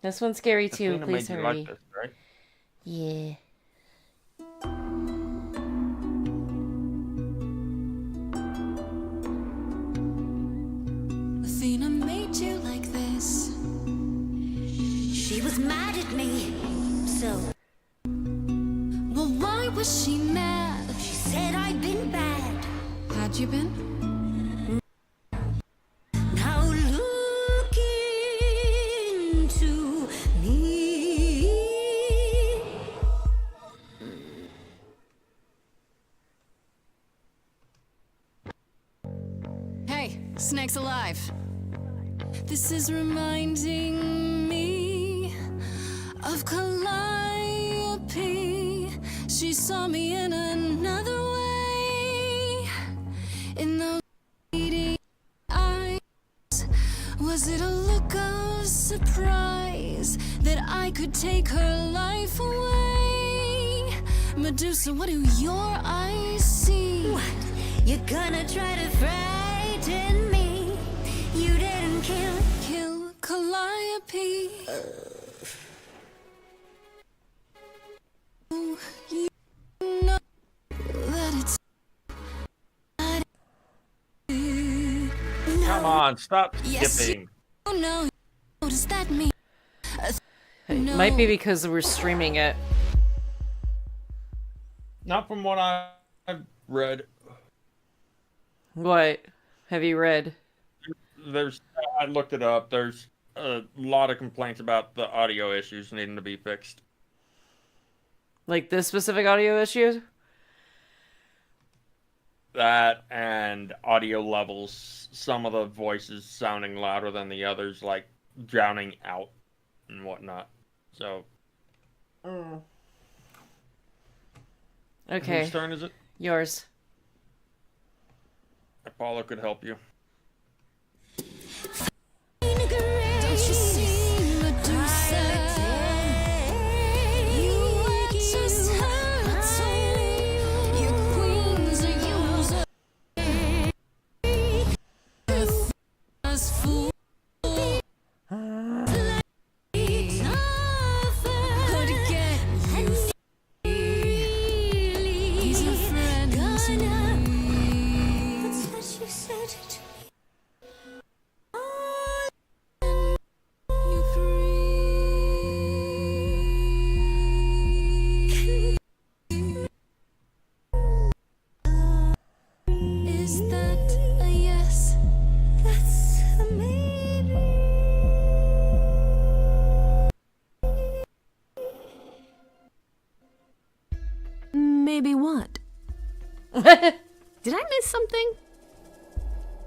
This one's scary too. Athena Please made you hurry. like this, right? Yeah. Athena made you like this. She was mad at me. So. Well, why was she mad? She said I'd been bad. Had you been? Now look into me. Hey, snake's alive. This is reminding me of Calliope. She saw me in another way. In those beady eyes, was it a look of surprise that I could take her life away? Medusa, what do your eyes see? What? You're gonna try to frighten me? You didn't kill Calliope. You know that it's Come on, stop Yes, skipping. Oh no, what does that mean? It might be because we're streaming it. Not from what I've read. What have you read? I looked it up. There's a lot of complaints about the audio issues needing to be fixed. Like this specific audio issue? That and audio levels. Some of the voices sounding louder than the others, like drowning out and whatnot. So. Okay. Whose turn is it? Yours. Apollo could help you. Don't you see, Medusa? You are just her tool. Your queens are yours. As fool. Could get you. He's a friend to me. That's what you said to Maybe what? Did I miss something?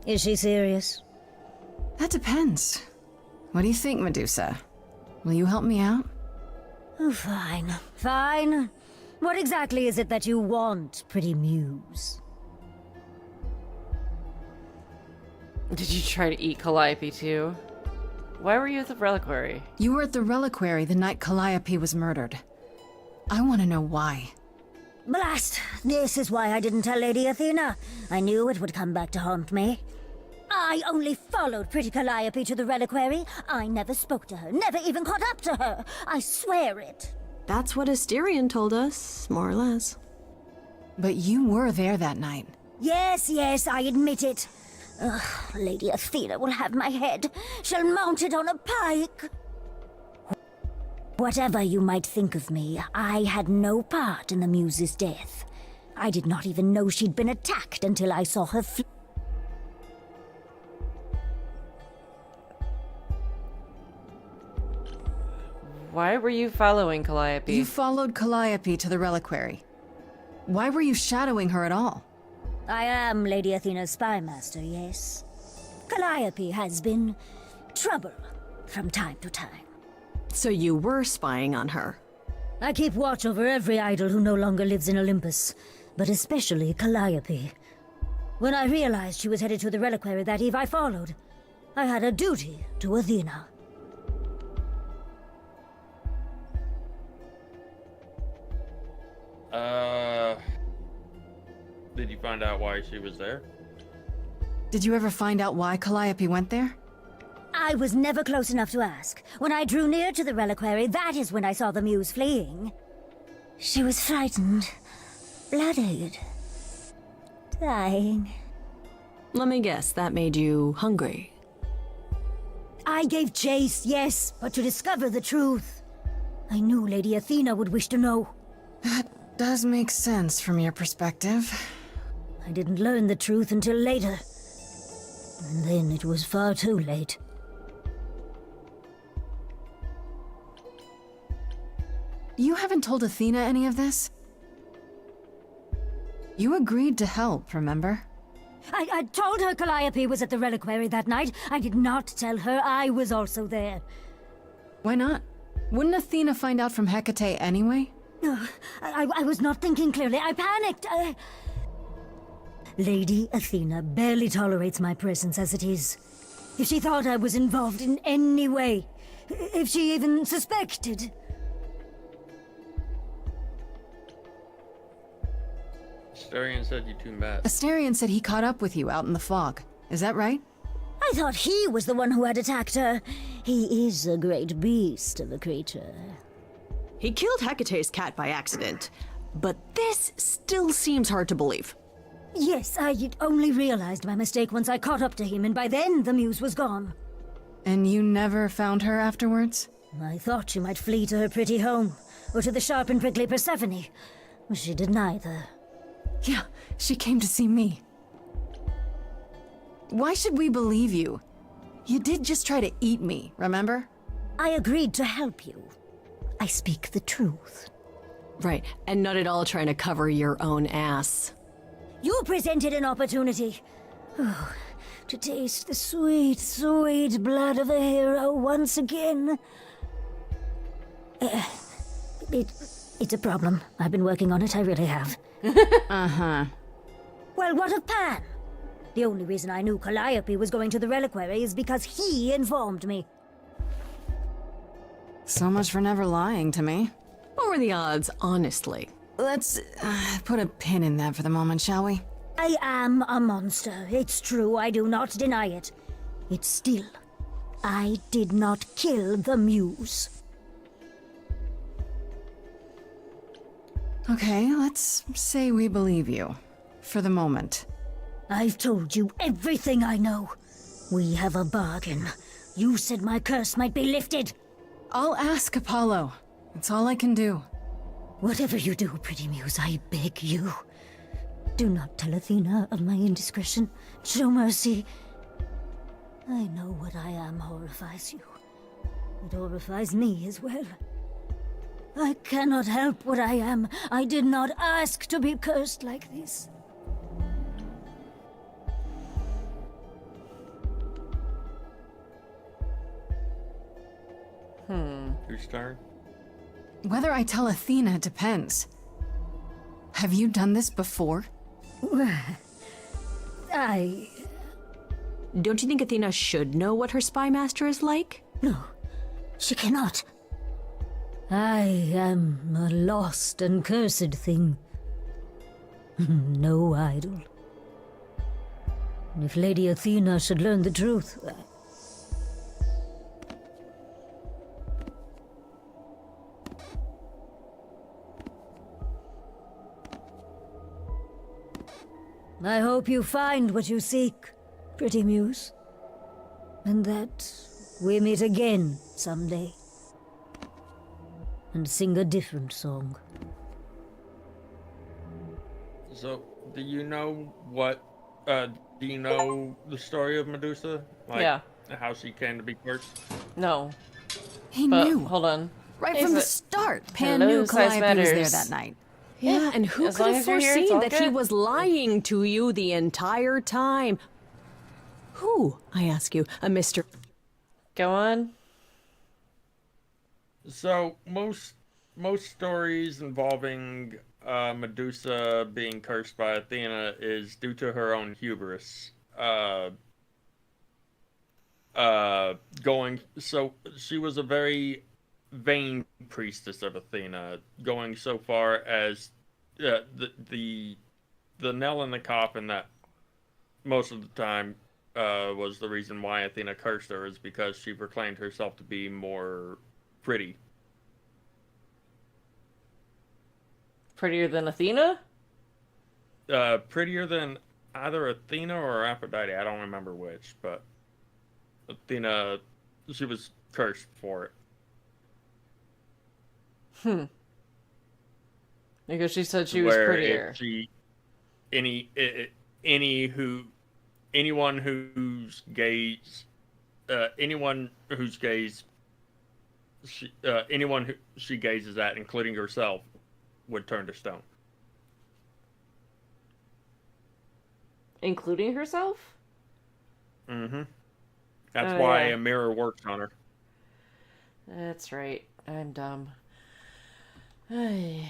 Is she serious? That depends. What do you think, Medusa? Will you help me out? Oh, fine. Fine. What exactly is it that you want, pretty muse? Did you try to eat Calliope too? Why were you at the reliquary? You were at the reliquary the night Calliope was murdered. I want to know why. Blast! This is why I didn't tell Lady Athena. I knew it would come back to haunt me. I only followed pretty Calliope to the reliquary. I never spoke to her, never even caught up to her. I swear it. That's what Asterion told us, more or less. But you were there that night. Yes, yes, I admit it. Ugh, Lady Athena will have my head. She'll mount it on a pike. Whatever you might think of me, I had no part in the Muse's death. I did not even know she'd been attacked until I saw her Why were you following Calliope? You followed Calliope to the reliquary. Why were you shadowing her at all? I am Lady Athena's spy master, yes. Calliope has been trouble from time to time. So you were spying on her? I keep watch over every idol who no longer lives in Olympus, but especially Calliope. When I realized she was headed to the reliquary that eve, I followed. I had a duty to Athena. Did you find out why she was there? Did you ever find out why Calliope went there? I was never close enough to ask. When I drew near to the reliquary, that is when I saw the muse fleeing. She was frightened, bloodied, dying. Let me guess, that made you hungry. I gave chase, yes, but to discover the truth. I knew Lady Athena would wish to know. That does make sense from your perspective. I didn't learn the truth until later. And then it was far too late. You haven't told Athena any of this? You agreed to help, remember? I told her Calliope was at the reliquary that night. I did not tell her I was also there. Why not? Wouldn't Athena find out from Hecate anyway? I was not thinking clearly. I panicked. Lady Athena barely tolerates my presence as it is. If she thought I was involved in any way, if she even suspected... Asterion said you tuned back. Asterion said he caught up with you out in the fog. Is that right? I thought he was the one who had attacked her. He is a great beast of a creature. He killed Hecate's cat by accident, but this still seems hard to believe. Yes, I had only realized my mistake once I caught up to him, and by then the muse was gone. And you never found her afterwards? I thought she might flee to her pretty home, or to the sharp and prickly Persephone. She did neither. Yeah, she came to see me. Why should we believe you? You did just try to eat me, remember? I agreed to help you. I speak the truth. Right, and not at all trying to cover your own ass. You presented an opportunity. Oh, to taste the sweet, sweet blood of a hero once again. It's a problem. I've been working on it, I really have. Uh-huh. Well, what of Pan? The only reason I knew Calliope was going to the reliquary is because he informed me. So much for never lying to me. What were the odds, honestly? Let's put a pin in that for the moment, shall we? I am a monster. It's true, I do not deny it. It's still, I did not kill the muse. Okay, let's say we believe you. For the moment. I've told you everything I know. We have a bargain. You said my curse might be lifted. I'll ask Apollo. That's all I can do. Whatever you do, pretty muse, I beg you. Do not tell Athena of my indiscretion. Show mercy. I know what I am horrifies you. It horrifies me as well. I cannot help what I am. I did not ask to be cursed like this. Whose turn? Whether I tell Athena depends. Have you done this before? Don't you think Athena should know what her spy master is like? No, she cannot. I am a lost and cursed thing. No idol. If Lady Athena should learn the truth, I hope you find what you seek, pretty muse. And that we meet again someday. And sing a different song. So, do you know what, do you know the story of Medusa? Like, Yeah. how she came to be cursed? No. He But, knew. hold on. Right Is from the it- start, Pan Hello, knew size Calliope was there matters. that night. Yeah, and who As could long have as you're here, it's foreseen all that he good. was lying to you the entire time? Who, I ask you, a Mr. Go on. So, most stories involving Medusa being cursed by Athena is due to her own hubris. So she was a very vain priestess of Athena, going so far as the nail in the coffin that most of the time was the reason why Athena cursed her is because she proclaimed herself to be more pretty. Prettier than Athena? Prettier than either Athena or Aphrodite. I don't remember which, but Athena, she was cursed for it. Because she said she was prettier. Anyone whose gaze she gazes at, including herself, would turn to stone. Including herself? Mm-hmm. That's Oh, why yeah. a mirror works on her. That's right. I'm dumb. Ay.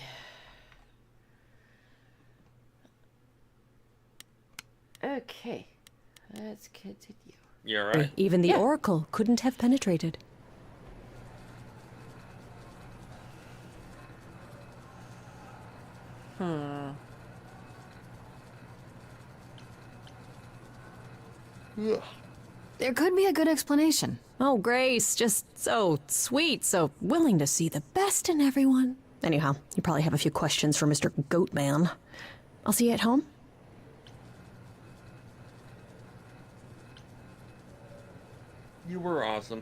Okay. Let's continue. You're right. Even the Oracle couldn't have penetrated. There could be a good explanation. Oh, Grace, just so sweet, so willing to see the best in everyone. Anyhow, you probably have a few questions for Mr. Goatman. I'll see you at home. You were awesome.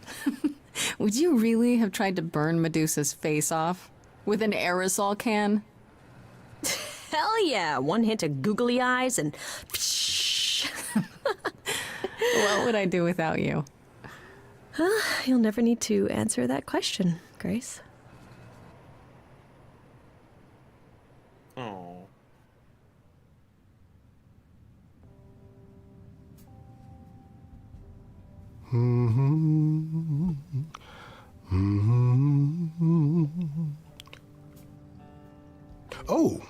Would you really have tried to burn Medusa's face off? With an aerosol can? Hell yeah! One hint of googly eyes and... What would I do without you? You'll never need to answer that question, Grace. Oh. Oh,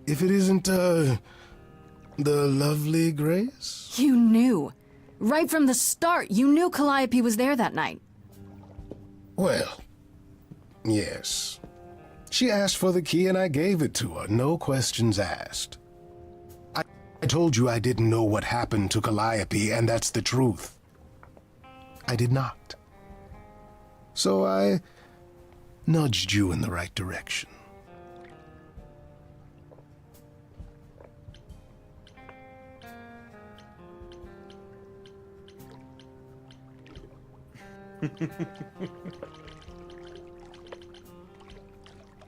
if it isn't, the lovely Grace? You knew. Right from the start, you knew Calliope was there that night. Well, yes. She asked for the key and I gave it to her, no questions asked. I told you I didn't know what happened to Calliope, and that's the truth. I did not. So I nudged you in the right direction.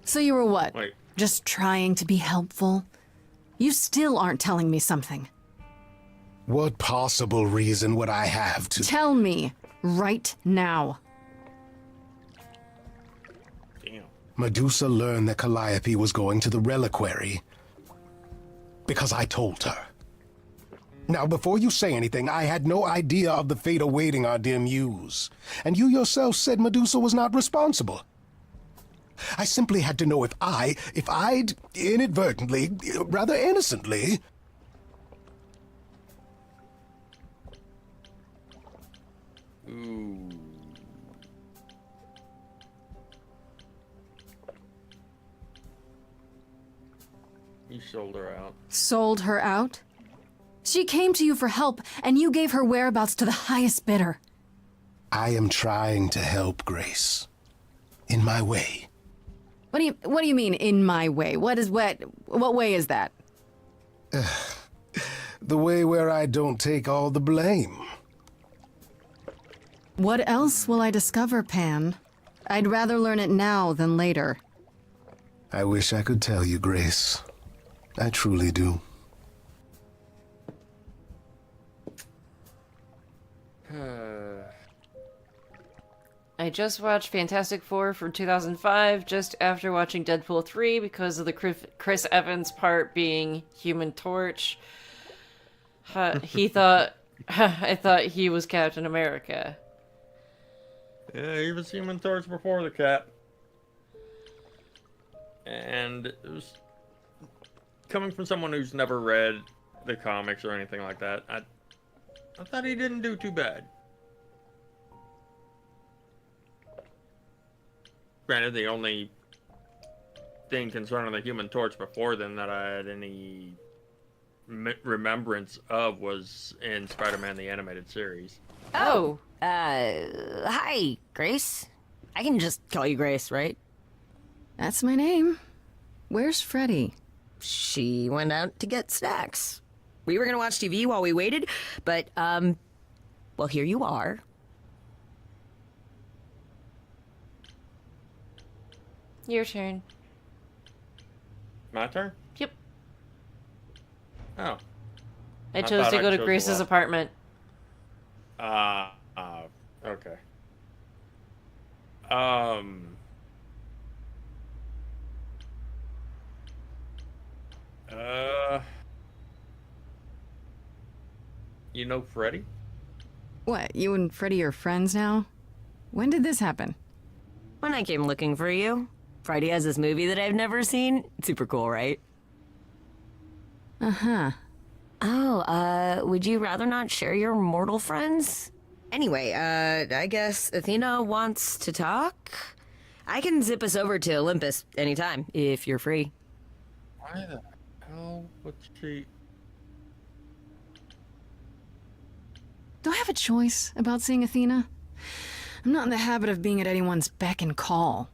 So you were what? Wait. Just trying to be helpful? You still aren't telling me something. What possible reason would I have to... Tell me, right now. Damn. Medusa learned that Calliope was going to the reliquary because I told her. Now, before you say anything, I had no idea of the fate awaiting our dear muse. And you yourself said Medusa was not responsible. I simply had to know if I'd inadvertently, rather innocently... Ooh. You sold her out. Sold her out? She came to you for help, and you gave her whereabouts to the highest bidder. I am trying to help, Grace. In my way. What do you mean, in my way? What way is that? The way where I don't take all the blame. What else will I discover, Pan? I'd rather learn it now than later. I wish I could tell you, Grace. I truly do. I just watched Fantastic Four from 2005 just after watching Deadpool 3 because of the Chris Evans part being Human Torch. He thought... I thought he was Captain America. Yeah, he was Human Torch before the Cap. And it was... Coming from someone who's never read the comics or anything like that, I thought he didn't do too bad. Granted, the only thing concerning the Human Torch before then that I had any remembrance of was in Spider-Man the Animated Series. Oh, hi, Grace. I can just call you Grace, right? That's my name. Where's Freddy? She went out to get snacks. We were gonna watch TV while we waited, but, well, here you are. Your turn. My turn? Yep. Oh. I chose to go to Grace's apartment. Okay. You know Freddy? What, you and Freddy are friends now? When did this happen? When I came looking for you. Freddy has this movie that I've never seen. Super cool, right? Uh-huh. Oh, would you rather not share your mortal friends? Anyway, I guess Athena wants to talk? I can zip us over to Olympus anytime, if you're free. Why the hell would she... Do I have a choice about seeing Athena? I'm not in the habit of being at anyone's beck and call.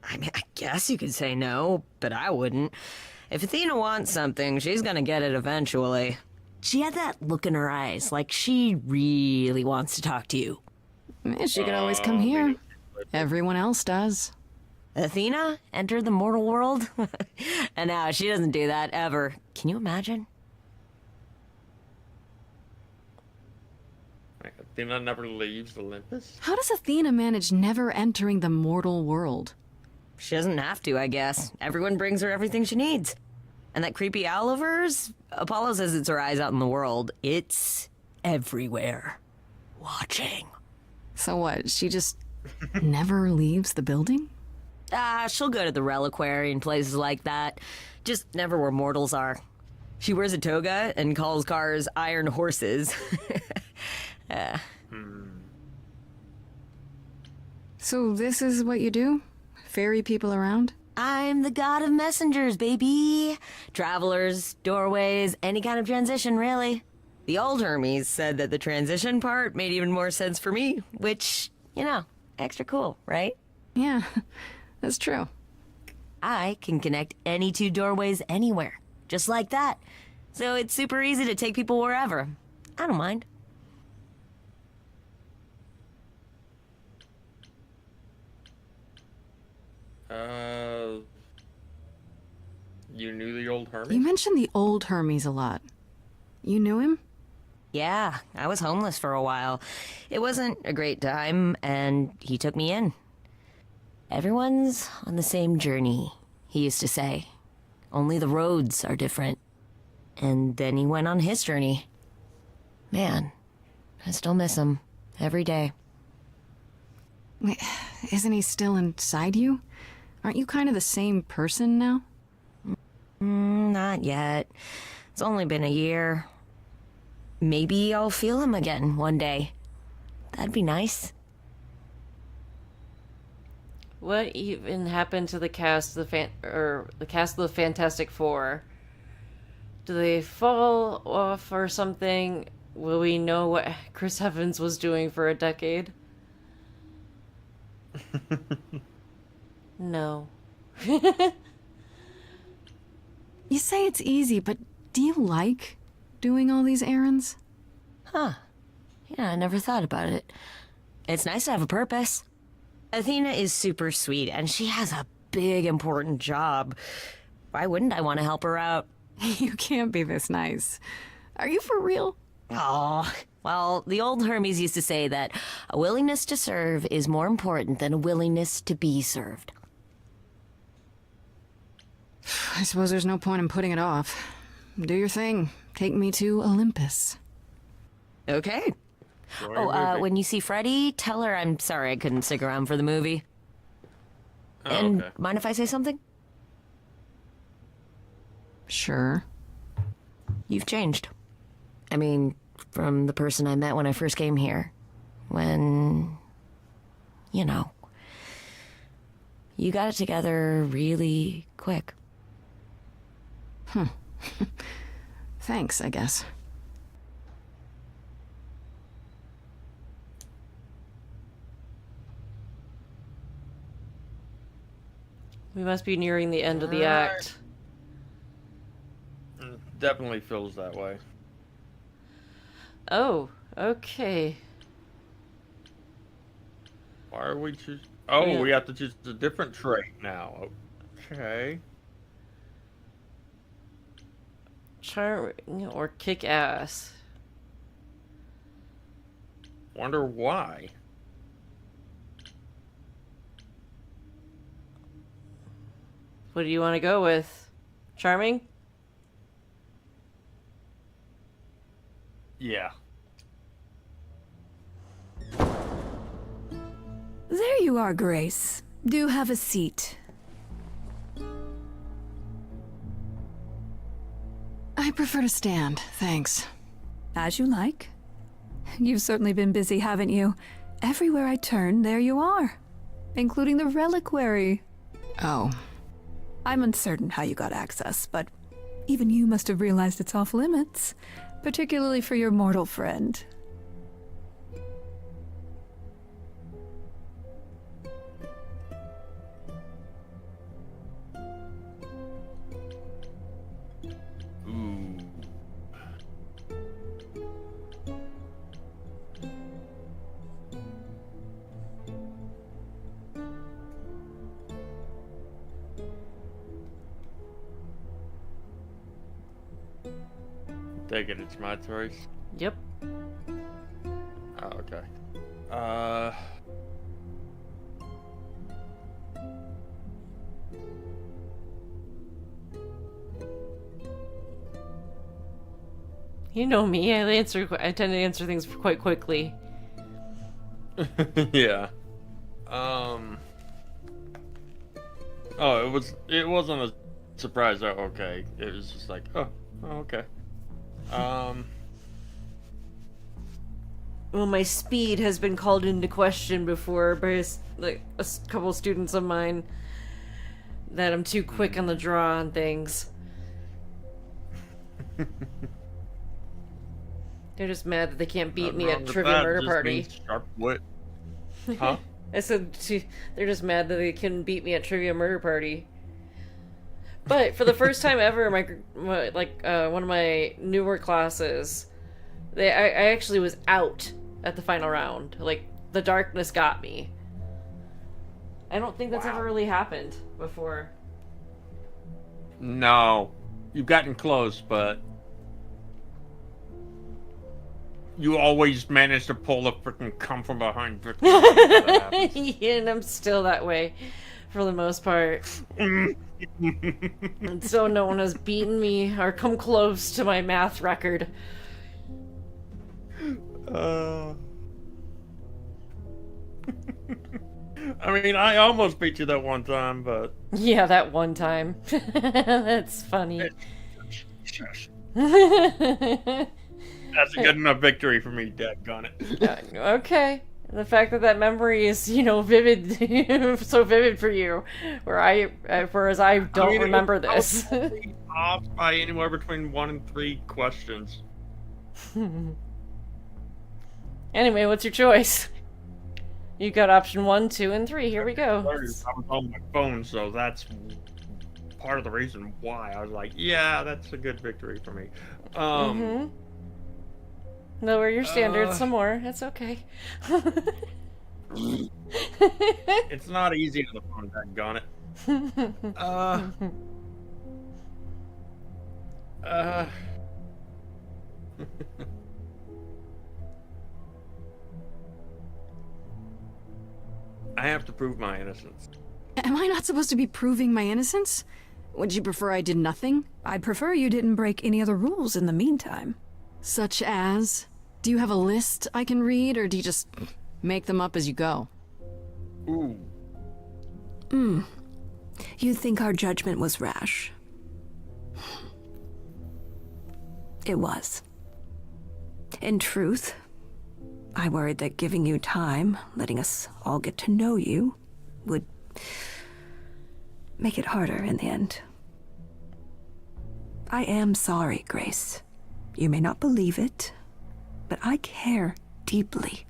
I mean, I guess you could say no, but I wouldn't. If Athena wants something, she's gonna get it eventually. She had that look in her eyes, like she really wants to talk to you. She could always come here. Everyone else does. Athena entered the mortal world? And now she doesn't do that ever. Can you imagine? Athena never leaves Olympus? How does Athena manage never entering the mortal world? She doesn't have to, I guess. Everyone brings her everything she needs. And that creepy owl of hers? Apollo says it's her eyes out in the world. It's everywhere. Watching. So what, she just never leaves the building? She'll go to the reliquary and places like that. Just never where mortals are. She wears a toga and calls cars iron horses. So this is what you do? Ferry people around? I'm the god of messengers, baby. Travelers, doorways, any kind of transition, really. The old Hermes said that the transition part made even more sense for me, which, you know, extra cool, right? Yeah, that's true. I can connect any two doorways anywhere, just like that. So it's super easy to take people wherever. I don't mind. You knew the old Hermes? You mentioned the old Hermes a lot. You knew him? Yeah, I was homeless for a while. It wasn't a great time, and he took me in. Everyone's on the same journey, he used to say. Only the roads are different. And then he went on his journey. Man, I still miss him every day. Wait, isn't he still inside you? Aren't you kind of the same person now? Not yet. It's only been a year. Maybe I'll feel him again one day. That'd be nice. What even happened to the cast of the cast of the Fantastic Four? Do they fall off or something? Will we know what Chris Evans was doing for a decade? No. You say it's easy, but do you like doing all these errands? Huh. Yeah, I never thought about it. It's nice to have a purpose. Athena is super sweet, and she has a big, important job. Why wouldn't I want to help her out? You can't be this nice. Are you for real? Oh, well, the old Hermes used to say that a willingness to serve is more important than a willingness to be served. I suppose there's no point in putting it off. Do your thing. Take me to Olympus. Okay. When you see Freddie, tell her I'm sorry I couldn't stick around for the movie. Oh, and okay. mind if I say something? Sure. You've changed. I mean, from the person I met when I first came here. When, you know, you got it together really quick. Thanks, I guess. We must be nearing the end of the act. Definitely feels that way. Oh, okay. Why are we choosing? Oh, Yeah. we have to choose a different trait now. Okay. Charm or kick ass. Wonder why. What do you want to go with? Charming? Yeah. There you are, Grace. Do have a seat. I prefer to stand, thanks. As you like. You've certainly been busy, haven't you? Everywhere I turn, there you are. Including the reliquary. Oh. I'm uncertain how you got access, but even you must have realized it's off limits. Particularly for your mortal friend. Ooh. Take it, it's my choice. Yep. Oh, okay. You know me. I tend to answer things quite quickly. Yeah. Oh, it wasn't a surprise. Oh, okay. It was just like, oh okay. Well, my speed has been called into question before by a couple students of mine. That I'm too quick on the draw on things. They're just mad that they can't beat me at Trivia Murder Party. Sharp wit. Huh? I said they're just mad that they couldn't beat me at Trivia Murder Party. But for the first time ever, one of my newer classes, I actually was out at the final round. Like, the darkness got me. I don't think that's ever really happened before. No. You've gotten close, but... You always manage to pull the freaking come from behind. And I'm still that way, for the most part. So no one has beaten me or come close to my math record. I mean, I almost beat you that one time, but... Yeah, that one time. That's funny. That's a good enough victory for me, daggone it. Okay. The fact that memory is, vivid, so vivid for you, whereas I don't remember this. Off by anywhere between 1 and 3 questions. Anyway, what's your choice? You got option 1, 2, and 3. Here we go. I was on my phone, so that's part of the reason why I was like, yeah, that's a good victory for me. Lower your standards some more. It's okay. It's not easy on the phone, daggone it. I have to prove my innocence. Am I not supposed to be proving my innocence? Would you prefer I did nothing? I'd prefer you didn't break any other rules in the meantime. Such as? Do you have a list I can read, or do you just make them up as you go? Ooh. You think our judgment was rash? It was. In truth, I worried that giving you time, letting us all get to know you, would make it harder in the end. I am sorry, Grace. You may not believe it, but I care deeply.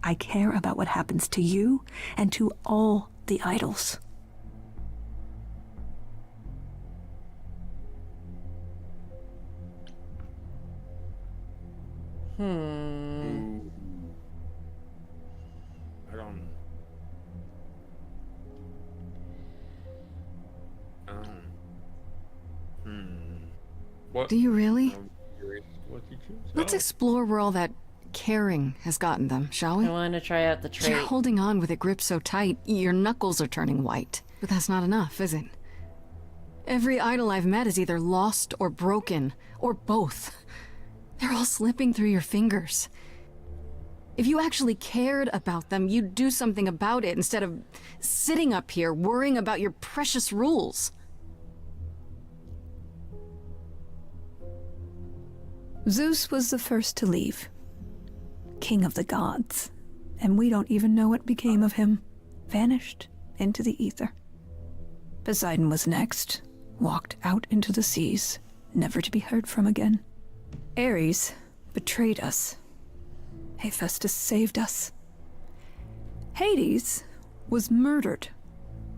I care about what happens to you and to all the idols. I don't... What? Do you really? What did you choose? Let's explore where all that caring has gotten them, shall we? I want to try out the trait. You're holding on with it gripped so tight, your knuckles are turning white. But that's not enough, is it? Every idol I've met is either lost or broken, or both. They're all slipping through your fingers. If you actually cared about them, you'd do something about it instead of sitting up here worrying about your precious rules. Zeus was the first to leave. King of the gods. And we don't even know what became of him. Vanished into the ether. Poseidon was next. Walked out into the seas, never to be heard from again. Ares betrayed us. Hephaestus saved us. Hades was murdered.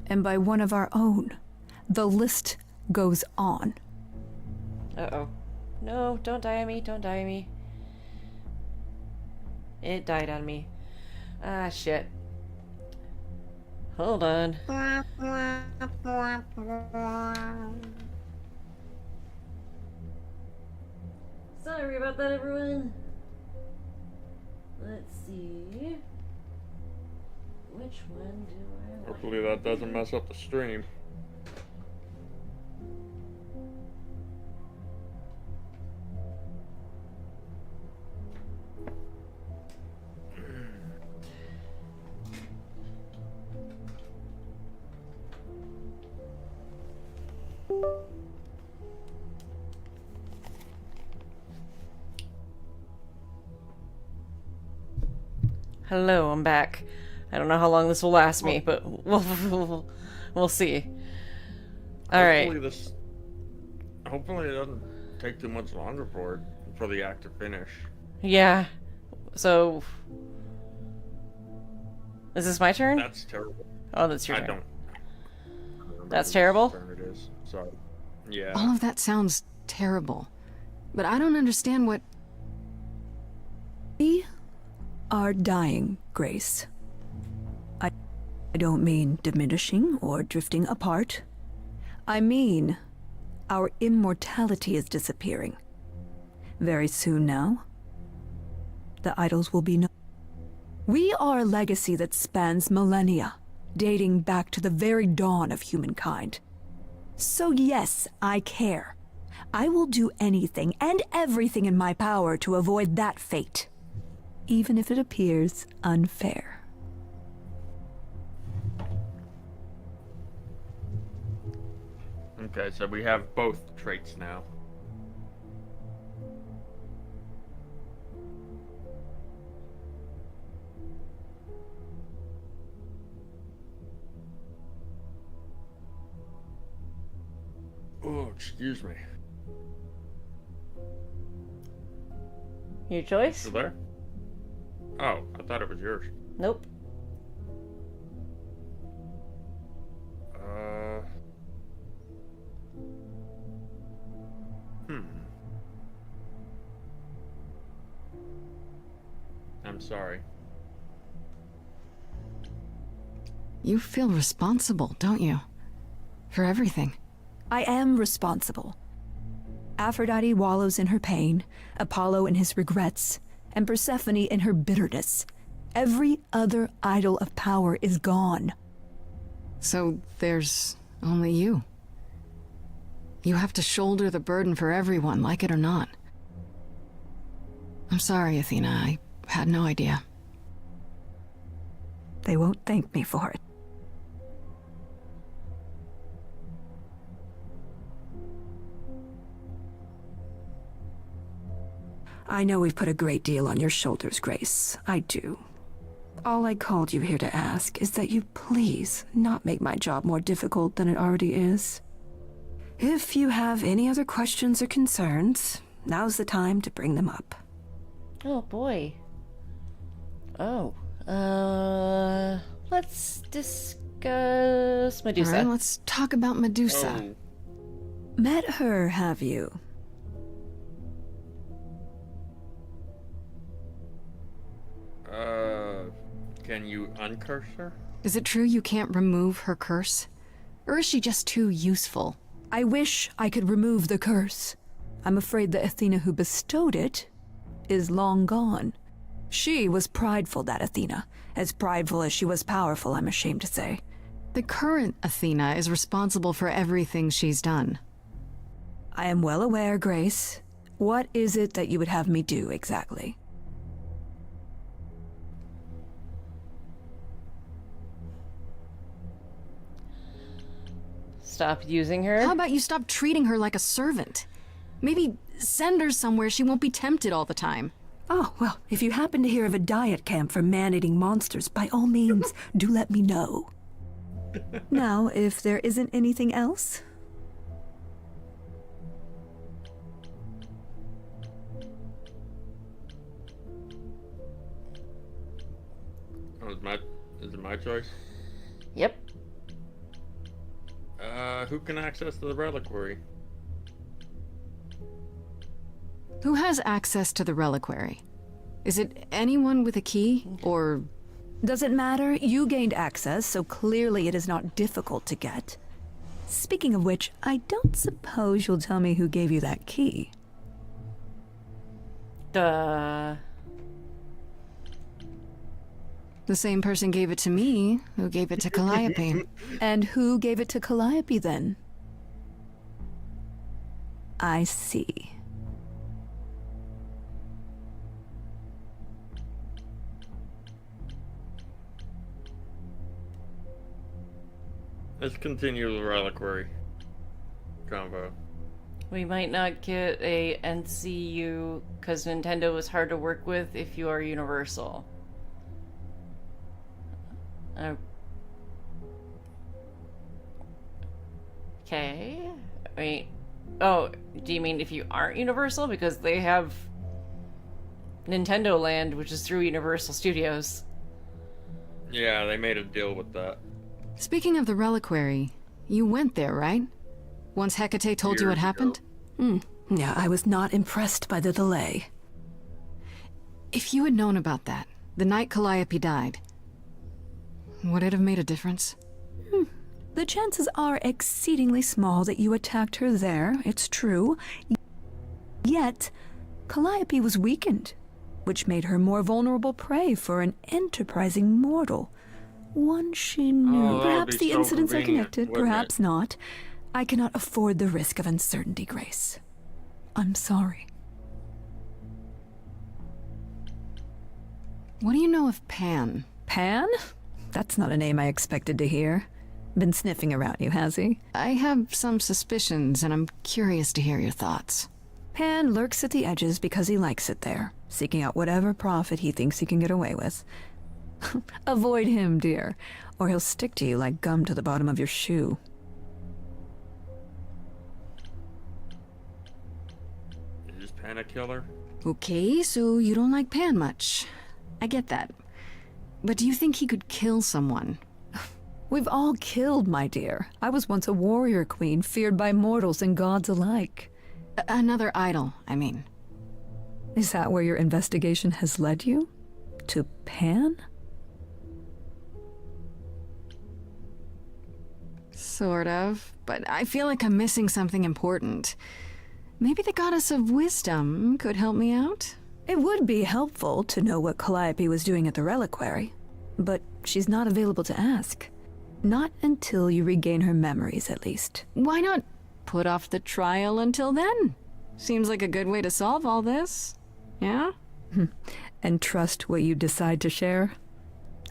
And by one of our own. The list goes on. Uh-oh. No, don't die on me, don't die on me. It died on me. Ah, shit. Hold on. Sorry about that, everyone. Let's see. Which one do I want? Hopefully that doesn't mess up the stream. Hello, I'm back. I don't know how long this will last me, but we'll see. Alright. Hopefully it doesn't take too much longer for the act to finish. Yeah. So... Is this my turn? That's terrible. Oh, that's your turn. I don't. That's terrible? Turn it is. Sorry. Yeah. All of that sounds terrible. But I don't understand what... We are dying, Grace. I don't mean diminishing or drifting apart. I mean our immortality is disappearing. Very soon now. the idols will be known. We are a legacy that spans millennia, dating back to the very dawn of humankind. So yes, I care. I will do anything and everything in my power to avoid that fate, even if it appears unfair. Okay, so we have both traits now. Oh, excuse me. Your choice? Still there? Oh, I thought it was yours. Nope. I'm sorry. You feel responsible, don't you? For everything. I am responsible. Aphrodite wallows in her pain, Apollo in his regrets, and Persephone in her bitterness. Every other idol of power is gone. So there's only you. You have to shoulder the burden for everyone, like it or not. I'm sorry, Athena. I had no idea. They won't thank me for it. I know we've put a great deal on your shoulders, Grace. I do. All I called you here to ask is that you please not make my job more difficult than it already is. If you have any other questions or concerns, now's the time to bring them up. Oh boy. Oh. Let's discuss Medusa. All right, let's talk about Medusa. Oh. Met her, have you? Can you uncurse her? Is it true you can't remove her curse? Or is she just too useful? I wish I could remove the curse. I'm afraid the Athena who bestowed it is long gone. She was prideful, that Athena. As prideful as she was powerful, I'm ashamed to say. The current Athena is responsible for everything she's done. I am well aware, Grace. What is it that you would have me do, exactly? Stop using her? How about you stop treating her like a servant? Maybe send her somewhere she won't be tempted all the time. Oh, well, if you happen to hear of a diet camp for man-eating monsters, by all means, do let me know. Now, if there isn't anything else... Oh, is it my choice? Yep. Who can access the reliquary? Who has access to the reliquary? Is it anyone with a key, or... Doesn't matter, you gained access, so clearly it is not difficult to get. Speaking of which, I don't suppose you'll tell me who gave you that key. Duh. The same person gave it to me, who gave it to Calliope. And who gave it to Calliope, then? I see. Let's continue the reliquary convo. We might not get a NCU because Nintendo is hard to work with if you are Universal. Okay. Wait. Oh, do you mean if you aren't Universal? Because they have Nintendo Land, which is through Universal Studios. Yeah, they made a deal with that. Speaking of the reliquary, you went there, right? Once Hecate told you what happened? Yeah, I was not impressed by the delay. If you had known about that, the night Calliope died, would it have made a difference? The chances are exceedingly small that you attacked her there, it's true. Yet, Calliope was weakened. which made her more vulnerable prey for an enterprising mortal. One she knew. Oh, that would Perhaps be the so incidents are convenient, connected, wouldn't perhaps not. I cannot afford the risk of uncertainty, Grace. I'm sorry. What do you know of Pan? Pan? That's not a name I expected to hear. Been sniffing around you, has he? I have some suspicions, and I'm curious to hear your thoughts. Pan lurks at the edges because he likes it there, seeking out whatever profit he thinks he can get away with. Avoid him, dear, or he'll stick to you like gum to the bottom of your shoe. Is Pan a killer? Okay, so you don't like Pan much. I get that. But do you think he could kill someone? We've all killed, my dear. I was once a warrior queen, feared by mortals and gods alike. Another idol, I mean. Is that where your investigation has led you? To Pan? Sort of, but I feel like I'm missing something important. Maybe the goddess of wisdom could help me out? It would be helpful to know what Calliope was doing at the reliquary, but she's not available to ask. Not until you regain her memories, at least. Why not put off the trial until then? Seems like a good way to solve all this. Yeah? And trust what you decide to share?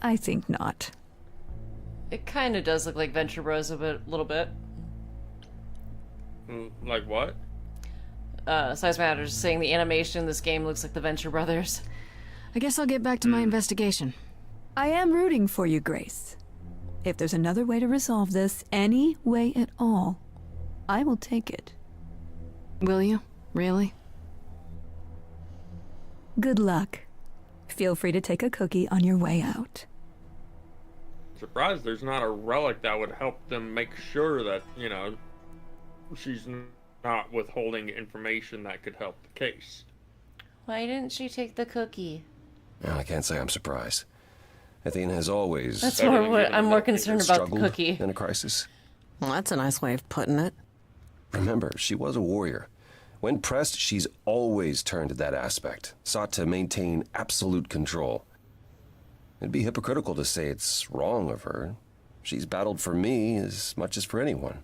I think not. It kind of does look like Venture Bros a little bit. Like what? Size Matters is saying the animation in this game looks like the Venture Brothers. I guess I'll get back to my investigation. I am rooting for you, Grace. If there's another way to resolve this, any way at all, I will take it. Will you? Really? Good luck. Feel free to take a cookie on your way out. Surprised there's not a relic that would help them make sure that, you know, she's not withholding information that could help the case. Why didn't she take the cookie? Well, I can't say I'm surprised. Athena has always... That's more what I'm more concerned about the cookie. In a crisis. Well, that's a nice way of putting it. Remember, she was a warrior. When pressed, she's always turned to that aspect, sought to maintain absolute control. It'd be hypocritical to say it's wrong of her. She's battled for me as much as for anyone.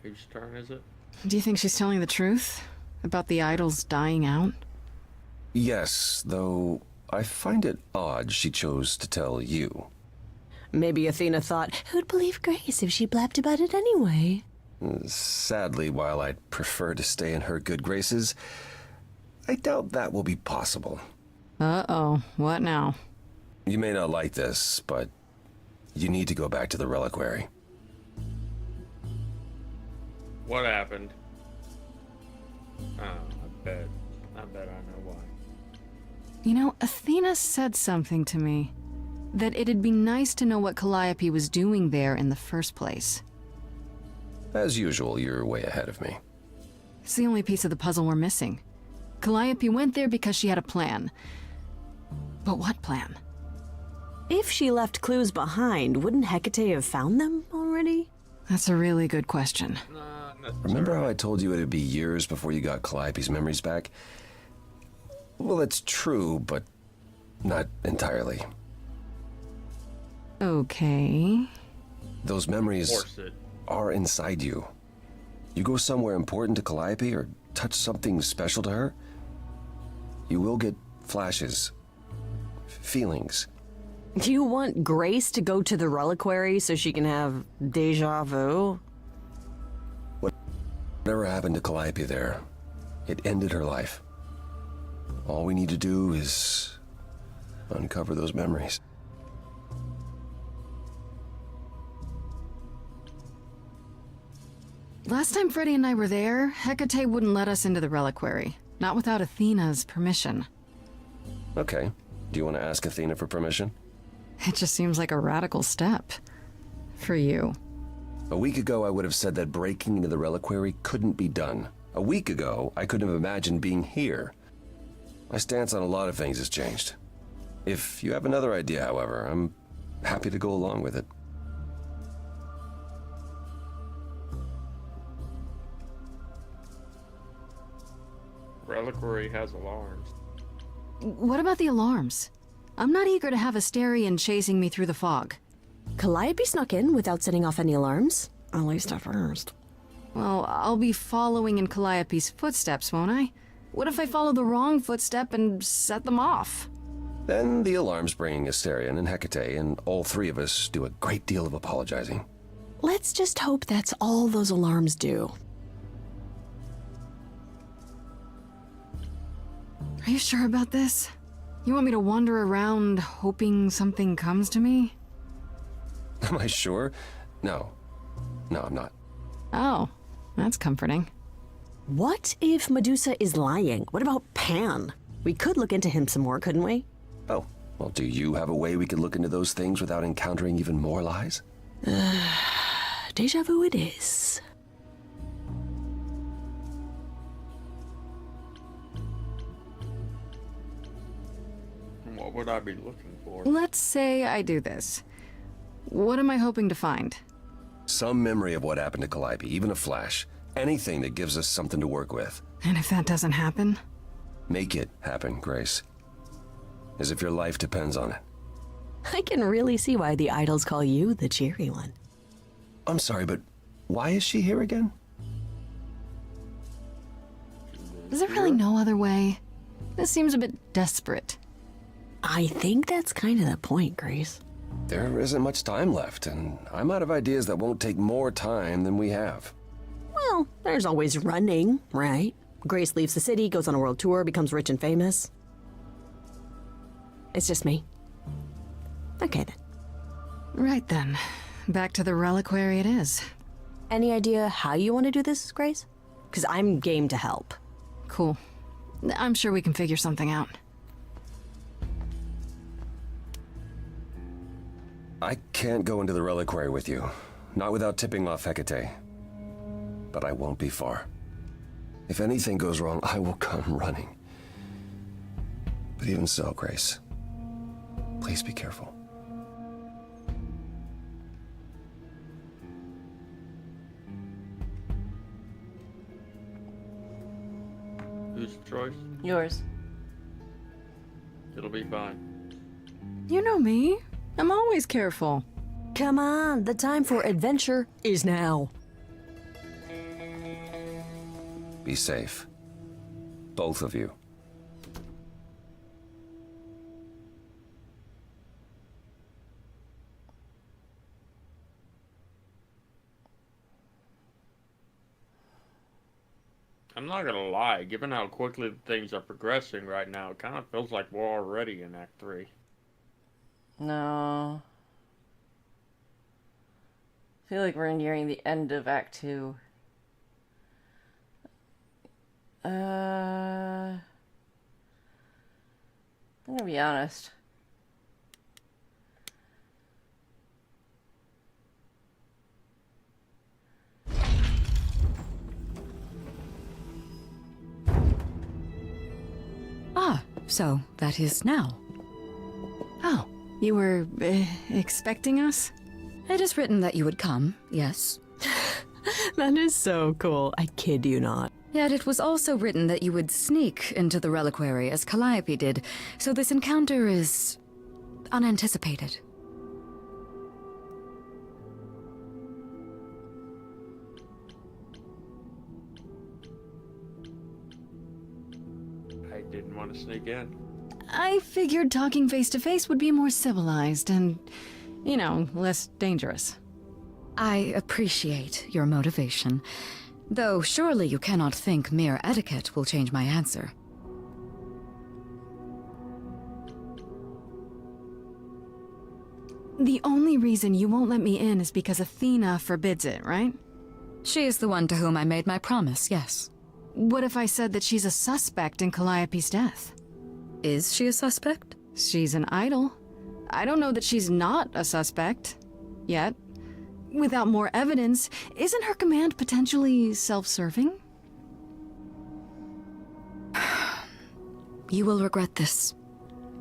Whose turn is it? Do you think she's telling the truth? About the idols dying out? Yes, though I find it odd she chose to tell you. Maybe Athena thought, who'd believe Grace if she blabbed about it anyway? Sadly, while I'd prefer to stay in her good graces, I doubt that will be possible. Uh-oh, what now? You may not like this, but you need to go back to the reliquary. What happened? Oh, I bet I know why. You know, Athena said something to me. That it'd be nice to know what Calliope was doing there in the first place. As usual, you're way ahead of me. It's the only piece of the puzzle we're missing. Calliope went there because she had a plan. But what plan? If she left clues behind, wouldn't Hecate have found them already? That's a really good question. Remember how I told you it'd be years before you got Calliope's memories back? Well, it's true, but not entirely. Okay. Those memories are inside you. You go somewhere important to Calliope or touch something special to her, you will get flashes, feelings. Do you want Grace to go to the reliquary so she can have deja vu? Whatever happened to Calliope there, it ended her life. All we need to do is uncover those memories. Last time Freddy and I were there, Hecate wouldn't let us into the reliquary. Not without Athena's permission. Okay. Do you want to ask Athena for permission? It just seems like a radical step. For you. A week ago, I would have said that breaking into the reliquary couldn't be done. A week ago, I couldn't have imagined being here. My stance on a lot of things has changed. If you have another idea, however, I'm happy to go along with it. reliquary has alarms. What about the alarms? I'm not eager to have Asterion chasing me through the fog. Calliope snuck in without setting off any alarms. At least at first. Well, I'll be following in Calliope's footsteps, won't I? What if I follow the wrong footstep and set them off? Then the alarms bring Asterion and Hecate, and all three of us do a great deal of apologizing. Let's just hope that's all those alarms do. Are you sure about this? You want me to wander around hoping something comes to me? Am I sure? No. No, I'm not. Oh, that's comforting. What if Medusa is lying? What about Pan? We could look into him some more, couldn't we? Oh, well, do you have a way we could look into those things without encountering even more lies? Deja vu it is. What would I be looking for? Let's say I do this. What am I hoping to find? Some memory of what happened to Calliope, even a flash. Anything that gives us something to work with. And if that doesn't happen? Make it happen, Grace. As if your life depends on it. I can really see why the idols call you the cheery one. I'm sorry, but why is she here again? Is there really no other way? This seems a bit desperate. I think that's kind of the point, Grace. There isn't much time left, and I'm out of ideas that won't take more time than we have. Well, there's always running, right? Grace leaves the city, goes on a world tour, becomes rich and famous. It's just me. Okay, then. Right then. Back to the reliquary it is. Any idea how you want to do this, Grace? Because I'm game to help. Cool. I'm sure we can figure something out. I can't go into the reliquary with you. Not without tipping off Hecate. But I won't be far. If anything goes wrong, I will come running. But even so, Grace, please be careful. Whose choice? Yours. It'll be fine. You know me. I'm always careful. Come on, the time for adventure is now. Be safe. Both of you. I'm not gonna lie, given how quickly things are progressing right now, it kind of feels like we're already in Act 3. No. I feel like we're nearing the end of Act 2. I'm gonna be honest. Ah, so that is now. Oh, you were expecting us? It is written that you would come, yes. That is so cool. I kid you not. Yet it was also written that you would sneak into the reliquary as Calliope did, so this encounter is unanticipated. I didn't want to sneak in. I figured talking face to face would be more civilized and, you know, less dangerous. I appreciate your motivation, though surely you cannot think mere etiquette will change my answer. The only reason you won't let me in is because Athena forbids it, right? She is the one to whom I made my promise, yes. What if I said that she's a suspect in Calliope's death? Is she a suspect? She's an idol. I don't know that she's not a suspect. Yet. Without more evidence, isn't her command potentially self-serving? You will regret this.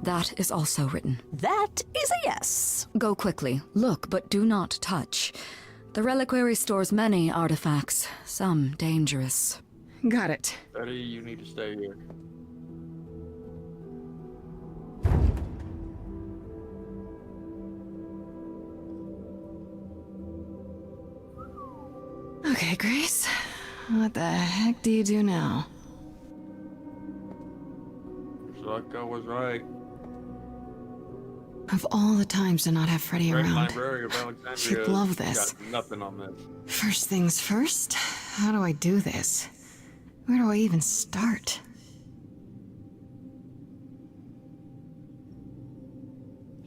That is also written. That is a yes. Go quickly. Look, but do not touch. The reliquary stores many artifacts, some dangerous. Got it. Eddie, you need to stay here. Okay, Grace. What the heck do you do now? Zucko was right. Of all the times to not have Freddy Great around, Library of Alexandria. she'd love this. Got nothing on this. First things first, how do I do this? Where do I even start?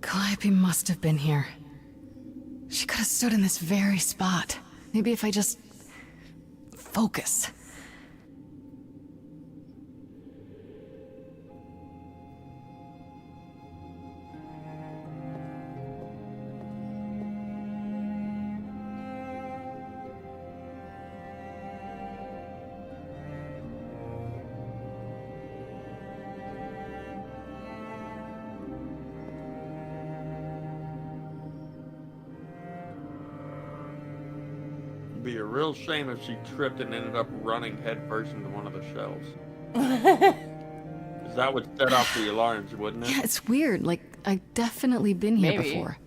Calliope must have been here. She could have stood in this very spot. Maybe if I just focus. Be a real shame if she tripped and ended up running headfirst into one of the shells. 'Cause that would set off the alarms, wouldn't it? Yeah, it's weird. Like, I've definitely been here Maybe. before.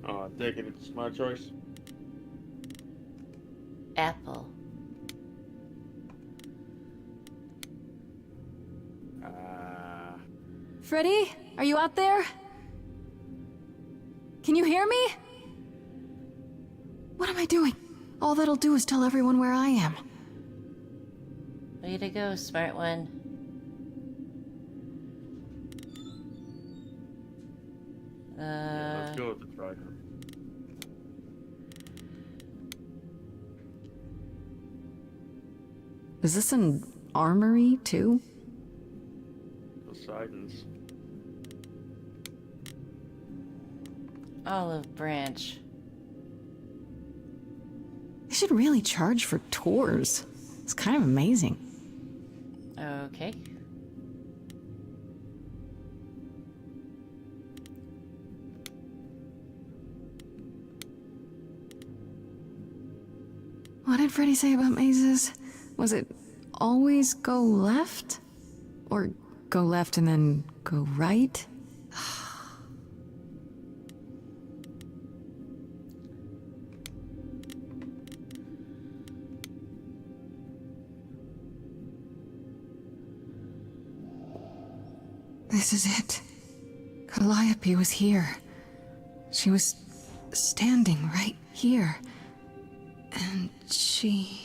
Oh, I take it it's my choice. Apple. Freddy, are you out there? Can you hear me? What am I doing? All that'll do is tell everyone where I am. Way to go, smart one. Let's go with the trident. Is this an armory, too? Poseidon's. Olive branch. They should really charge for tours. It's kind of amazing. Okay. What did Freddy say about mazes? Was it always go left? Or go left and then go right? This is it. Calliope was here. She was standing right here. And she...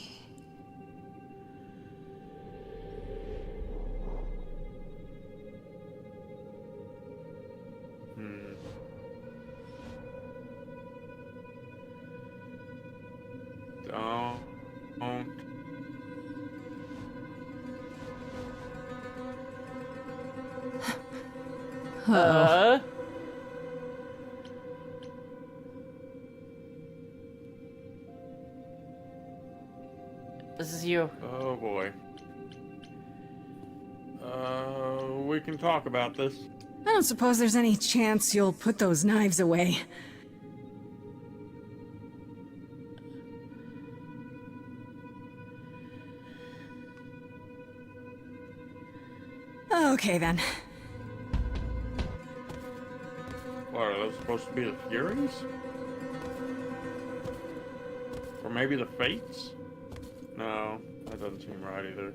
Don't. This is you. Oh boy. We can talk about this. I don't suppose there's any chance you'll put those knives away. Okay, then. What, are those supposed to be the Furies? Or maybe the Fates? No, that doesn't seem right either.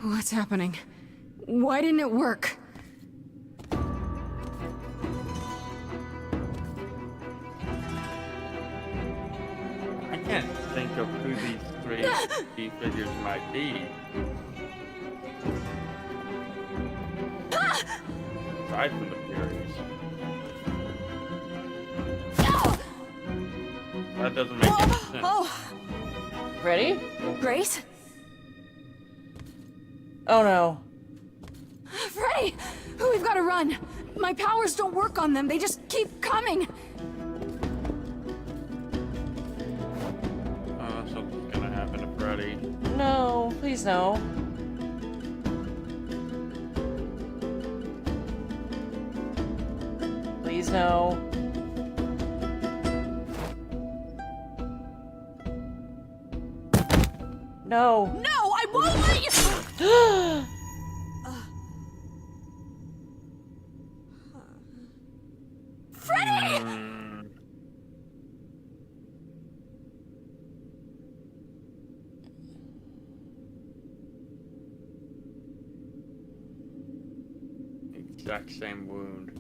What's happening? Why didn't it work? I can't think of who these three key figures might be. Aside from the Furies. That doesn't make any sense. Ready? Grace? Oh no. Freddy! We've got to run. My powers don't work on them. They just keep coming. Something's gonna happen to Freddy. No, please no. Please no. No. No, I won't let you. Freddy! Exact same wound.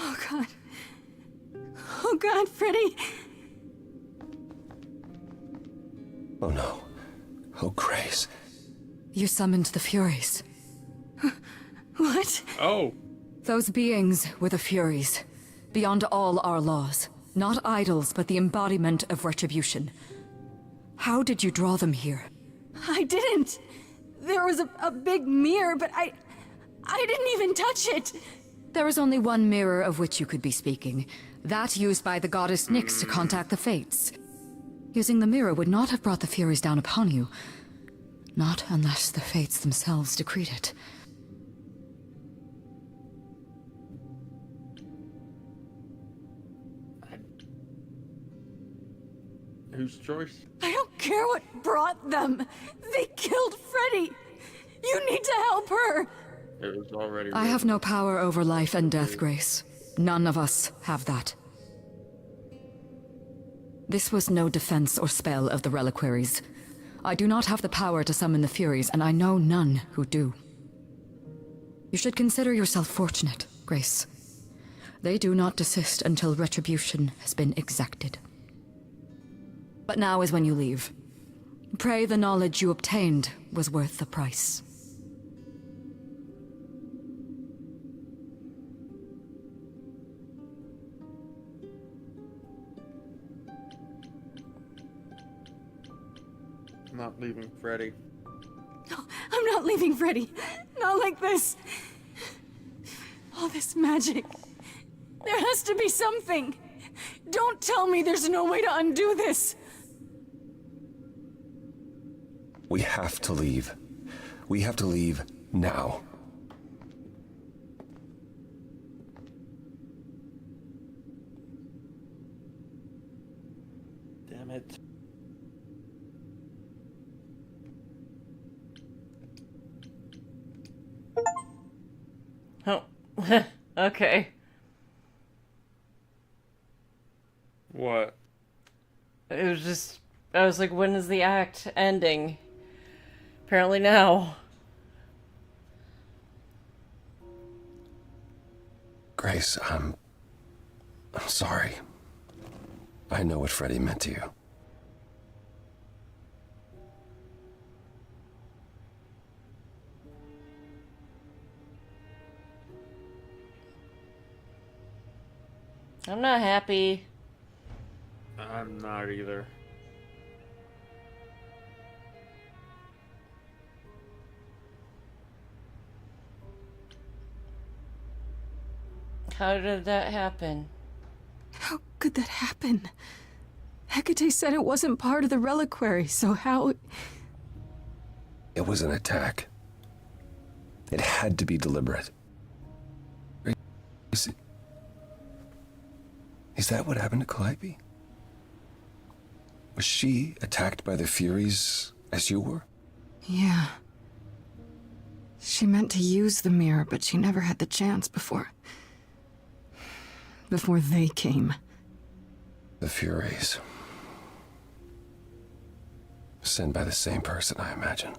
Oh God. Oh God, Freddy. Oh no. Oh, Grace. You summoned the Furies. What? Oh. Those beings were the Furies, beyond all our laws. Not idols, but the embodiment of retribution. How did you draw them here? I didn't. There was a big mirror, but I didn't even touch it. There is only one mirror of which you could be speaking. That used by the goddess Nyx to contact the Fates. Using the mirror would not have brought the Furies down upon you. Not unless the Fates themselves decreed it. Whose choice? I don't care what brought them. They killed Freddy. You need to help her. It was already. I have no power over life and death, Grace. None of us have that. This was no defense or spell of the reliquaries. I do not have the power to summon the Furies, and I know none who do. You should consider yourself fortunate, Grace. They do not desist until retribution has been exacted. But now is when you leave. Pray the knowledge you obtained was worth the price. I'm not leaving Freddy. No, I'm not leaving Freddy. Not like this. All this magic. There has to be something. Don't tell me there's no way to undo this. We have to leave. We have to leave now. Damn it. Oh. Okay. What? It was just... I was like, when is the act ending? Apparently now. Grace, I'm sorry. I know what Freddy meant to you. I'm not happy. I'm not either. How did that happen? How could that happen? Hecate said it wasn't part of the reliquary, so how... It was an attack. It had to be deliberate. Is that what happened to Calliope? Was she attacked by the Furies as you were? Yeah. She meant to use the mirror, but she never had the chance before they came. The Furies. Sent by the same person, I imagine.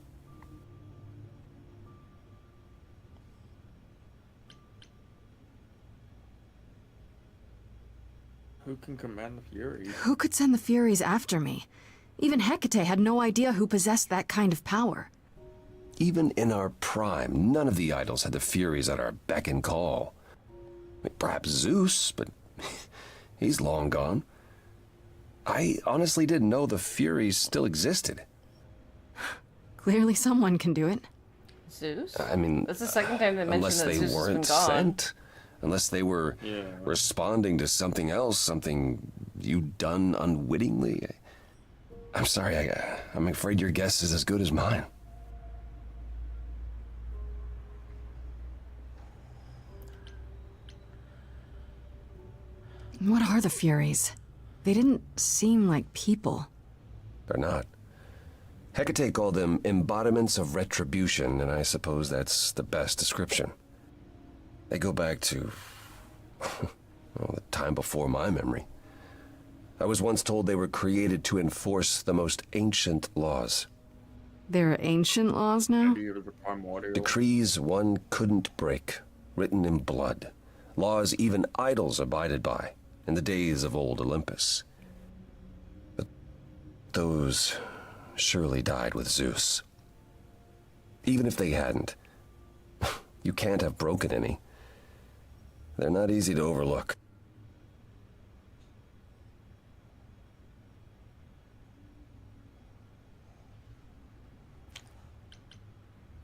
Who can command the Furies? Who could send the Furies after me? Even Hecate had no idea who possessed that kind of power. Even in our prime, none of the idols had the Furies at our beck and call. Perhaps Zeus, but he's long gone. I honestly didn't know the Furies still existed. Clearly someone can do it. Zeus? I mean, that's the second time they mentioned that Zeus has been gone. Unless they weren't sent. Unless they were responding to something else, something you'd done unwittingly. I'm sorry, I'm afraid your guess is as good as mine. What are the Furies? They didn't seem like people. They're not. Hecate called them embodiments of retribution, and I suppose that's the best description. They go back to, well, the time before my memory. I was once told they were created to enforce the most ancient laws. There are ancient laws now? Decrees one couldn't break, written in blood. Laws even idols abided by in the days of old Olympus. But those surely died with Zeus. Even if they hadn't, you can't have broken any. They're not easy to overlook.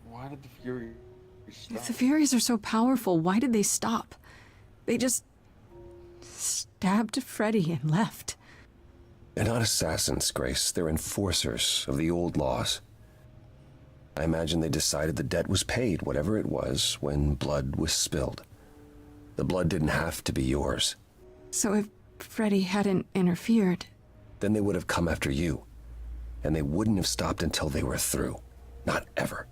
Why did the Furies stop? If the Furies are so powerful, why did they stop? They just stabbed Freddy and left. They're not assassins, Grace. They're enforcers of the old laws. I imagine they decided the debt was paid, whatever it was, when blood was spilled. The blood didn't have to be yours. So if Freddy hadn't interfered... Then they would have come after you. And they wouldn't have stopped until they were through. Not ever.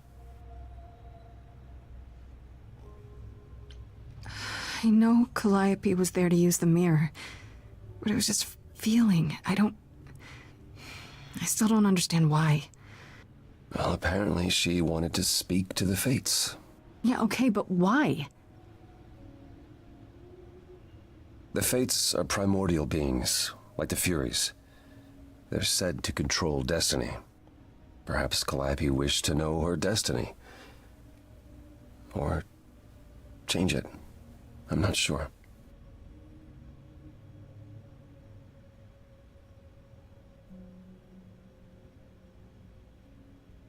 I know Calliope was there to use the mirror, but it was just feeling. I still don't understand why. Well, apparently she wanted to speak to the Fates. Yeah, okay, but why? The Fates are primordial beings, like the Furies. They're said to control destiny. Perhaps Calliope wished to know her destiny. Or change it. I'm not sure.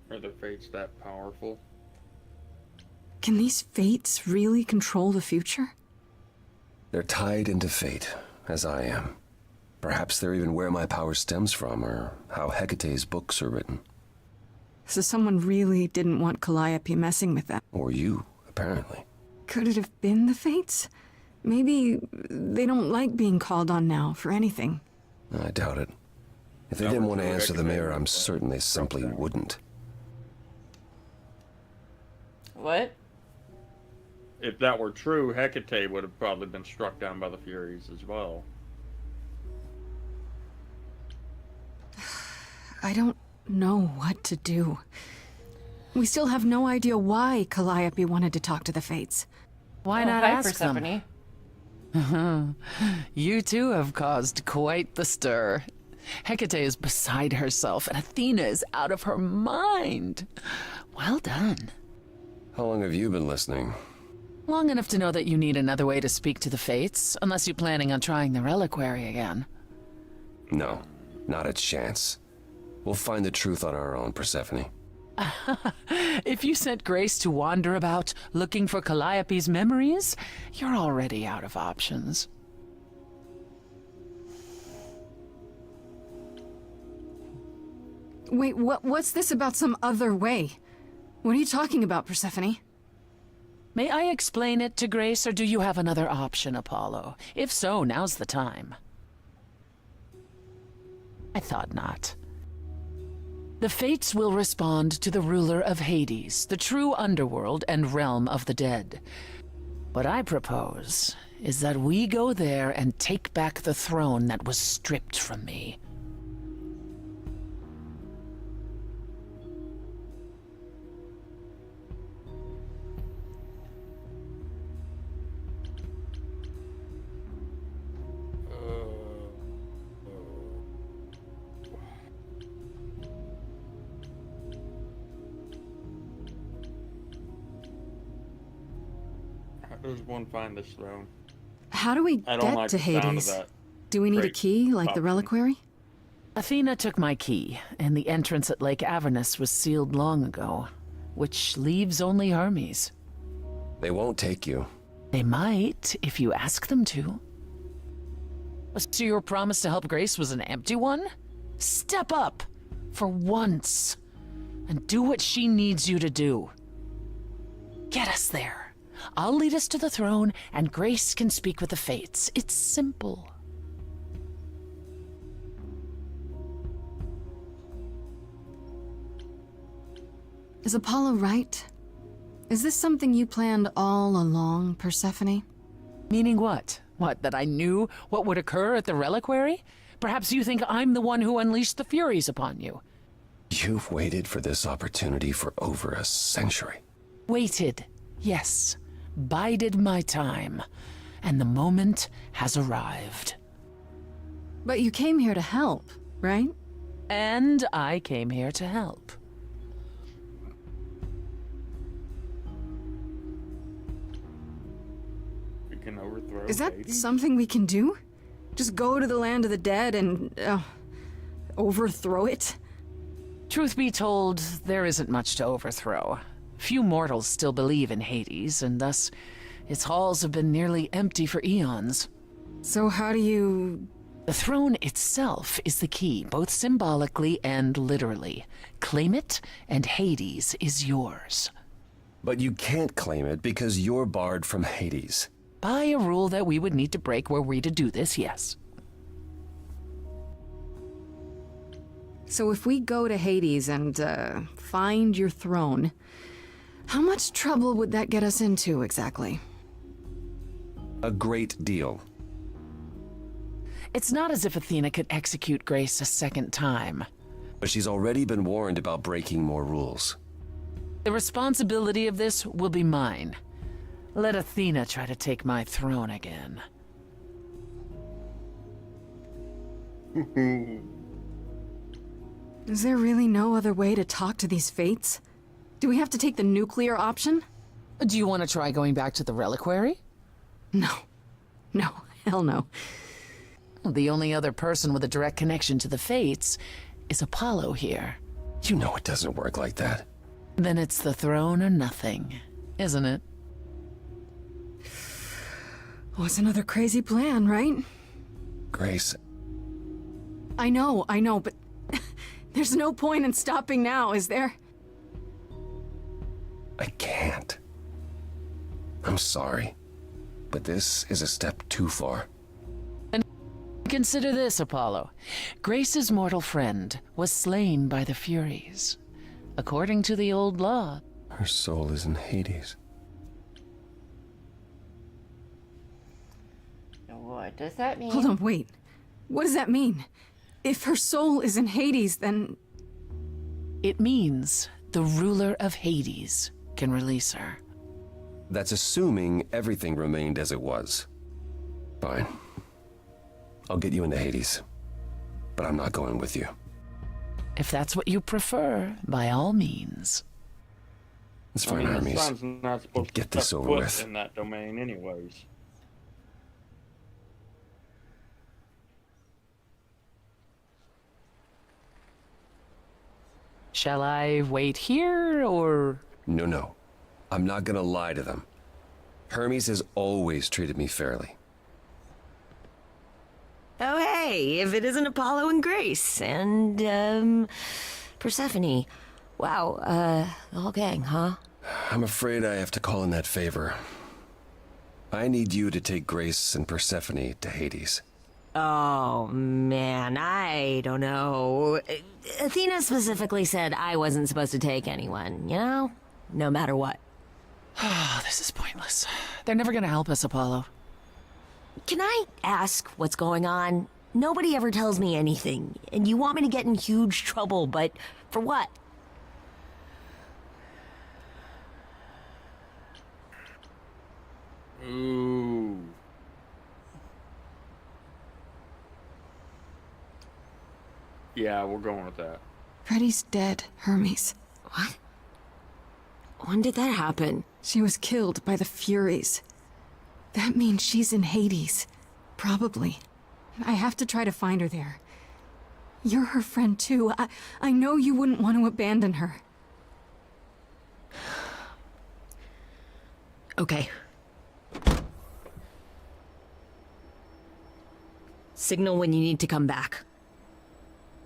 Are the Fates that powerful? Can these Fates really control the future? They're tied into fate, as I am. Perhaps they're even where my power stems from, or how Hecate's books are written. So someone really didn't want Calliope messing with them. Or you, apparently. Could it have been the Fates? Maybe they don't like being called on now for anything. I doubt it. If they didn't want to answer the mayor, I'm certain they simply wouldn't. What? If that were true, Hecate would have probably been struck down by the Furies as well. I don't know what to do. We still have no idea why Calliope wanted to talk to the Fates. Why not ask them? You too have caused quite the stir. Hecate is beside herself, and Athena is out of her mind. Well done. How long have you been listening? Long enough to know that you need another way to speak to the Fates, unless you're planning on trying the reliquary again. No, not a chance. We'll find the truth on our own, Persephone. If you sent Grace to wander about looking for Calliope's memories, you're already out of options. Wait, what's this about some other way? What are you talking about, Persephone? May I explain it to Grace, or do you have another option, Apollo? If so, now's the time. I thought not. The Fates will respond to the ruler of Hades, the true underworld and realm of the dead. What I propose is that we go there and take back the throne that was stripped from me. does one find this throne? How do we I don't get like to the sound of Hades? that. Do we need a Great key, like the option. reliquary? Athena took my key, and the entrance at Lake Avernus was sealed long ago, which leaves only Hermes. They won't take you. They might, if you ask them to. So your promise to help Grace was an empty one? Step up, for once, and do what she needs you to do. Get us there. I'll lead us to the throne, and Grace can speak with the Fates. It's simple. Is Apollo right? Is this something you planned all along, Persephone? Meaning what? What, that I knew what would occur at the reliquary? Perhaps you think I'm the one who unleashed the Furies upon you. You've waited for this opportunity for over a century. Waited, yes. Bided my time. And the moment has arrived. But you came here to help, right? And I came here to help. We can overthrow Is that Hades? something we can do? Just go to the land of the dead and overthrow it? Truth be told, there isn't much to overthrow. Few mortals still believe in Hades, and thus its halls have been nearly empty for eons. So how do you... The throne itself is the key, both symbolically and literally. Claim it, and Hades is yours. But you can't claim it because you're barred from Hades. By a rule that we would need to break were we to do this, yes. So if we go to Hades and find your throne, how much trouble would that get us into exactly? A great deal. It's not as if Athena could execute Grace a second time. But she's already been warned about breaking more rules. The responsibility of this will be mine. Let Athena try to take my throne again. Is there really no other way to talk to these fates? Do we have to take the nuclear option? Do you want to try going back to the reliquary? No. No, hell no. The only other person with a direct connection to the Fates is Apollo here. You know it doesn't work like that. Then it's the throne or nothing, isn't it? Oh, it's another crazy plan, right? Grace. I know, but there's no point in stopping now, is there? I can't. I'm sorry, but this is a step too far. And consider this, Apollo. Grace's mortal friend was slain by the Furies. According to the old law. Her soul is in Hades. What does that mean? Hold on, wait. What does that mean? If her soul is in Hades, then... It means the ruler of Hades can release her. That's assuming everything remained as it was. Fine. I'll get you into Hades. But I'm not going with you. If that's what you prefer, by all means. It's fine, the Hermes. sun's not supposed Get to this step over foot with. in that domain anyways. Shall I wait here, or...? No. I'm not gonna lie to them. Hermes has always treated me fairly. Oh, hey, if it isn't Apollo and Grace and, Persephone. Wow, the whole gang, huh? I'm afraid I have to call in that favor. I need you to take Grace and Persephone to Hades. Oh, man, I don't know. Athena specifically said I wasn't supposed to take anyone, you know? No matter what. This is pointless. They're never gonna help us, Apollo. Can I ask what's going on? Nobody ever tells me anything, and you want me to get in huge trouble, but for what? Ooh. Yeah, we're going with that. Freddie's dead, Hermes. What? When did that happen? She was killed by the Furies. That means she's in Hades. Probably. I have to try to find her there. You're her friend too. I know you wouldn't want to abandon her. Okay. Signal when you need to come back.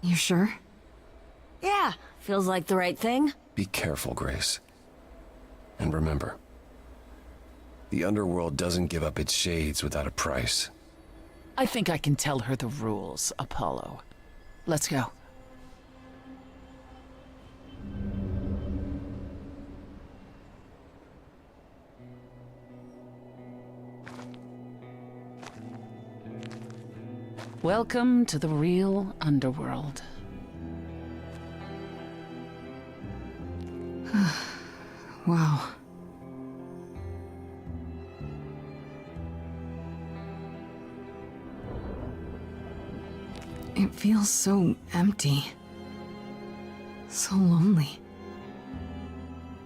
You sure? Yeah, feels like the right thing. Be careful, Grace. And remember, the underworld doesn't give up its shades without a price. I think I can tell her the rules, Apollo. Let's go. Welcome to the real underworld. Wow. It feels so empty. So lonely.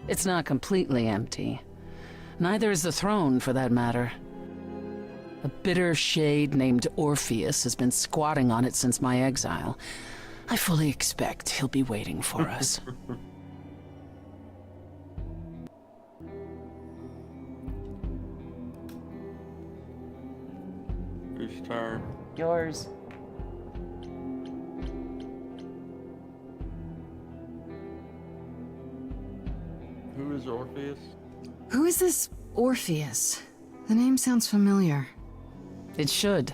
It's not completely empty. Neither is the throne, for that matter. A bitter shade named Orpheus has been squatting on it since my exile. I fully expect he'll be waiting for us. Whose turn? Yours. Who is Orpheus? Who is this Orpheus? The name sounds familiar. It should.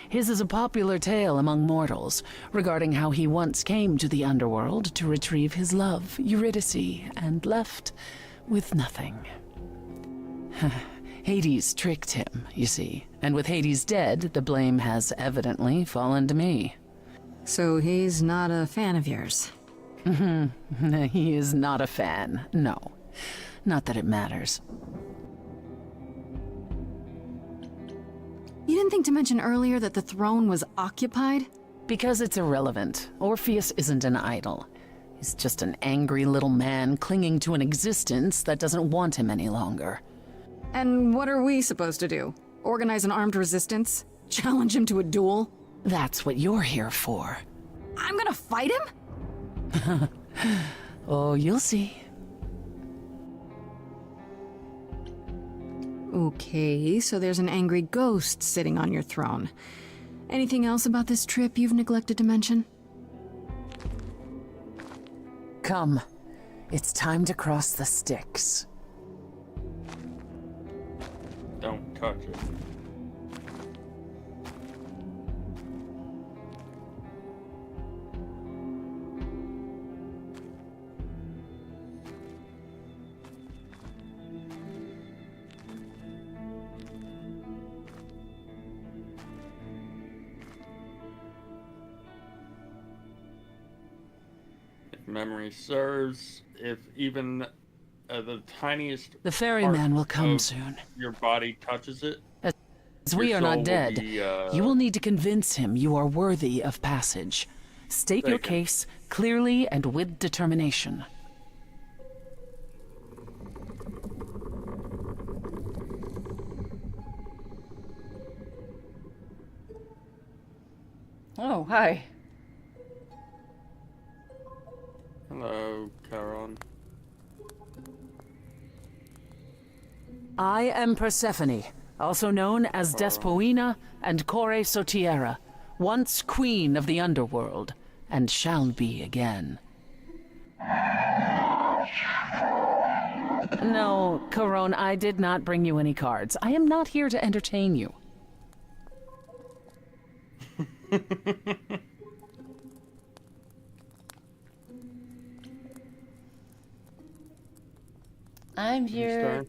His is a popular tale among mortals regarding how he once came to the underworld to retrieve his love, Eurydice, and left with nothing. Hades tricked him, you see, and with Hades dead, the blame has evidently fallen to me. So he's not a fan of yours? He is not a fan, no. Not that it matters. You didn't think to mention earlier that the throne was occupied? Because it's irrelevant. Orpheus isn't an idol. He's just an angry little man clinging to an existence that doesn't want him any longer. And what are we supposed to do? Organize an armed resistance? Challenge him to a duel? That's what you're here for. I'm gonna fight him? Oh, you'll see. Okay, so there's an angry ghost sitting on your throne. Anything else about this trip you've neglected to mention? Come. It's time to cross the Styx. Don't touch it. If memory serves, if even the tiniest The ferryman will come of soon. your body touches it, As we your are soul not will dead, be, you will need to convince him you are worthy of passage. State your Taken. case clearly and with determination. Oh, hi. Hello, Charon. I am Persephone, also known as Despoina and Kore Sotiera, once queen of the underworld, and shall be again. No, Charon, I did not bring you any cards. I am not here to entertain you. I'm here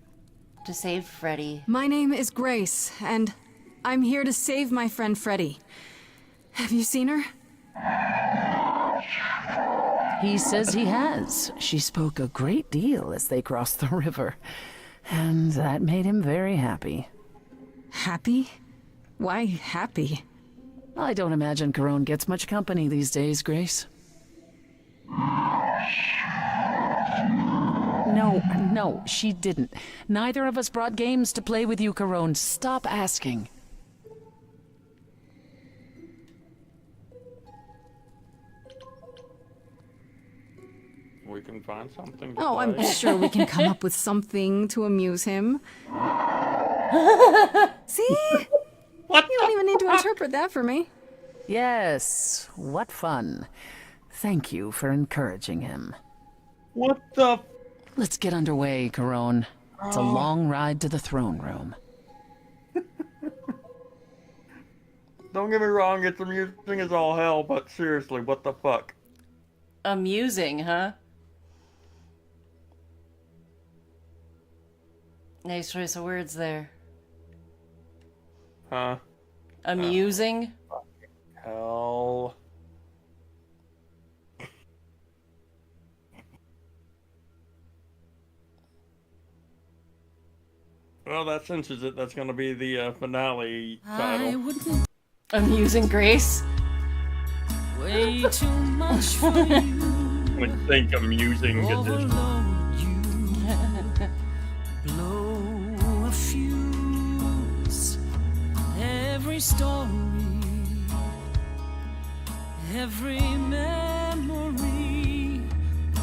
to save Freddy. My name is Grace, and I'm here to save my friend Freddy. Have you seen her? He says he has. She spoke a great deal as they crossed the river, and that made him very happy. Happy? Why happy? I don't imagine Charon gets much company these days, Grace. No, she didn't. Neither of us brought games to play with you, Carone. Stop asking. We can find something. Oh, I'm sure we can come up with something to amuse him. See? What? You don't even need to interpret that for me. Yes, what fun. Thank you for encouraging him. What the? Let's get underway, Carone. It's a long ride to the throne room. Don't get me wrong, it's amusing as all hell, but seriously, what the fuck? Amusing, huh? Nice choice of words there. Huh? Amusing? Hell. Well, that cinches it. That's gonna be the finale title. Amusing Grace? Way too much for you. Would think amusing edition. Blow a fuse. Every story, every memory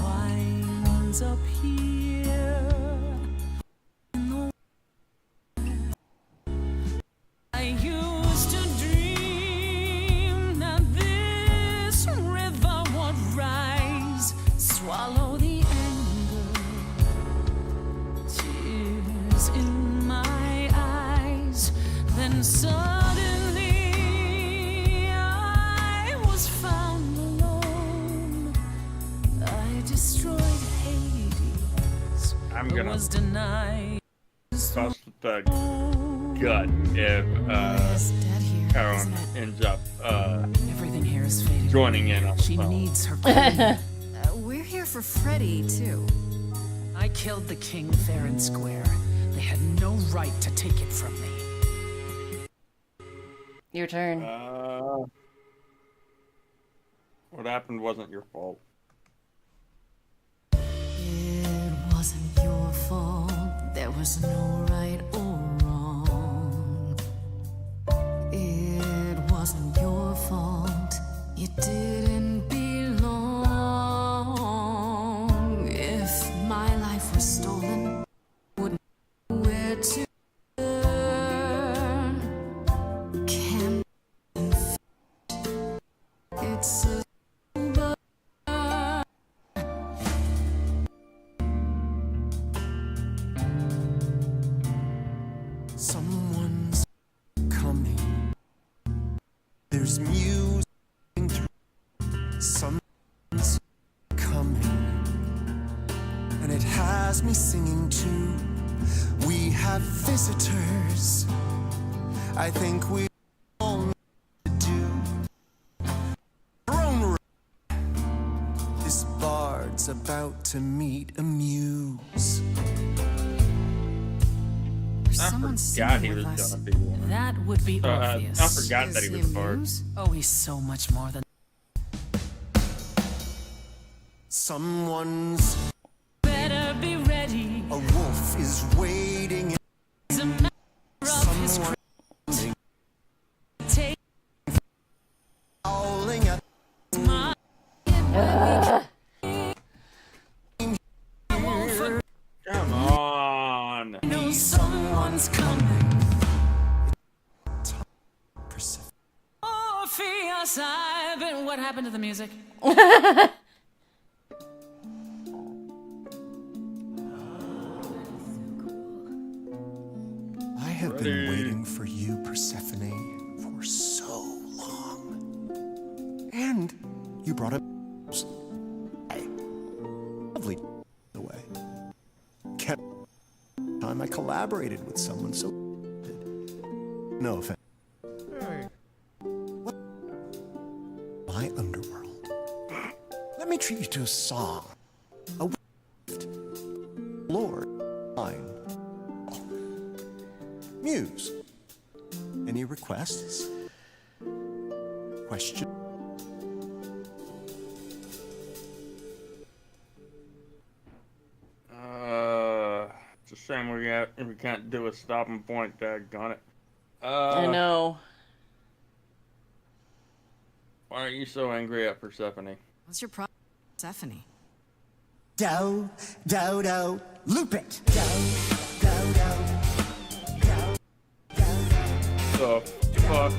winds up here. I used to dream that this river would rise, swallow the anger, tears in my eyes. Then suddenly I was found alone. I destroyed Hades. I'm gonna was denied. bust the gut if Karen ends up Everything here is fading. joining in on the She phone. needs her queen. We're here for Freddy, too. I killed the king fair and square. They had no right to take it from me. Your turn. What happened wasn't your fault. It wasn't your fault. There was no right or wrong. It wasn't your fault. You didn't belong. If my life was stolen, wouldn't know where to turn. Can't it's a Someone's coming. There's music through. Someone's coming. And it has me singing too. We have visitors. I think we all need to do. Throne room. This bard's about to meet a muse. I forgot he was gonna be one. That would be I obvious. forgot that he was a bard. Oh, he's so much more than... Someone's better be ready. A wolf is waiting. It's a matter of his Someone take howling at my Come on. I know someone's coming. Orpheus, I've been. What happened to the music? I have been waiting for you, Persephone, for so long. And you brought a lovely the way. Kept time I collaborated with someone so no offense. What? My underworld. Let me treat you to a song. A gift. Lord, mine. Muse. Any requests? Question? It's a shame we can't do a stopping point. Daggone it. I know. Why are you so angry at Persephone? What's your problem, Persephone? Do, loop it. Do, do. The fuck?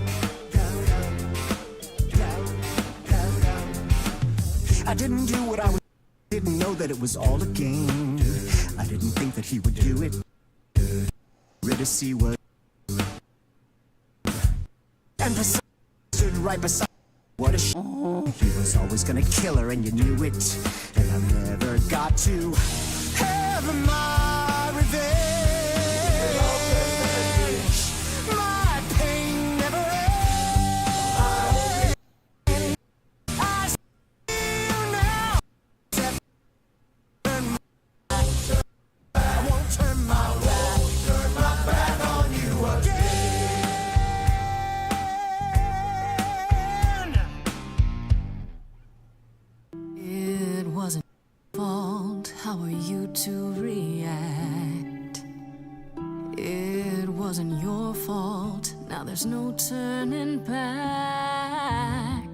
I didn't do what I was. Didn't know that it was all a game. I didn't think that he would do it. Ready to see what. And Poseidon stood right beside. What a he was always gonna kill her, and you knew it. And I never got to have my revenge. My pain never ends. I see you now. I won't turn my back on you again. It wasn't your fault. How are you to react? It wasn't your fault. Now there's no turning back.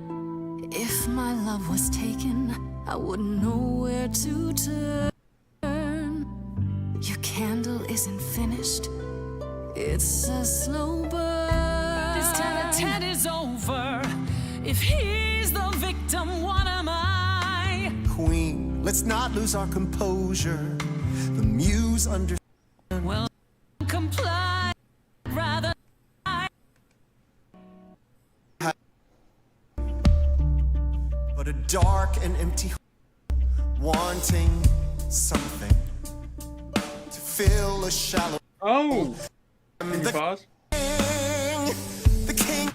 If my love was taken, I wouldn't know where to turn. Your candle isn't finished. It's a slow burn. This tete-a-tete is over. If he's the victim, what am I? Queen, let's not lose our composure. The muse under. Well, comply. Rather. But a dark and empty, wanting something to fill a shallow. Oh! Can you pause? The king.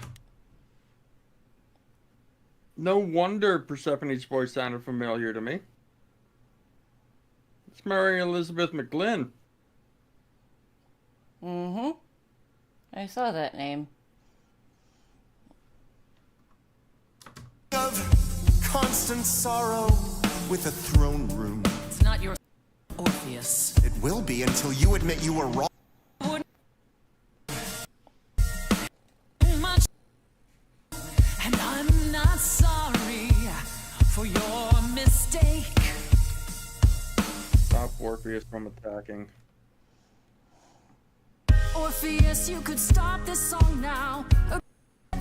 No wonder Persephone's voice sounded familiar to me. It's Mary Elizabeth McGlynn. Mm-hmm. I saw that name. Of constant sorrow with a throne room. It's not your Orpheus. It will be until you admit you were wrong. Much. And I'm not sorry for your mistake. Stop Orpheus from attacking. Orpheus, you could stop this song now. Or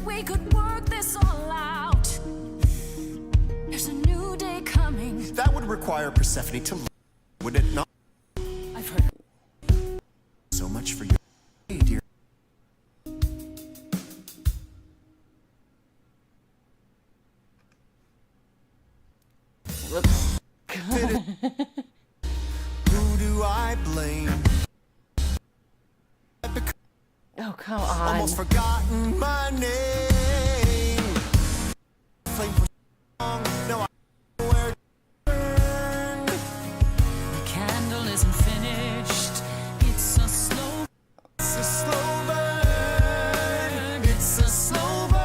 we could work this all out. There's a new day coming. That would require Persephone to learn, would it not? I've heard So much for your dear. Whoops. Who do I blame? Oh, come on. Almost forgotten my name. Flame for song. No, I know where to turn. the candle isn't finished. It's a slow. It's a slow burn. It's a slow burn.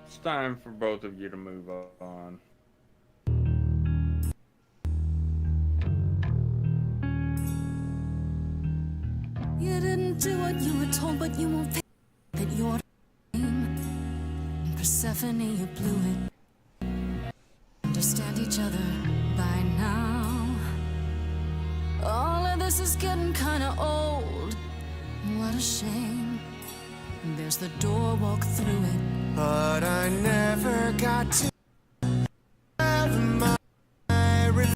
It's time for both of you to move on. You didn't do what you were told, but you won't pay that you're to blame. And Persephone, you blew it. Understand each other by now. All of this is getting kinda old. What a shame. There's the door, walk through it. But I never got to have my revenge.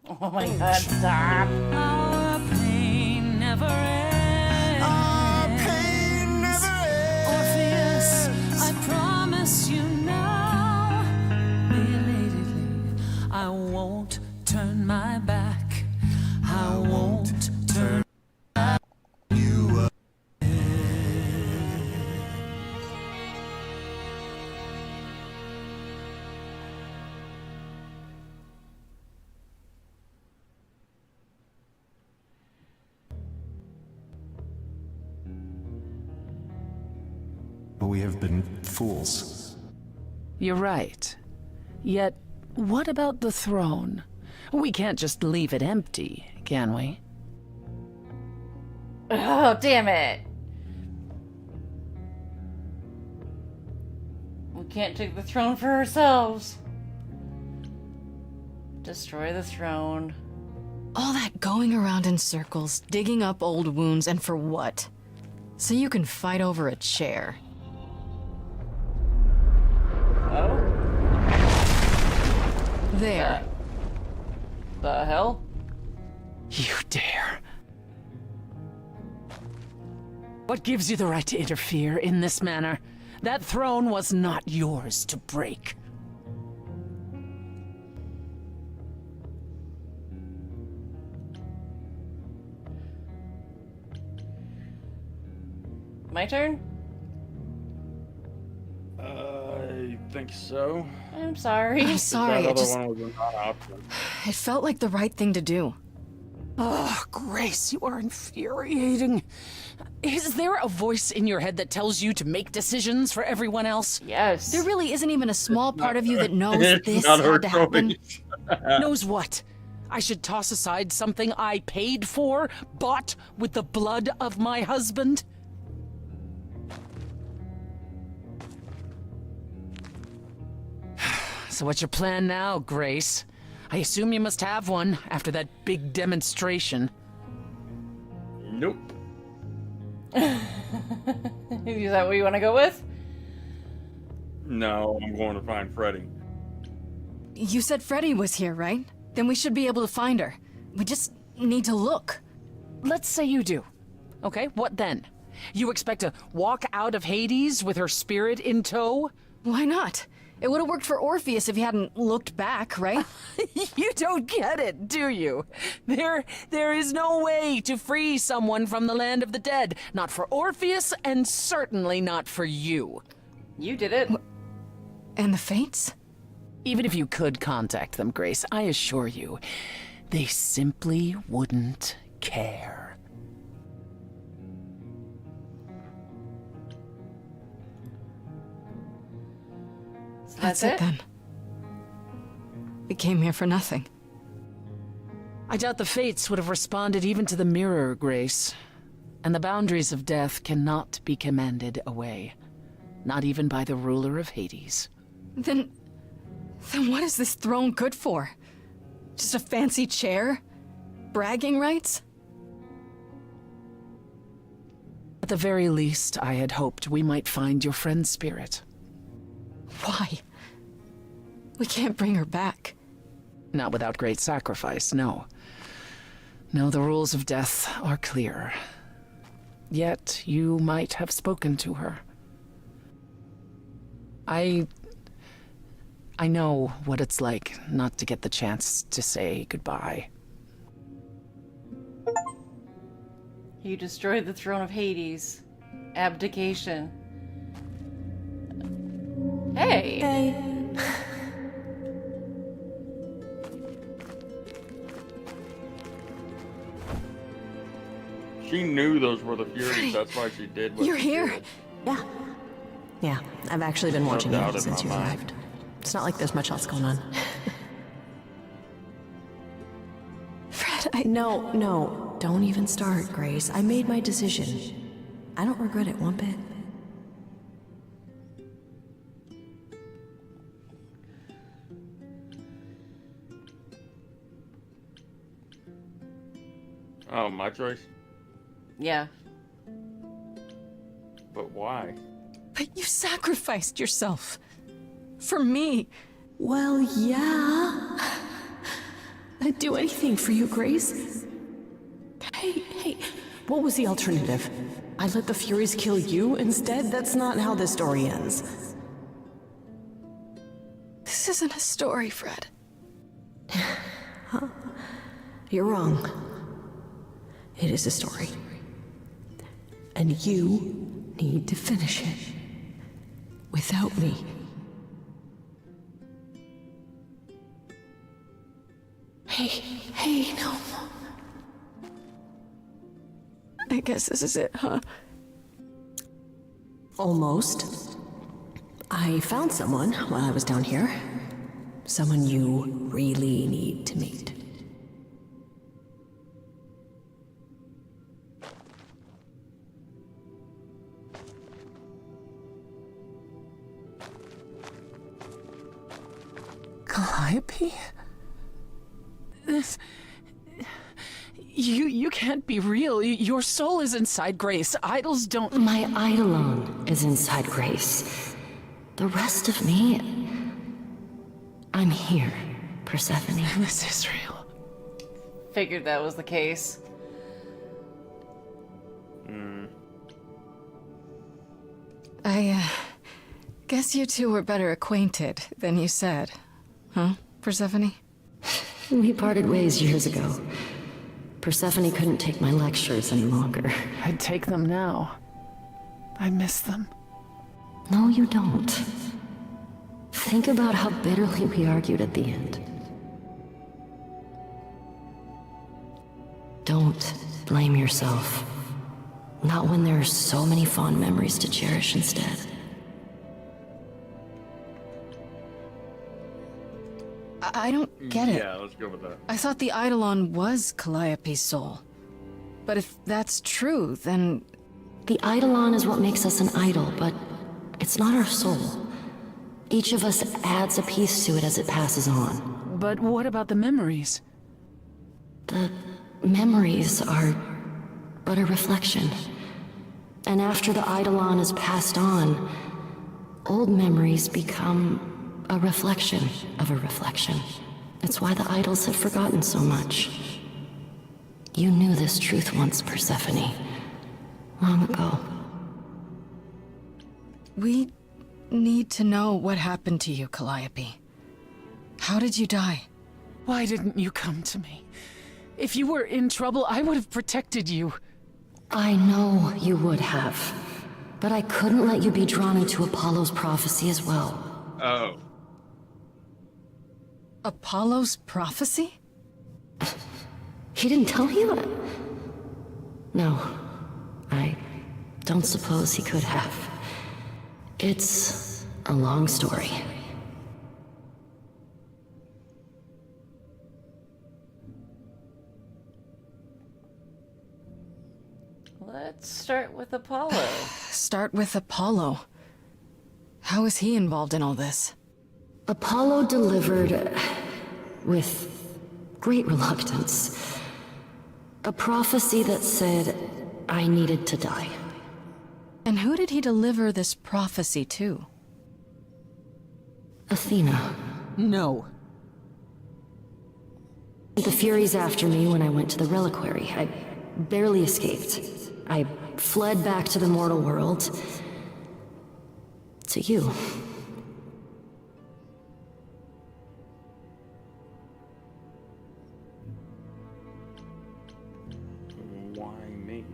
Oh my god, stop. Our pain never ends. Our pain never ends. Orpheus, I promise you now, belatedly, I won't turn my back. I won't turn you up. We have been fools. You're right. Yet, what about the throne? We can't just leave it empty, can we? Oh, damn it. We can't take the throne for ourselves. Destroy the throne. All that going around in circles, digging up old wounds, and for what? So you can fight over a chair. Oh? There. The hell? You dare. What gives you the right to interfere in this manner? That throne was not yours to break. My turn? I think so. I'm sorry. I'm sorry. That other one was not an option. It felt like the right thing to do. Oh, Grace, you are infuriating. Is there a voice in your head that tells you to make decisions for everyone else? Yes. There really isn't even a small part of you that knows It's this not her had to happen. choice. Knows what? I should toss aside something I paid for, bought with the blood of my husband? So what's your plan now, Grace? I assume you must have one after that big demonstration. Nope. Is that what you want to go with? No, I'm going to find Freddy. You said Freddy was here, right? Then we should be able to find her. We just need to look. Let's say you do. Okay, what then? You expect to walk out of Hades with her spirit in tow? Why not? It would have worked for Orpheus if he hadn't looked back, right? You don't get it, do you? There is no way to free someone from the land of the dead. Not for Orpheus, and certainly not for you. You did it. And the Fates? Even if you could contact them, Grace, I assure you, they simply wouldn't care. That's it then. We came here for nothing. I doubt the Fates would have responded even to the mirror, Grace. And the boundaries of death cannot be commanded away. Not even by the ruler of Hades. Then what is this throne good for? Just a fancy chair? Bragging rights? At the very least, I had hoped we might find your friend's spirit. Why? We can't bring her back. Not without great sacrifice, no. No, the rules of death are clear. Yet you might have spoken to her. I know what it's like not to get the chance to say goodbye. You destroyed the throne of Hades. Abdication. Hey! She knew those were the Furies, that's why she did what You're she here? did. Yeah. Yeah, I've actually been watching doubt you in since my you mind. arrived. It's not like there's much else going on. Fred, No, don't even start, Grace. I made my decision. I don't regret it one bit. Oh, my choice? Yeah. But why? But you sacrificed yourself. For me. Well, yeah. I'd do anything for you, Grace. Hey, what was the alternative? I let the Furies kill you instead? That's not how this story ends. This isn't a story, Fred. Huh? You're wrong. It is a story. And you need to finish it. Without me. Hey, no. I guess this is it, huh? Almost. I found someone while I was down here. Someone you really need to meet. Calliope? This... You can't be real. Your soul is inside Grace. Idols don't... My eidolon is inside Grace. The rest of me... I'm here, Persephone. This is real. Figured that was the case. I guess you two were better acquainted than you said. Huh, Persephone? We parted ways years ago. Persephone couldn't take my lectures any longer. I'd take them now. I miss them. No, you don't. Think about how bitterly we argued at the end. Don't blame yourself. Not when there are so many fond memories to cherish instead. I don't get it. Yeah, let's go with that. I thought the eidolon was Calliope's soul. But if that's true, then... The eidolon is what makes us an idol, but it's not our soul. Each of us adds a piece to it as it passes on. But what about the memories? The memories are but a reflection. And after the eidolon is passed on, old memories become a reflection of a reflection. It's why the idols have forgotten so much. You knew this truth once, Persephone. Long ago. We need to know what happened to you, Calliope. How did you die? Why didn't you come to me? If you were in trouble, I would have protected you. I know you would have. But I couldn't let you be drawn into Apollo's prophecy as well. Oh. Apollo's prophecy? He didn't tell you? No. I don't suppose he could have. It's a long story. Let's start with Apollo. Start with Apollo. How is he involved in all this? Apollo delivered, with great reluctance, a prophecy that said I needed to die. And who did he deliver this prophecy to? Athena. No. The Furies after me when I went to the reliquary. I barely escaped. I fled back to the mortal world. To you. Why me?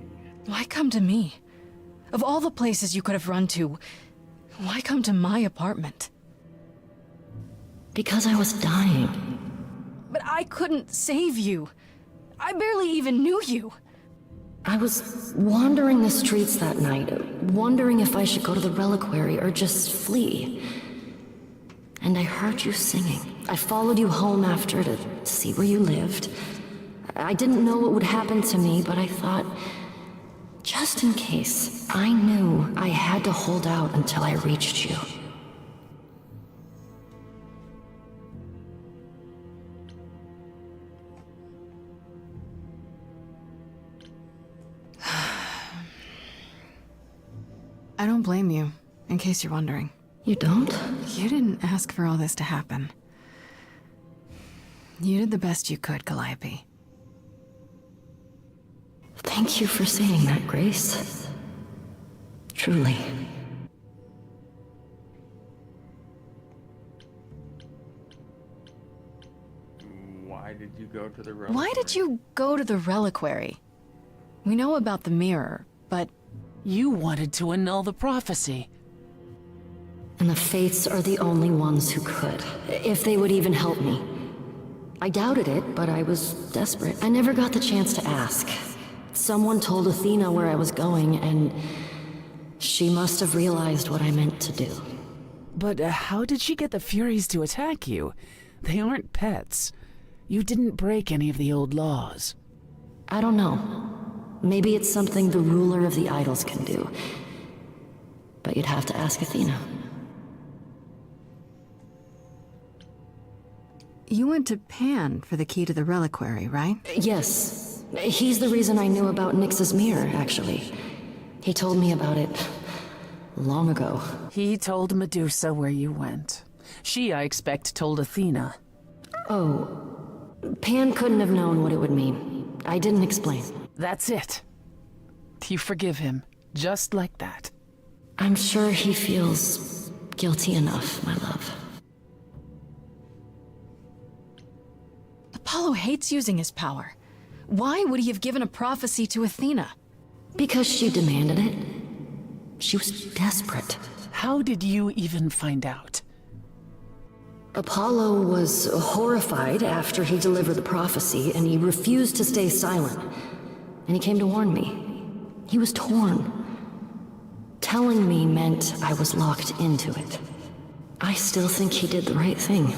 Why come to me? Of all the places you could have run to, why come to my apartment? Because I was dying. But I couldn't save you. I barely even knew you. I was wandering the streets that night, wondering if I should go to the reliquary or just flee. And I heard you singing. I followed you home after to see where you lived. I didn't know what would happen to me, but I thought, just in case, I knew I had to hold out until I reached you. I don't blame you, in case you're wondering. You don't? You didn't ask for all this to happen. You did the best you could, Calliope. Thank you for saying that, Grace. Truly. Why did you go to the reliquary? Why did you go to the reliquary? We know about the mirror, but... You wanted to annul the prophecy. And the Fates are the only ones who could, if they would even help me. I doubted it, but I was desperate. I never got the chance to ask. Someone told Athena where I was going, and She must have realized what I meant to do. But how did she get the Furies to attack you? They aren't pets. You didn't break any of the old laws. I don't know. Maybe it's something the ruler of the idols can do. But you'd have to ask Athena. You went to Pan for the key to the reliquary, right? Yes. He's the reason I knew about Nyx's mirror, actually. He told me about it long ago. He told Medusa where you went. She, I expect, told Athena. Oh. Pan couldn't have known what it would mean. I didn't explain. That's it. You forgive him, just like that. I'm sure he feels guilty enough, my love. Apollo hates using his power. Why would he have given a prophecy to Athena? Because she demanded it. She was desperate. How did you even find out? Apollo was horrified after he delivered the prophecy, and he refused to stay silent. And he came to warn me. He was torn. Telling me meant I was locked into it. I still think he did the right thing.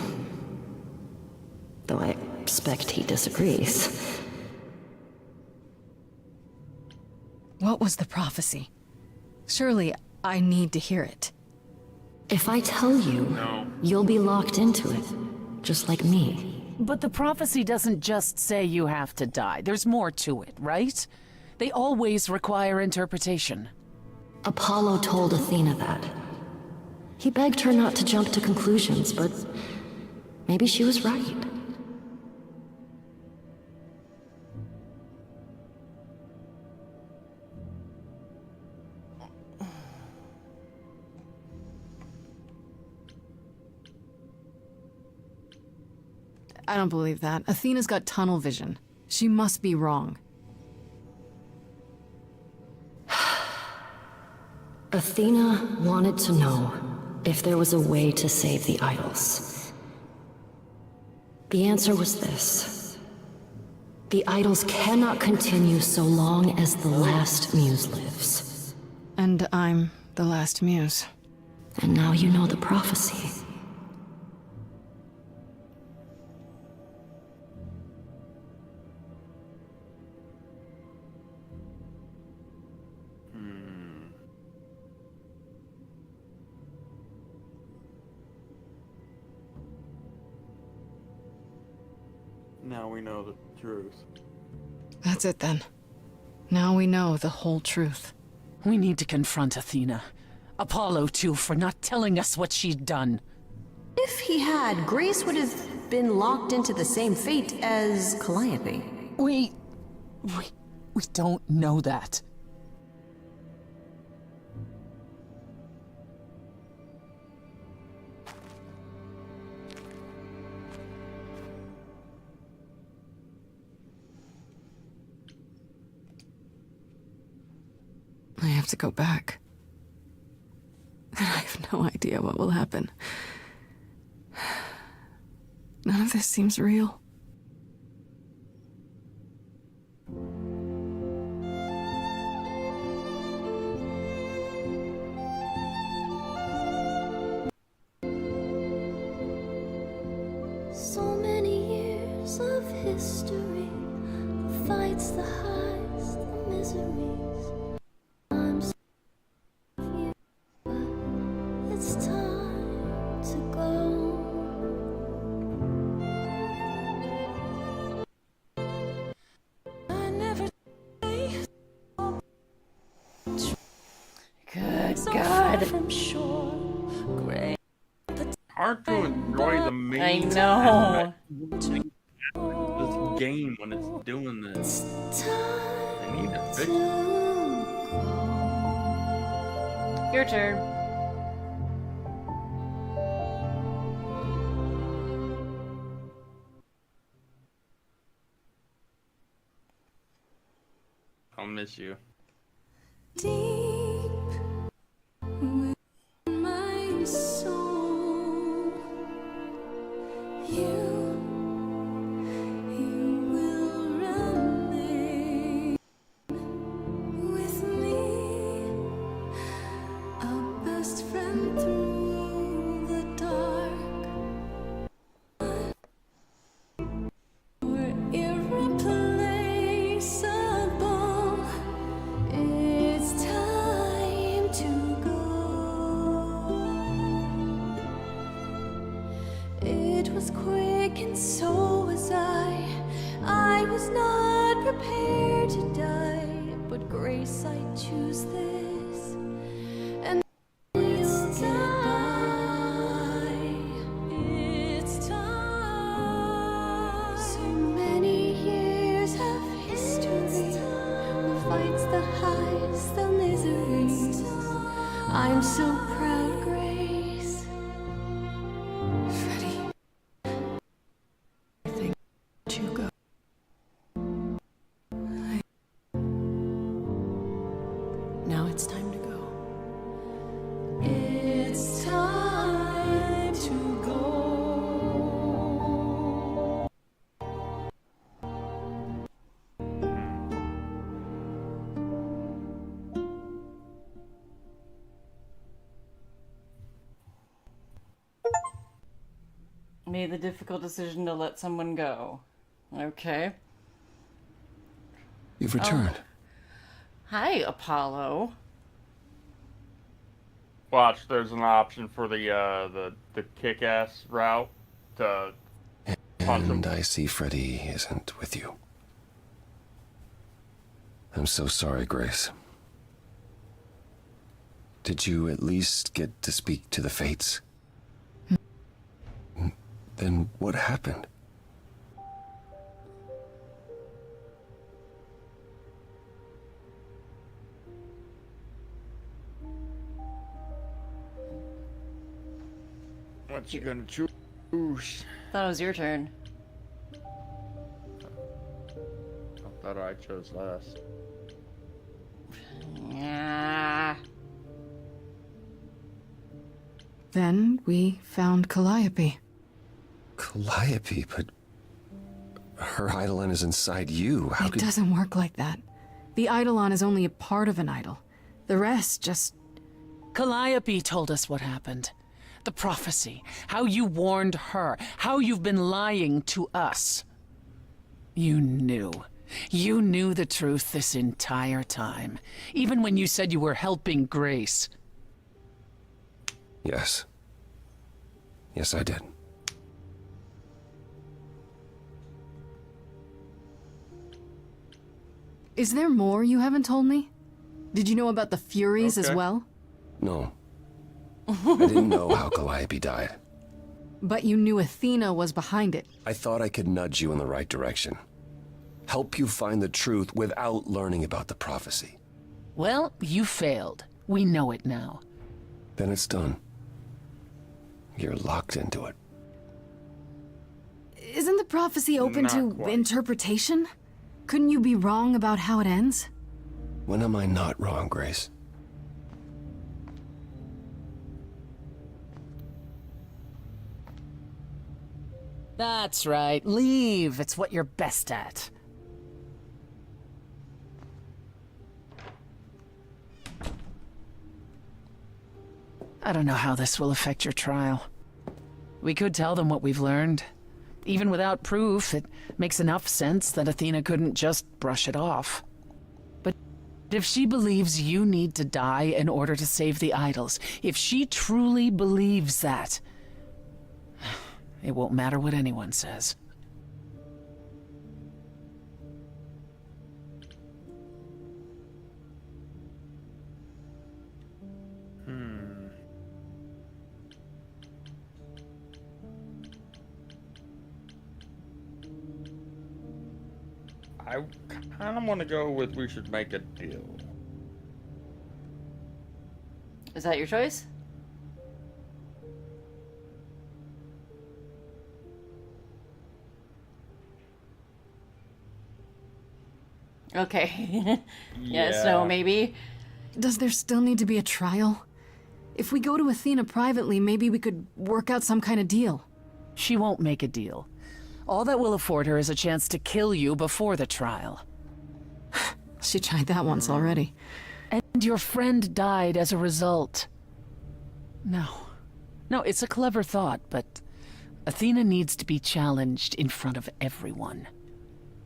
Though I expect he disagrees. What was the prophecy? Surely I need to hear it. If I tell you, you'll be locked into it, just like me. But the prophecy doesn't just say you have to die. There's more to it, right? They always require interpretation. Apollo told Athena that. He begged her not to jump to conclusions, but maybe she was right. I don't believe that. Athena's got tunnel vision. She must be wrong. Athena wanted to know if there was a way to save the idols. The answer was this. The idols cannot continue so long as the last muse lives. And I'm the last muse. And now you know the prophecy. Now we know the truth. That's it then. Now we know the whole truth. We need to confront Athena. Apollo, too, for not telling us what she'd done. If he had, Grace would have been locked into the same fate as Calliope. We don't know that. I have to go back. And I have no idea what will happen. None of this seems real. So many years of history, the fights, the highs, the miseries. I'm so you, but it's time to go. I never Good God. from shore, gray. Hard to enjoy the main. I know. This game when it's doing this. I need to fix it. Your turn. I'll miss you. Deep within my soul, you will remain with me best friend through the dark. We're irreplaceable. It's time to go. It was quick and so was I was not prepared to die, but Grace, I choose this, and we'll get by. It's time. So many years of history, the fights, the highs, the miseries. I'm so proud, Grace. Freddie. Now it's time to go. It's time to go. Made the difficult decision to let someone go. Okay. You've returned. Hi, Apollo. Watch, there's an option for the kick-ass route to punch him. And I see Freddy isn't with you. I'm so sorry, Grace. Did you at least get to speak to the Fates? Then what happened? What you gonna choose? Thought it was your turn. I thought I chose last. Yeah. Then we found Calliope. Calliope, but her Eidolon is inside you. How It could... doesn't work like that. The Eidolon is only a part of an idol. The rest just... Calliope told us what happened. The prophecy, how you warned her, how you've been lying to us. You knew. You knew the truth this entire time, even when you said you were helping Grace. Yes. Yes, I did. Is there more you haven't told me? Did you know about the Furies as Okay. well? No. I didn't know how Calliope died. But you knew Athena was behind it. I thought I could nudge you in the right direction. Help you find the truth without learning about the prophecy. Well, you failed. We know it now. Then it's done. You're locked into it. Isn't the prophecy open Not to quite. interpretation? Couldn't you be wrong about how it ends? When am I not wrong, Grace? That's right. Leave. It's what you're best at. I don't know how this will affect your trial. We could tell them what we've learned. Even without proof, it makes enough sense that Athena couldn't just brush it off. But if she believes you need to die in order to save the idols, if she truly believes that, it won't matter what anyone says. I kind of want to go with we should make a deal. Is that your choice? Okay. Yes, no, maybe. Does there still need to be a trial? If we go to Athena privately, maybe we could work out some kind of deal. She won't make a deal. All that will afford her is a chance to kill you before the trial. She tried that once already. And your friend died as a result. No. No, it's a clever thought, but Athena needs to be challenged in front of everyone.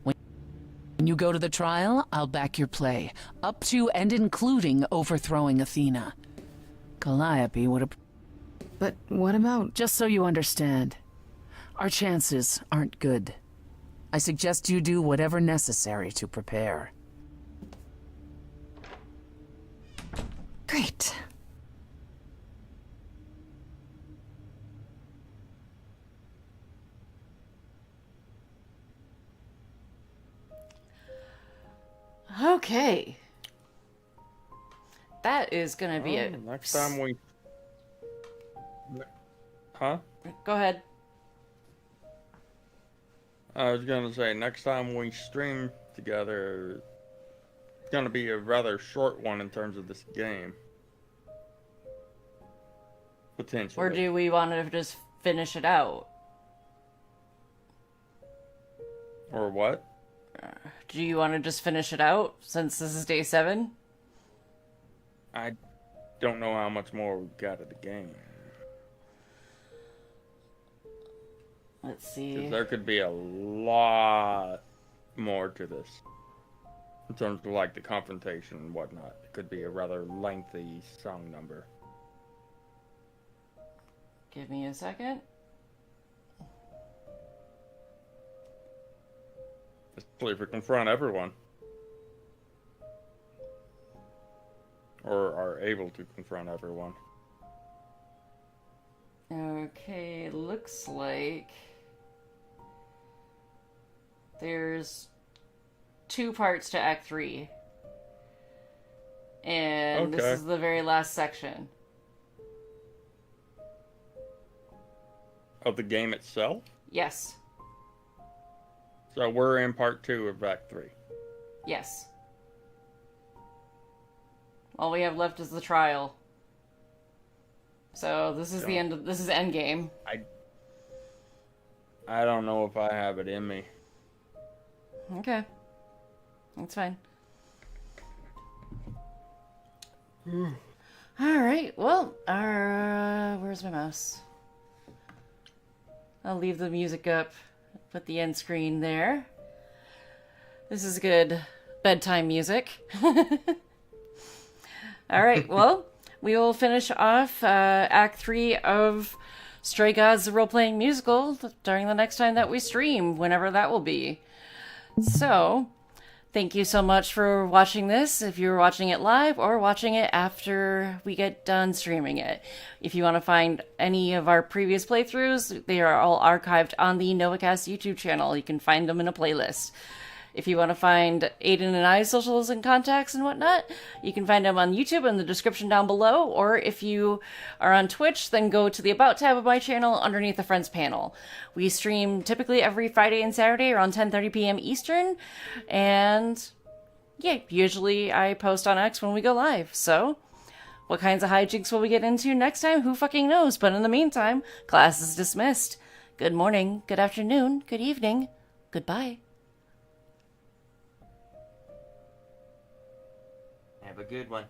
When you go to the trial, I'll back your play, up to and including overthrowing Athena. Calliope would have... But what about... Just so you understand, our chances aren't good. I suggest you do whatever necessary to prepare. Great. Okay. That is gonna be it. Next time we... Huh? Go ahead. I was gonna say, next time we stream together, it's gonna be a rather short one in terms of this game. Potentially. Or do we want to just finish it out? Or what? Do you want to just finish it out since this is day 7? I don't know how much more we've got of the game. Let's see. 'Cause there could be a lot more to this. In terms of like the confrontation and whatnot. It could be a rather lengthy song number. Give me a second. Especially if we confront everyone. Or are able to confront everyone. Okay, looks like there's 2 parts to Act 3. And this is the very last section. Of the game itself? Yes. So we're in part 2 of Act 3. Yes. All we have left is the trial. So this is the end of this is endgame. I don't know if I have it in me. Okay. That's fine. Alright, well, where's my mouse? I'll leave the music up. Put the end screen there. This is good bedtime music. Alright, well, we will finish off Act 3 of Stray Gods, the role-playing musical during the next time that we stream, whenever that will be. So, thank you so much for watching this, if you're watching it live or watching it after we get done streaming it. If you want to find any of our previous playthroughs, they are all archived on the Novakast YouTube channel. You can find them in a playlist. If you want to find Aden and I's socials and contacts and whatnot, you can find them on YouTube in the description down below, or if you are on Twitch, then go to the About tab of my channel underneath the Friends panel. We stream typically every Friday and Saturday around 10:30 p.m. Eastern, and yeah, usually I post on X when we go live, so what kinds of hijinks will we get into next time? Who fucking knows? But in the meantime, class is dismissed. Good morning, good afternoon, good evening, goodbye. Have a good one.